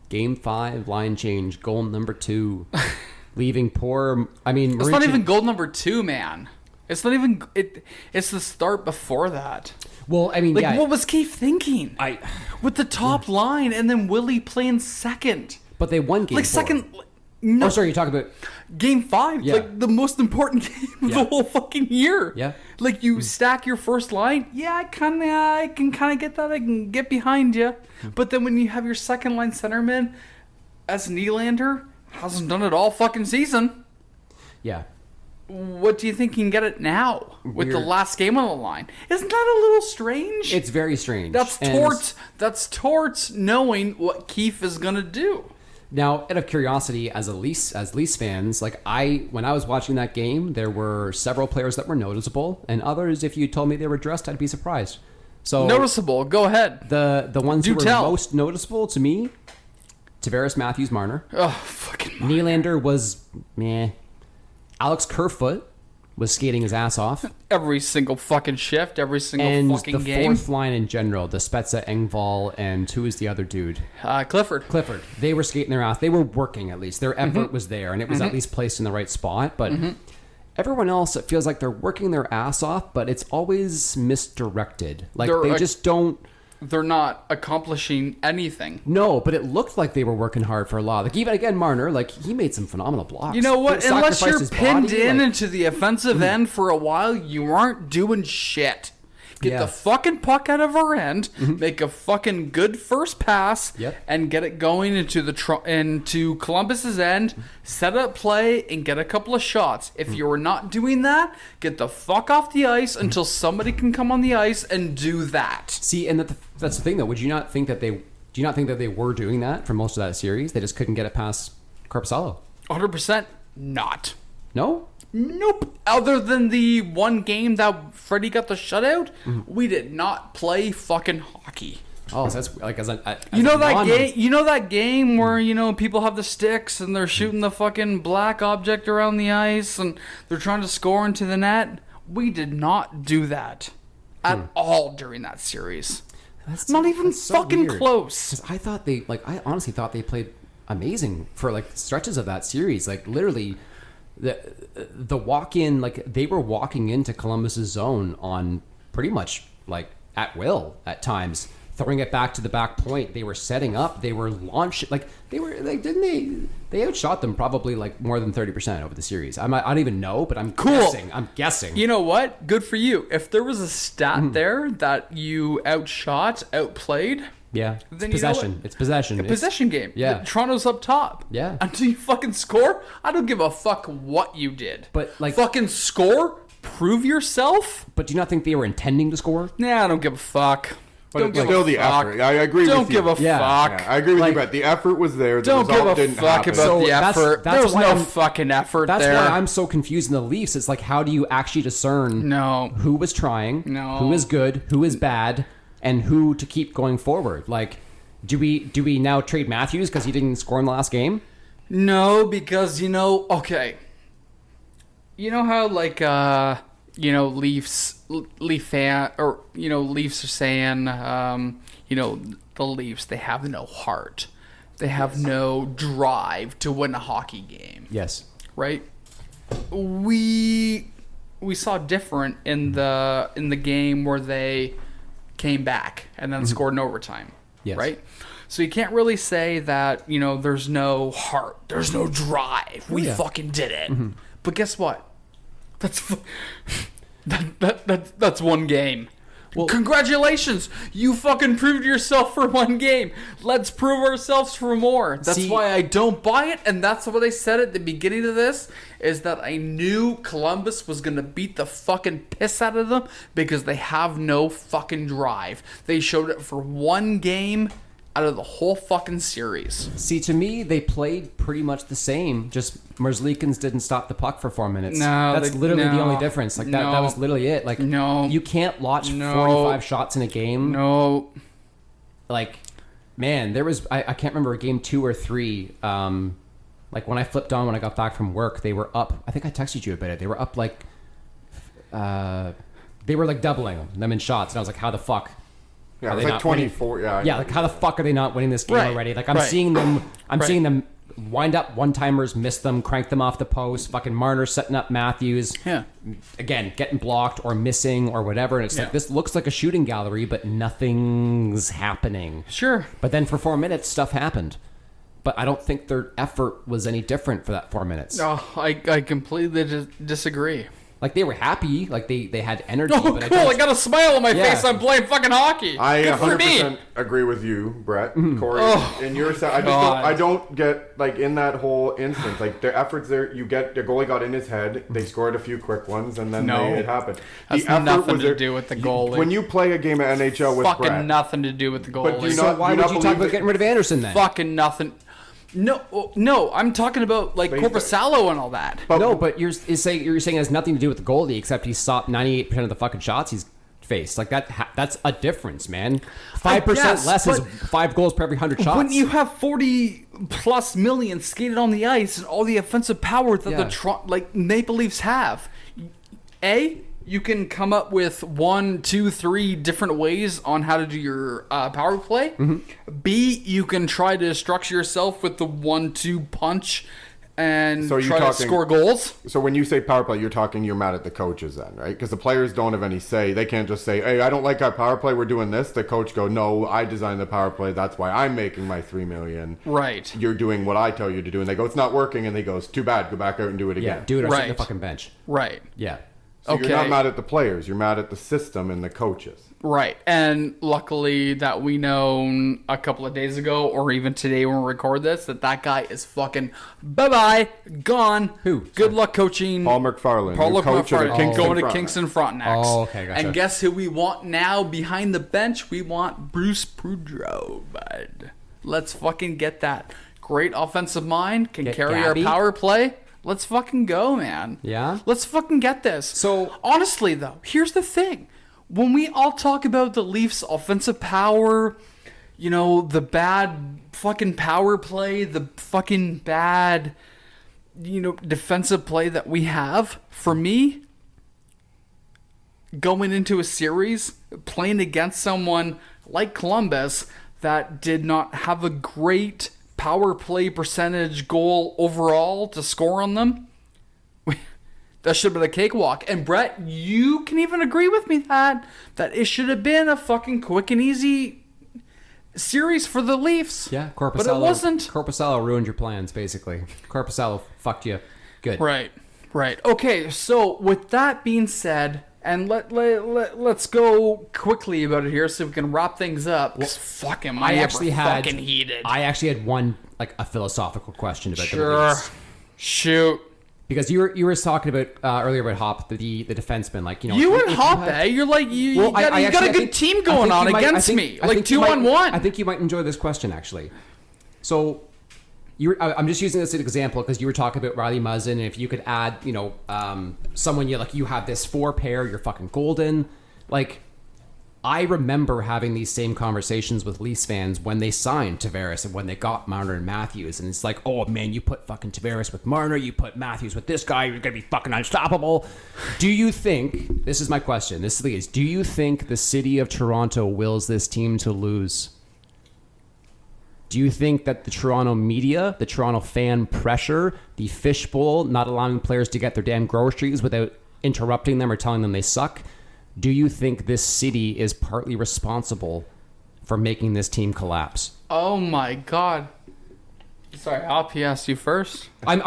[SPEAKER 3] Game 5, line change, goal number 2. leaving poor. I mean,
[SPEAKER 1] It's not even goal number 2, man. It's not even it. It's the start before that.
[SPEAKER 3] Well, I mean,
[SPEAKER 1] Like,
[SPEAKER 3] yeah.
[SPEAKER 1] what was Keith thinking?
[SPEAKER 3] I.
[SPEAKER 1] With the top line and then Willie playing second.
[SPEAKER 3] But they won game
[SPEAKER 1] Like
[SPEAKER 3] 4.
[SPEAKER 1] second. No,
[SPEAKER 3] Oh, sorry, you're talking about.
[SPEAKER 1] game 5.
[SPEAKER 3] Yeah.
[SPEAKER 1] Like the most important game of
[SPEAKER 3] Yeah.
[SPEAKER 1] the whole fucking year.
[SPEAKER 3] Yeah.
[SPEAKER 1] Like you stack your first line. Yeah, I can kind of get that. I can get behind you. But then when you have your second line centerman as Nylander, hasn't done it all fucking season.
[SPEAKER 3] Yeah.
[SPEAKER 1] What do you think you can get it now with the
[SPEAKER 3] Weird.
[SPEAKER 1] last game on the line? Isn't that a little strange?
[SPEAKER 3] It's very strange.
[SPEAKER 1] That's
[SPEAKER 3] And
[SPEAKER 1] Torts. That's Torts knowing what Keefe is gonna do.
[SPEAKER 3] Now, out of curiosity, as Leafs fans, like when I was watching that game, there were several players that were noticeable, and others, if you told me they were dressed, I'd be surprised. So
[SPEAKER 1] Noticeable. Go ahead.
[SPEAKER 3] the ones
[SPEAKER 1] Do
[SPEAKER 3] who were
[SPEAKER 1] tell.
[SPEAKER 3] most noticeable to me, Tavares, Matthews, Marner.
[SPEAKER 1] Oh, fucking.
[SPEAKER 3] Nylander was meh. Alex Kerfoot was skating his ass off.
[SPEAKER 1] Every single fucking shift, every single
[SPEAKER 3] And
[SPEAKER 1] fucking
[SPEAKER 3] the
[SPEAKER 1] game.
[SPEAKER 3] fourth line in general, the Spezza, Engvall, and who is the other dude?
[SPEAKER 1] Clifford.
[SPEAKER 3] They were skating their ass. They were working at least. Their effort was there, and it was at least placed in the right spot. But everyone else, it feels like they're working their ass off, but it's always misdirected. Like
[SPEAKER 1] They're
[SPEAKER 3] they
[SPEAKER 1] a-
[SPEAKER 3] just don't.
[SPEAKER 1] They're not accomplishing anything.
[SPEAKER 3] No, but it looked like they were working hard for a lot. Like even again, Marner, like he made some phenomenal blocks.
[SPEAKER 1] You know what?
[SPEAKER 3] He
[SPEAKER 1] Unless
[SPEAKER 3] sacrificed
[SPEAKER 1] you're
[SPEAKER 3] his
[SPEAKER 1] pinned
[SPEAKER 3] body,
[SPEAKER 1] in
[SPEAKER 3] like-
[SPEAKER 1] into the offensive end for a while, you aren't doing shit. Get
[SPEAKER 3] Yeah.
[SPEAKER 1] the fucking puck out of our end, make a fucking good first pass,
[SPEAKER 3] Yep.
[SPEAKER 1] and get it going into into Columbus's end. Set up play and get a couple of shots. If you are not doing that, get the fuck off the ice until somebody can come on the ice and do that.
[SPEAKER 3] See, and that's the thing though. Would you not think that they? Do you not think that they were doing that for most of that series? They just couldn't get it past Korpisalo.
[SPEAKER 1] 100% not.
[SPEAKER 3] No.
[SPEAKER 1] Nope. Other than the one game that Freddie got the shutout, we did not play fucking hockey.
[SPEAKER 3] Oh, so that's like as
[SPEAKER 1] You know
[SPEAKER 3] a
[SPEAKER 1] that
[SPEAKER 3] non-
[SPEAKER 1] game? You know that game where people have the sticks and they're shooting the fucking black object around the ice and they're trying to score into the net? We did not do that at all during that series.
[SPEAKER 3] That's
[SPEAKER 1] Not even
[SPEAKER 3] that's so
[SPEAKER 1] fucking
[SPEAKER 3] weird.
[SPEAKER 1] close.
[SPEAKER 3] 'Cause I thought I honestly thought they played amazing for like stretches of that series. Like literally, the walk in, like they were walking into Columbus's zone on pretty much like at will at times, throwing it back to the back point. They were setting up. They were launching. Like they were like they outshot them probably like more than 30% over the series. I don't even know, but I'm guessing. I'm guessing.
[SPEAKER 1] You know what? Good for you. If there was a stat there that you outplayed,
[SPEAKER 3] Yeah,
[SPEAKER 1] Then
[SPEAKER 3] it's
[SPEAKER 1] you know
[SPEAKER 3] possession.
[SPEAKER 1] what?
[SPEAKER 3] It's possession. It's-
[SPEAKER 1] possession game.
[SPEAKER 3] Yeah.
[SPEAKER 1] Toronto's up top.
[SPEAKER 3] Yeah.
[SPEAKER 1] Until you fucking score, I don't give a fuck what you did.
[SPEAKER 3] But, like-
[SPEAKER 1] fucking score, prove yourself.
[SPEAKER 3] But do you not think they were intending to score?
[SPEAKER 1] Nah, I don't give a fuck.
[SPEAKER 5] But
[SPEAKER 1] don't
[SPEAKER 5] it's
[SPEAKER 1] give
[SPEAKER 5] still
[SPEAKER 1] a
[SPEAKER 5] the
[SPEAKER 1] fuck.
[SPEAKER 5] effort. I agree
[SPEAKER 1] Don't
[SPEAKER 5] with you.
[SPEAKER 1] give a
[SPEAKER 3] Yeah.
[SPEAKER 1] fuck.
[SPEAKER 5] Yeah, I agree with
[SPEAKER 3] Like-
[SPEAKER 5] you, but the effort was there. The
[SPEAKER 1] Don't give
[SPEAKER 5] result
[SPEAKER 1] a
[SPEAKER 5] didn't
[SPEAKER 1] fuck
[SPEAKER 5] happen.
[SPEAKER 1] about
[SPEAKER 3] So
[SPEAKER 1] the
[SPEAKER 3] that's-
[SPEAKER 1] effort.
[SPEAKER 3] that's
[SPEAKER 1] There was
[SPEAKER 3] why
[SPEAKER 1] no
[SPEAKER 3] I'm-
[SPEAKER 1] fucking effort
[SPEAKER 3] That's
[SPEAKER 1] there.
[SPEAKER 3] why I'm so confused in the Leafs. It's like, how do you actually discern
[SPEAKER 1] No.
[SPEAKER 3] who was trying,
[SPEAKER 1] No.
[SPEAKER 3] who is good, who is bad, and who to keep going forward? Like, do we now trade Matthews because he didn't score in the last game?
[SPEAKER 1] No, because okay. You know how Leafs fan or Leafs are saying the Leafs, they have no heart. They have no drive to win a hockey game,
[SPEAKER 3] Yes.
[SPEAKER 1] right? We saw different in the game where they came back and then scored in overtime.
[SPEAKER 3] Yes.
[SPEAKER 1] Right? So you can't really say that, there's no heart, there's no drive. We
[SPEAKER 3] yeah.
[SPEAKER 1] fucking did it. But guess what? That's that's one game.
[SPEAKER 3] Well-
[SPEAKER 1] Congratulations! You fucking proved yourself for one game. Let's prove ourselves for more. That's
[SPEAKER 3] See-
[SPEAKER 1] why I don't buy it, and that's what I said at the beginning of this, is that I knew Columbus was gonna beat the fucking piss out of them because they have no fucking drive. They showed it for one game out of the whole fucking series.
[SPEAKER 3] See, to me, they played pretty much the same. Just Merzlikins didn't stop the puck for 4 minutes.
[SPEAKER 1] No,
[SPEAKER 3] that's
[SPEAKER 1] they-
[SPEAKER 3] literally the
[SPEAKER 1] no,
[SPEAKER 3] only difference. Like that
[SPEAKER 1] no,
[SPEAKER 3] was literally it. Like
[SPEAKER 1] no,
[SPEAKER 3] you can't launch
[SPEAKER 1] no,
[SPEAKER 3] 45 shots in a game.
[SPEAKER 1] No.
[SPEAKER 3] Like, man, there was I can't remember game 2 or 3. Like when I flipped on when I got back from work, they were up. I think I texted you about it. They were up like, they were like doubling them in shots, and I was like, how the fuck?
[SPEAKER 5] Yeah,
[SPEAKER 3] Are
[SPEAKER 5] it
[SPEAKER 3] they
[SPEAKER 5] was like
[SPEAKER 3] not winning?
[SPEAKER 5] 24. Yeah,
[SPEAKER 3] Yeah, like how the fuck are they not winning this game
[SPEAKER 1] Right,
[SPEAKER 3] already? Like I'm
[SPEAKER 1] right,
[SPEAKER 3] seeing them. I'm
[SPEAKER 1] right.
[SPEAKER 3] seeing them wind up one-timers, miss them, crank them off the post. Fucking Marner setting up Matthews.
[SPEAKER 1] Yeah.
[SPEAKER 3] Again, getting blocked or missing or whatever. And it's like, this looks like a shooting gallery, but nothing's happening.
[SPEAKER 1] Sure.
[SPEAKER 3] But then for 4 minutes, stuff happened. But I don't think their effort was any different for that 4 minutes.
[SPEAKER 1] Oh, I completely disagree.
[SPEAKER 3] Like, they were happy. Like, they had energy.
[SPEAKER 1] Oh,
[SPEAKER 3] but
[SPEAKER 1] cool. I got a smile on my face. I'm playing fucking hockey.
[SPEAKER 5] I
[SPEAKER 1] Good for
[SPEAKER 5] 100%
[SPEAKER 1] me.
[SPEAKER 5] agree with you, Brett. Corey, in your side,
[SPEAKER 1] God.
[SPEAKER 5] I don't get, like, in that whole instance, like, their efforts there, the goalie got in his head, they scored a few quick ones, and then it happened.
[SPEAKER 1] Has
[SPEAKER 5] The effort
[SPEAKER 1] nothing
[SPEAKER 5] was
[SPEAKER 1] to
[SPEAKER 5] there.
[SPEAKER 1] do with the goalie.
[SPEAKER 5] When you play a game of NHL with
[SPEAKER 1] Fucking
[SPEAKER 5] Brett,
[SPEAKER 1] nothing to do with the goalie.
[SPEAKER 5] But do you
[SPEAKER 3] So
[SPEAKER 5] not-
[SPEAKER 3] why
[SPEAKER 5] do you
[SPEAKER 3] would
[SPEAKER 5] not
[SPEAKER 3] you talk
[SPEAKER 5] believe
[SPEAKER 3] about
[SPEAKER 5] that-
[SPEAKER 3] getting rid of Anderson then?
[SPEAKER 1] Fucking nothing. No, I'm talking about like
[SPEAKER 5] But
[SPEAKER 1] Korpisalo and all that.
[SPEAKER 3] But you're saying it has nothing to do with the goalie, except he stopped 98% of the fucking shots he's faced. Like that's a difference, man. 5%
[SPEAKER 1] guess,
[SPEAKER 3] less is
[SPEAKER 1] but
[SPEAKER 3] 5 goals per every 100 shots.
[SPEAKER 1] When you have 40+ million skated on the ice and all the offensive power that the Maple Leafs have, you can come up with 1, 2, 3 different ways on how to do your power play. B, you can try to structure yourself with the 1-2 punch and try to score goals.
[SPEAKER 5] So when you say power play, you're mad at the coaches then, right? Because the players don't have any say. They can't just say, hey, I don't like our power play, we're doing this. The coach go, no, I designed the power play, that's why I'm making my $3 million.
[SPEAKER 1] Right.
[SPEAKER 5] You're doing what I tell you to do. And they go, it's not working. And he goes, too bad, go back out and do it again.
[SPEAKER 3] do it or sit on the
[SPEAKER 1] Right.
[SPEAKER 3] fucking bench.
[SPEAKER 1] Right.
[SPEAKER 3] Yeah.
[SPEAKER 5] So you're not mad at the players, you're mad at the system and the coaches.
[SPEAKER 1] Right. And luckily that we know a couple of days ago, or even today when we record this, that guy is fucking bye-bye, gone.
[SPEAKER 3] Who?
[SPEAKER 1] Good luck coaching.
[SPEAKER 5] Paul McFarland,
[SPEAKER 1] Paul
[SPEAKER 5] the coach of the
[SPEAKER 1] McFarland,
[SPEAKER 5] Kingston
[SPEAKER 1] going to
[SPEAKER 5] Frontenacs.
[SPEAKER 1] Kingston Frontenacs.
[SPEAKER 3] Oh, okay, gotcha.
[SPEAKER 1] And guess who we want now behind the bench? We want Bruce Boudreau, bud. Let's fucking get that. Great offensive mind, can
[SPEAKER 3] Get
[SPEAKER 1] carry
[SPEAKER 3] Gabby?
[SPEAKER 1] our power play. Let's fucking go, man.
[SPEAKER 3] Yeah?
[SPEAKER 1] Let's fucking get this.
[SPEAKER 3] So-
[SPEAKER 1] honestly, though, here's the thing. When we all talk about the Leafs' offensive power, the bad fucking power play, the fucking bad, defensive play that we have, for me, going into a series, playing against someone like Columbus that did not have a great power play percentage goal overall to score on them, that should have been a cakewalk. And Brett, you can even agree with me that it should have been a fucking quick and easy series for the Leafs.
[SPEAKER 3] Yeah, Korpisalo.
[SPEAKER 1] But it wasn't.
[SPEAKER 3] Korpisalo ruined your plans, basically. Korpisalo fucked you good.
[SPEAKER 1] Right. Okay, so with that being said, and let's go quickly about it here so we can wrap things up. Well, fucking my fucking heated.
[SPEAKER 3] I actually had one, like, a philosophical question about the
[SPEAKER 1] Sure.
[SPEAKER 3] Leafs.
[SPEAKER 1] Shoot.
[SPEAKER 3] Because you were talking about earlier about Hop, the defenseman, like,
[SPEAKER 1] You and Hop, You're like you got a good team going on against me, like 2-on-1.
[SPEAKER 3] I think you might enjoy this question actually. So, I'm just using this as an example because you were talking about Riley Muzzin, and if you could add, someone you have this 4 pair, you're fucking golden. Like, I remember having these same conversations with Leafs fans when they signed Tavares and when they got Marner and Matthews, and it's like, oh man, you put fucking Tavares with Marner, you put Matthews with this guy, you're gonna be fucking unstoppable. Do you think, this is my question, do you think the city of Toronto wills this team to lose? Do you think that the Toronto media, the Toronto fan pressure, the fishbowl, not allowing players to get their damn groceries without interrupting them or telling them they suck, do you think this city is partly responsible for making this team collapse?
[SPEAKER 1] Oh my god. Sorry, I'll PS you first.
[SPEAKER 3] I'm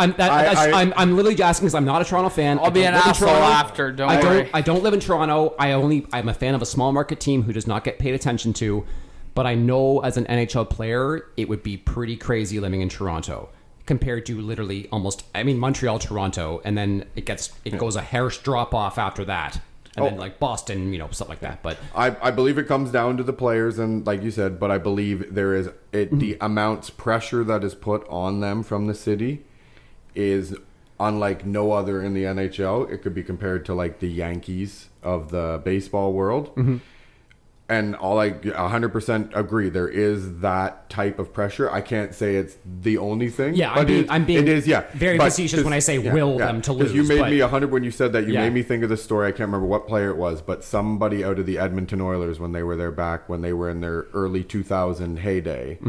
[SPEAKER 3] literally asking because I'm not a Toronto fan.
[SPEAKER 1] I'll be an asshole after. Don't worry.
[SPEAKER 3] I don't live in Toronto. I'm a fan of a small market team who does not get paid attention to. But I know as an NHL player, it would be pretty crazy living in Toronto compared to literally Montreal, Toronto, and then it goes a hair's drop off after that. And then like Boston, stuff like that. But
[SPEAKER 5] I believe it comes down to the players, and like you said, but I believe there is the amounts pressure that is put on them from the city is unlike no other in the NHL. It could be compared to like the Yankees of the baseball world. Mm-hmm. And all 100% agree. There is that type of pressure. I can't say it's the only thing.
[SPEAKER 3] Yeah, I'm being
[SPEAKER 5] it is,
[SPEAKER 3] very facetious when I say will them to lose.
[SPEAKER 5] You made me 100 when you said that. You made me think of the story. I can't remember what player it was, but somebody out of the Edmonton Oilers when they were in their early 2000 heyday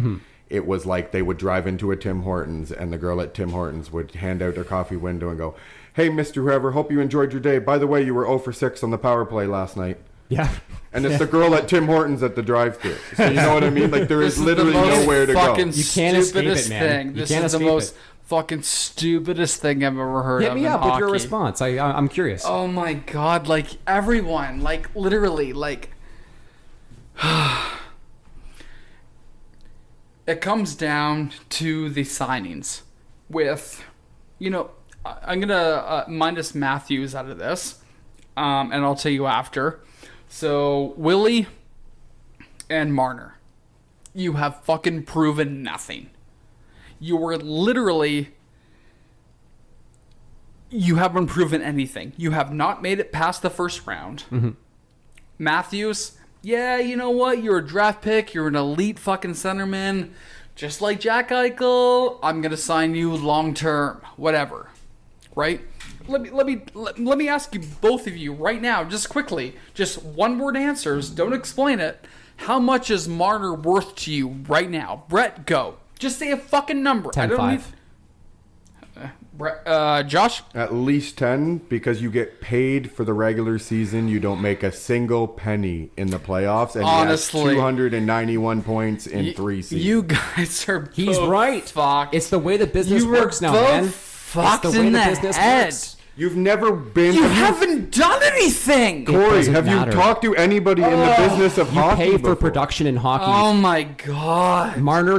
[SPEAKER 5] it was like they would drive into a Tim Hortons and the girl at Tim Hortons would hand out their coffee window and go, "Hey, Mr. Whoever, hope you enjoyed your day. By the way, you were 0 for 6 on the power play last night."
[SPEAKER 3] Yeah.
[SPEAKER 5] And it's the girl at Tim Hortons at the drive-thru. So you know what I mean? Like there is literally nowhere to go.
[SPEAKER 1] Fucking
[SPEAKER 3] You can't escape
[SPEAKER 1] stupidest
[SPEAKER 3] it, man.
[SPEAKER 1] thing.
[SPEAKER 3] You
[SPEAKER 1] This
[SPEAKER 3] can't
[SPEAKER 1] is the
[SPEAKER 3] escape
[SPEAKER 1] most
[SPEAKER 3] it.
[SPEAKER 1] fucking stupidest thing I've ever heard
[SPEAKER 3] Hit
[SPEAKER 1] of
[SPEAKER 3] me
[SPEAKER 1] in
[SPEAKER 3] up with your
[SPEAKER 1] hockey.
[SPEAKER 3] response. I'm curious.
[SPEAKER 1] Oh my god, like everyone, like literally, like it comes down to the signings with, you know, I'm gonna minus Matthews out of this, and I'll tell you after. So Willie and Marner, you have fucking proven nothing. You were literally. You haven't proven anything. You have not made it past the first round.
[SPEAKER 3] Mm-hmm.
[SPEAKER 1] Matthews, yeah, you know what? You're a draft pick. You're an elite fucking centerman. Just like Jack Eichel, I'm going to sign you long term. Whatever. Right? Let me ask you, both of you, right now, just quickly, just one word answers. Don't explain it. How much is Marner worth to you right now? Brett, go. Just say a fucking number.
[SPEAKER 3] 10-5.
[SPEAKER 1] Josh?
[SPEAKER 5] At least 10, because you get paid for the regular season. You don't make a single penny in the playoffs. And
[SPEAKER 1] Honestly.
[SPEAKER 5] he has 291 points in 3 seasons.
[SPEAKER 1] You guys are
[SPEAKER 3] He's
[SPEAKER 1] both
[SPEAKER 3] right.
[SPEAKER 1] fucked.
[SPEAKER 3] It's the way the business
[SPEAKER 1] You were
[SPEAKER 3] works now,
[SPEAKER 1] both
[SPEAKER 3] man.
[SPEAKER 1] fucked
[SPEAKER 3] it's the way
[SPEAKER 1] in
[SPEAKER 3] the
[SPEAKER 1] the
[SPEAKER 3] business
[SPEAKER 1] head.
[SPEAKER 3] works.
[SPEAKER 5] You've never been...
[SPEAKER 1] You haven't done anything.
[SPEAKER 5] Corey,
[SPEAKER 3] doesn't
[SPEAKER 5] have
[SPEAKER 3] matter.
[SPEAKER 5] you talked to anybody in the business of
[SPEAKER 3] You
[SPEAKER 5] hockey
[SPEAKER 3] pay for
[SPEAKER 5] before?
[SPEAKER 3] production in hockey.
[SPEAKER 1] Oh my god.
[SPEAKER 3] Marner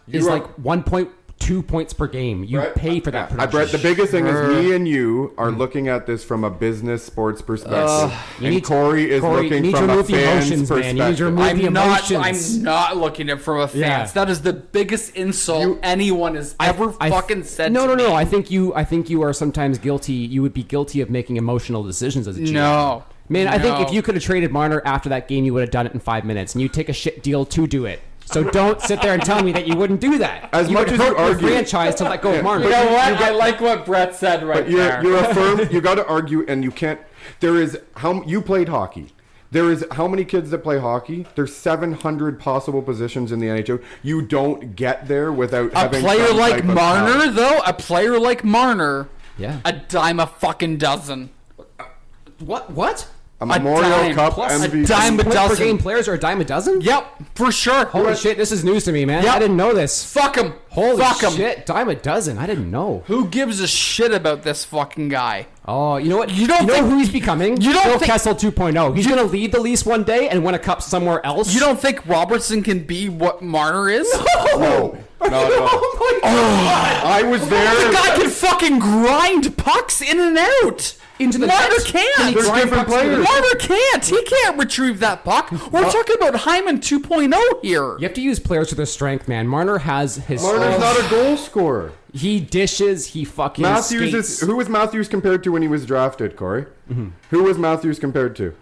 [SPEAKER 3] is
[SPEAKER 5] are-
[SPEAKER 3] like 1.2 points per game. You
[SPEAKER 5] Brett,
[SPEAKER 3] pay for that production.
[SPEAKER 5] Brett, the biggest thing is
[SPEAKER 1] Sure.
[SPEAKER 5] me and you are looking at this from a business sports perspective.
[SPEAKER 3] You
[SPEAKER 5] And
[SPEAKER 3] need-
[SPEAKER 5] Corey is
[SPEAKER 3] you
[SPEAKER 5] looking
[SPEAKER 3] need to
[SPEAKER 5] from a
[SPEAKER 3] remove the
[SPEAKER 5] fan's
[SPEAKER 3] emotions, man. You need to
[SPEAKER 5] perspective.
[SPEAKER 3] remove the emotions.
[SPEAKER 1] I'm not looking at it from a fans.
[SPEAKER 3] Yeah.
[SPEAKER 1] That is the biggest insult anyone has ever fucking said
[SPEAKER 3] No,
[SPEAKER 1] to
[SPEAKER 3] no, no.
[SPEAKER 1] me.
[SPEAKER 3] I think you are sometimes guilty. You would be guilty of making emotional decisions as a GM.
[SPEAKER 1] No.
[SPEAKER 3] Man, I think
[SPEAKER 1] No.
[SPEAKER 3] if you could have traded Marner after that game, you would have done it in 5 minutes, and you take a shit deal to do it. So don't sit there and tell me that you wouldn't do that.
[SPEAKER 5] As much
[SPEAKER 3] would
[SPEAKER 5] as
[SPEAKER 3] hurt
[SPEAKER 5] you
[SPEAKER 3] your
[SPEAKER 5] argue-
[SPEAKER 3] franchise to let go of Marner.
[SPEAKER 1] You know what? I like what Brett said right
[SPEAKER 5] But you're
[SPEAKER 1] there.
[SPEAKER 5] a firm. You got to argue, and you can't. There is how you played hockey. There is how many kids that play hockey? There's 700 possible positions in the NHL. You don't get there without
[SPEAKER 1] A
[SPEAKER 5] having
[SPEAKER 1] player
[SPEAKER 5] some
[SPEAKER 1] like
[SPEAKER 5] type of
[SPEAKER 1] Marner,
[SPEAKER 5] talent.
[SPEAKER 1] though, a player like Marner,
[SPEAKER 3] Yeah.
[SPEAKER 1] a dime a fucking dozen.
[SPEAKER 3] What?
[SPEAKER 5] A Memorial
[SPEAKER 1] dime
[SPEAKER 5] Cup
[SPEAKER 1] plus a
[SPEAKER 5] MVP.
[SPEAKER 1] dime a
[SPEAKER 3] Point per
[SPEAKER 1] dozen.
[SPEAKER 3] game players are a dime a dozen?
[SPEAKER 1] Yep, for sure.
[SPEAKER 3] Holy shit, this is news to me, man.
[SPEAKER 1] Yep.
[SPEAKER 3] I didn't know this.
[SPEAKER 1] Fuck him.
[SPEAKER 3] Holy
[SPEAKER 1] Fuck him.
[SPEAKER 3] shit, dime a dozen. I didn't know.
[SPEAKER 1] Who gives a shit about this fucking guy?
[SPEAKER 3] Oh, you know what?
[SPEAKER 1] You don't
[SPEAKER 3] know
[SPEAKER 1] think-
[SPEAKER 3] who he's becoming?
[SPEAKER 1] You don't
[SPEAKER 3] Phil
[SPEAKER 1] think-
[SPEAKER 3] Kessel 2.0. He's going to lead the Leafs one day and win a cup somewhere else.
[SPEAKER 1] You don't think Robertson can be what Marner is?
[SPEAKER 5] No.
[SPEAKER 3] Oh my God.
[SPEAKER 5] I was
[SPEAKER 1] The
[SPEAKER 5] there.
[SPEAKER 1] guy can fucking grind pucks in and out.
[SPEAKER 3] Into the
[SPEAKER 1] Marner
[SPEAKER 3] net.
[SPEAKER 1] can't.
[SPEAKER 3] Can he
[SPEAKER 5] There's
[SPEAKER 3] grind
[SPEAKER 5] different
[SPEAKER 3] pucks into the
[SPEAKER 5] players.
[SPEAKER 3] net?
[SPEAKER 1] Marner can't. He can't retrieve that puck. We're talking about Hyman 2.0 here.
[SPEAKER 3] You have to use players to their strength, man. Marner has his.
[SPEAKER 5] Marner's not a goal scorer.
[SPEAKER 3] He dishes. He fucking
[SPEAKER 5] Matthews
[SPEAKER 3] skates.
[SPEAKER 5] is who was Matthews compared to when he was drafted, Corey? Who was Matthews compared to?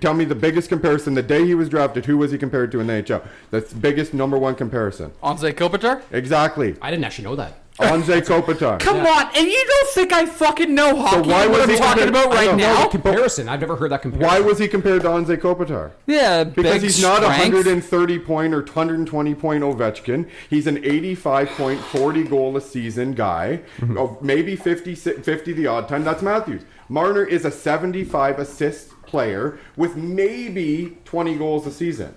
[SPEAKER 5] Tell me the biggest comparison. The day he was drafted, who was he compared to in the NHL? That's the biggest number one comparison.
[SPEAKER 1] Anze Kopitar?
[SPEAKER 5] Exactly.
[SPEAKER 3] I didn't actually know that.
[SPEAKER 5] Anze Kopitar.
[SPEAKER 1] Come on, and you don't think I fucking know hockey?
[SPEAKER 5] why
[SPEAKER 1] what
[SPEAKER 5] was
[SPEAKER 1] I'm
[SPEAKER 5] he
[SPEAKER 1] talking
[SPEAKER 5] compared-
[SPEAKER 1] about
[SPEAKER 5] I
[SPEAKER 1] right
[SPEAKER 5] don't know.
[SPEAKER 1] now?
[SPEAKER 3] Comparison. I've never heard that comparison.
[SPEAKER 5] Why was he compared to Anze Kopitar?
[SPEAKER 1] Yeah,
[SPEAKER 5] Because
[SPEAKER 1] big
[SPEAKER 5] he's not a
[SPEAKER 1] strength.
[SPEAKER 5] 130 point or 120 point Ovechkin. He's an 85 point, 40 goal a season guy. Oh, maybe 50 the odd time. That's Matthews. Marner is a 75 assist player with maybe 20 goals a season.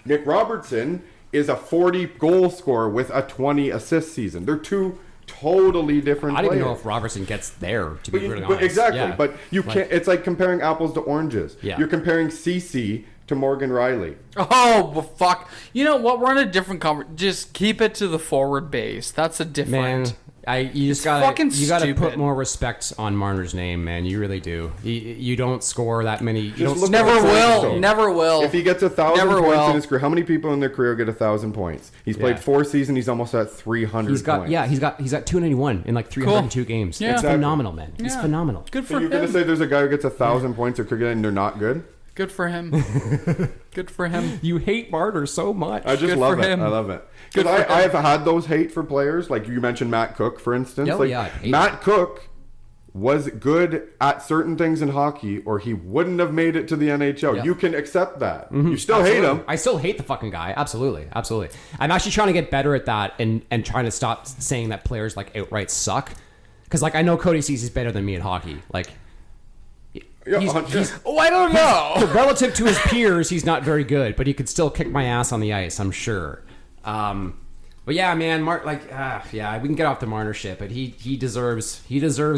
[SPEAKER 5] Nick Robertson is a 40 goal scorer with a 20 assist season. They're two totally different
[SPEAKER 3] I don't
[SPEAKER 5] players.
[SPEAKER 3] even know if Robertson gets there, to be really
[SPEAKER 5] But
[SPEAKER 3] honest.
[SPEAKER 5] exactly,
[SPEAKER 3] Yeah.
[SPEAKER 5] but you
[SPEAKER 3] Like-
[SPEAKER 5] can't. It's like comparing apples to oranges.
[SPEAKER 3] Yeah.
[SPEAKER 5] You're comparing CC to Morgan Riley.
[SPEAKER 1] Oh, well, fuck. You know what? We're on a different conversation. Just keep it to the forward base. That's a different...
[SPEAKER 3] Man, you just
[SPEAKER 1] fucking
[SPEAKER 3] gotta
[SPEAKER 1] stupid.
[SPEAKER 3] put more respect on Marner's name, man. You really do. You don't score that many. You
[SPEAKER 5] Just
[SPEAKER 3] don't
[SPEAKER 5] look
[SPEAKER 3] score-
[SPEAKER 5] at
[SPEAKER 1] Never
[SPEAKER 5] the points,
[SPEAKER 1] will.
[SPEAKER 5] though.
[SPEAKER 1] Never will.
[SPEAKER 5] If he gets 1,000
[SPEAKER 1] Never
[SPEAKER 5] points
[SPEAKER 1] will.
[SPEAKER 5] in his career, how many people in their career get 1,000 points? He's played
[SPEAKER 3] Yeah.
[SPEAKER 5] 4 seasons. He's almost at 300
[SPEAKER 3] He's got
[SPEAKER 5] points.
[SPEAKER 3] he's got 291 in like 302 games.
[SPEAKER 1] Yeah.
[SPEAKER 3] It's
[SPEAKER 5] Exactly.
[SPEAKER 3] phenomenal, man. He's
[SPEAKER 1] Yeah.
[SPEAKER 3] phenomenal.
[SPEAKER 1] Good
[SPEAKER 5] So
[SPEAKER 1] for
[SPEAKER 5] you're going to
[SPEAKER 1] him.
[SPEAKER 5] say there's a guy who gets 1,000 points or cricket and they're not good?
[SPEAKER 1] Good for him. Good for him.
[SPEAKER 3] You hate Marner so much.
[SPEAKER 5] I just
[SPEAKER 1] Good
[SPEAKER 5] love
[SPEAKER 1] for
[SPEAKER 5] it.
[SPEAKER 1] him.
[SPEAKER 5] I love it.
[SPEAKER 1] Good
[SPEAKER 5] Because
[SPEAKER 1] for
[SPEAKER 5] I
[SPEAKER 1] him.
[SPEAKER 5] have had those hate for players. Like you mentioned Matt Cook, for instance.
[SPEAKER 3] Oh,
[SPEAKER 5] like
[SPEAKER 3] yeah, I hate
[SPEAKER 5] Matt Cook was good at certain things in hockey, or he wouldn't have made it to the NHL.
[SPEAKER 3] Yeah.
[SPEAKER 5] You can accept that. You still hate him.
[SPEAKER 3] I still hate the fucking guy. Absolutely. Absolutely. I'm actually trying to get better at that and trying to stop saying that players like outright suck. Because like I know Cody Cece's better than me at hockey. Like he's
[SPEAKER 1] I don't know.
[SPEAKER 3] relative to his peers, he's not very good, but he could still kick my ass on the ice, I'm sure. But yeah, man, we can get off the Marner shit, but he deserves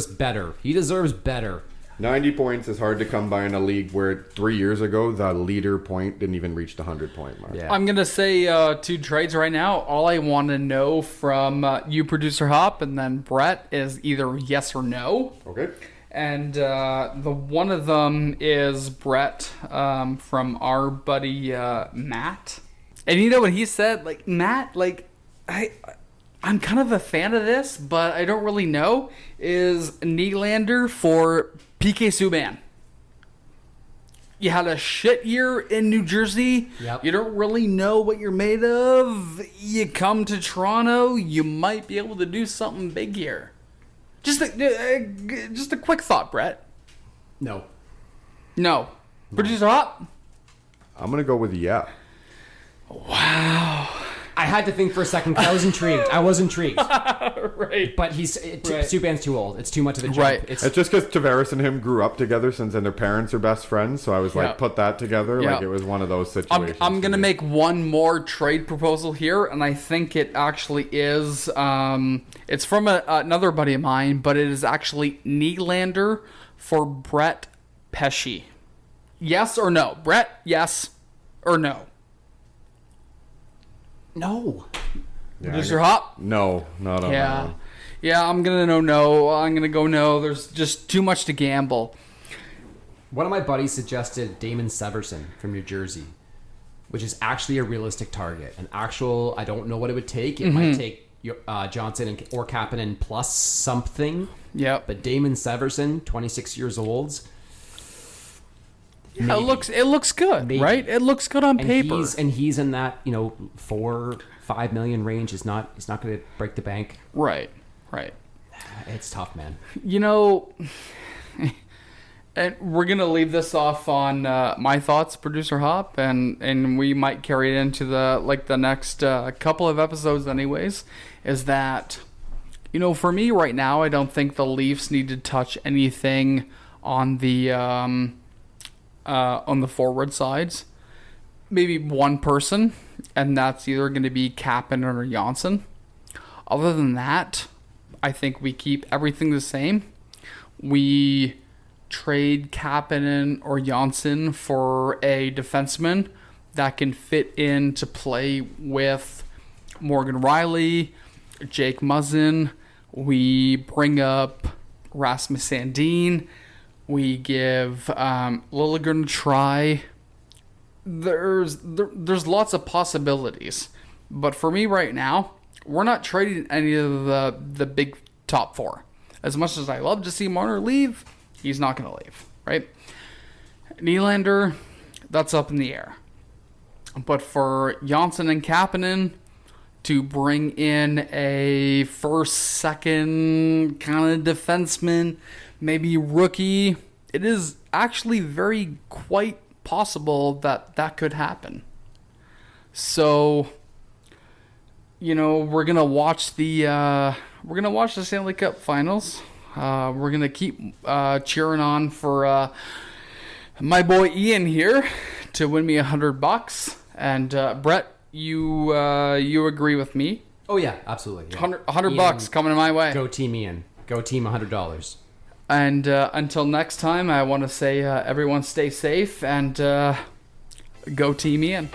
[SPEAKER 3] better. He deserves better.
[SPEAKER 5] 90 points is hard to come by in a league where 3 years ago the leader point didn't even reach the 100-point mark.
[SPEAKER 3] Yeah.
[SPEAKER 1] I'm gonna say 2 trades right now. All I want to know from you, producer Hop, and then Brett is either yes or no.
[SPEAKER 5] Okay.
[SPEAKER 1] And the one of them is Brett from our buddy Matt. And you know what he said? Like, Matt, like, I'm kind of a fan of this, but I don't really know. Is Nylander for PK Subban. You had a shit year in New Jersey.
[SPEAKER 3] Yep.
[SPEAKER 1] You don't really know what you're made of. You come to Toronto, you might be able to do something big here. Just a quick thought, Brett.
[SPEAKER 3] No.
[SPEAKER 1] No. Producer Hop?
[SPEAKER 5] I'm going to go with yeah.
[SPEAKER 1] Wow.
[SPEAKER 3] I had to think for a second because I was intrigued.
[SPEAKER 1] Right.
[SPEAKER 3] But Subban's too old. It's too much of a jump.
[SPEAKER 1] Right.
[SPEAKER 5] It's just because Tavares and him grew up together since then their parents are best friends. So I was like,
[SPEAKER 1] Yeah.
[SPEAKER 5] put that together.
[SPEAKER 1] Yeah.
[SPEAKER 5] Like it was one of those situations.
[SPEAKER 1] I'm going to
[SPEAKER 5] for me.
[SPEAKER 1] make one more trade proposal here, and I think it actually is, it's from another buddy of mine, but it is actually Nylander for Brett Pesce. Yes or no? Brett, yes or no?
[SPEAKER 3] No.
[SPEAKER 5] Yeah,
[SPEAKER 1] Producer Hop?
[SPEAKER 5] No, not on that
[SPEAKER 1] Yeah.
[SPEAKER 5] one.
[SPEAKER 1] Yeah, I'm going to no. I'm going to go no. There's just too much to gamble.
[SPEAKER 3] One of my buddies suggested Damon Severson from New Jersey, which is actually a realistic target. I don't know what it would take. It might take Johnson or Kapanen plus something.
[SPEAKER 1] Yep.
[SPEAKER 3] But Damon Severson, 26 years old.
[SPEAKER 1] Yeah, it looks good,
[SPEAKER 3] Maybe.
[SPEAKER 1] right? It looks good on
[SPEAKER 3] And
[SPEAKER 1] paper.
[SPEAKER 3] he's in that 4-5 million range. It's not going to break the bank.
[SPEAKER 1] Right.
[SPEAKER 3] It's tough, man.
[SPEAKER 1] And we're gonna leave this off on my thoughts, producer Hop, and we might carry it into the next couple of episodes, anyways. Is that for me right now, I don't think the Leafs need to touch anything on the forward sides. Maybe one person, and that's either going to be Kapanen or Janssen. Other than that, I think we keep everything the same. We trade Kapanen or Janssen for a defenseman that can fit in to play with Morgan Rielly, Jake Muzzin. We bring up Rasmus Sandin. We give Liljegren a try. There's lots of possibilities. But for me right now, we're not trading any of the big top four. As much as I love to see Marner leave, he's not going to leave, right? Nylander, that's up in the air. But for Janssen and Kapanen to bring in a first, second kind of defenseman, maybe rookie, it is actually quite possible that could happen. So, we're gonna watch the Stanley Cup Finals. We're gonna keep cheering on for my boy Ian here to win me $100. And Brett, you agree with me?
[SPEAKER 3] Oh yeah, absolutely. Yeah.
[SPEAKER 1] $100 coming my way.
[SPEAKER 3] Go team Ian. Go team $100.
[SPEAKER 1] And until next time, I want to say everyone stay safe and go team Ian.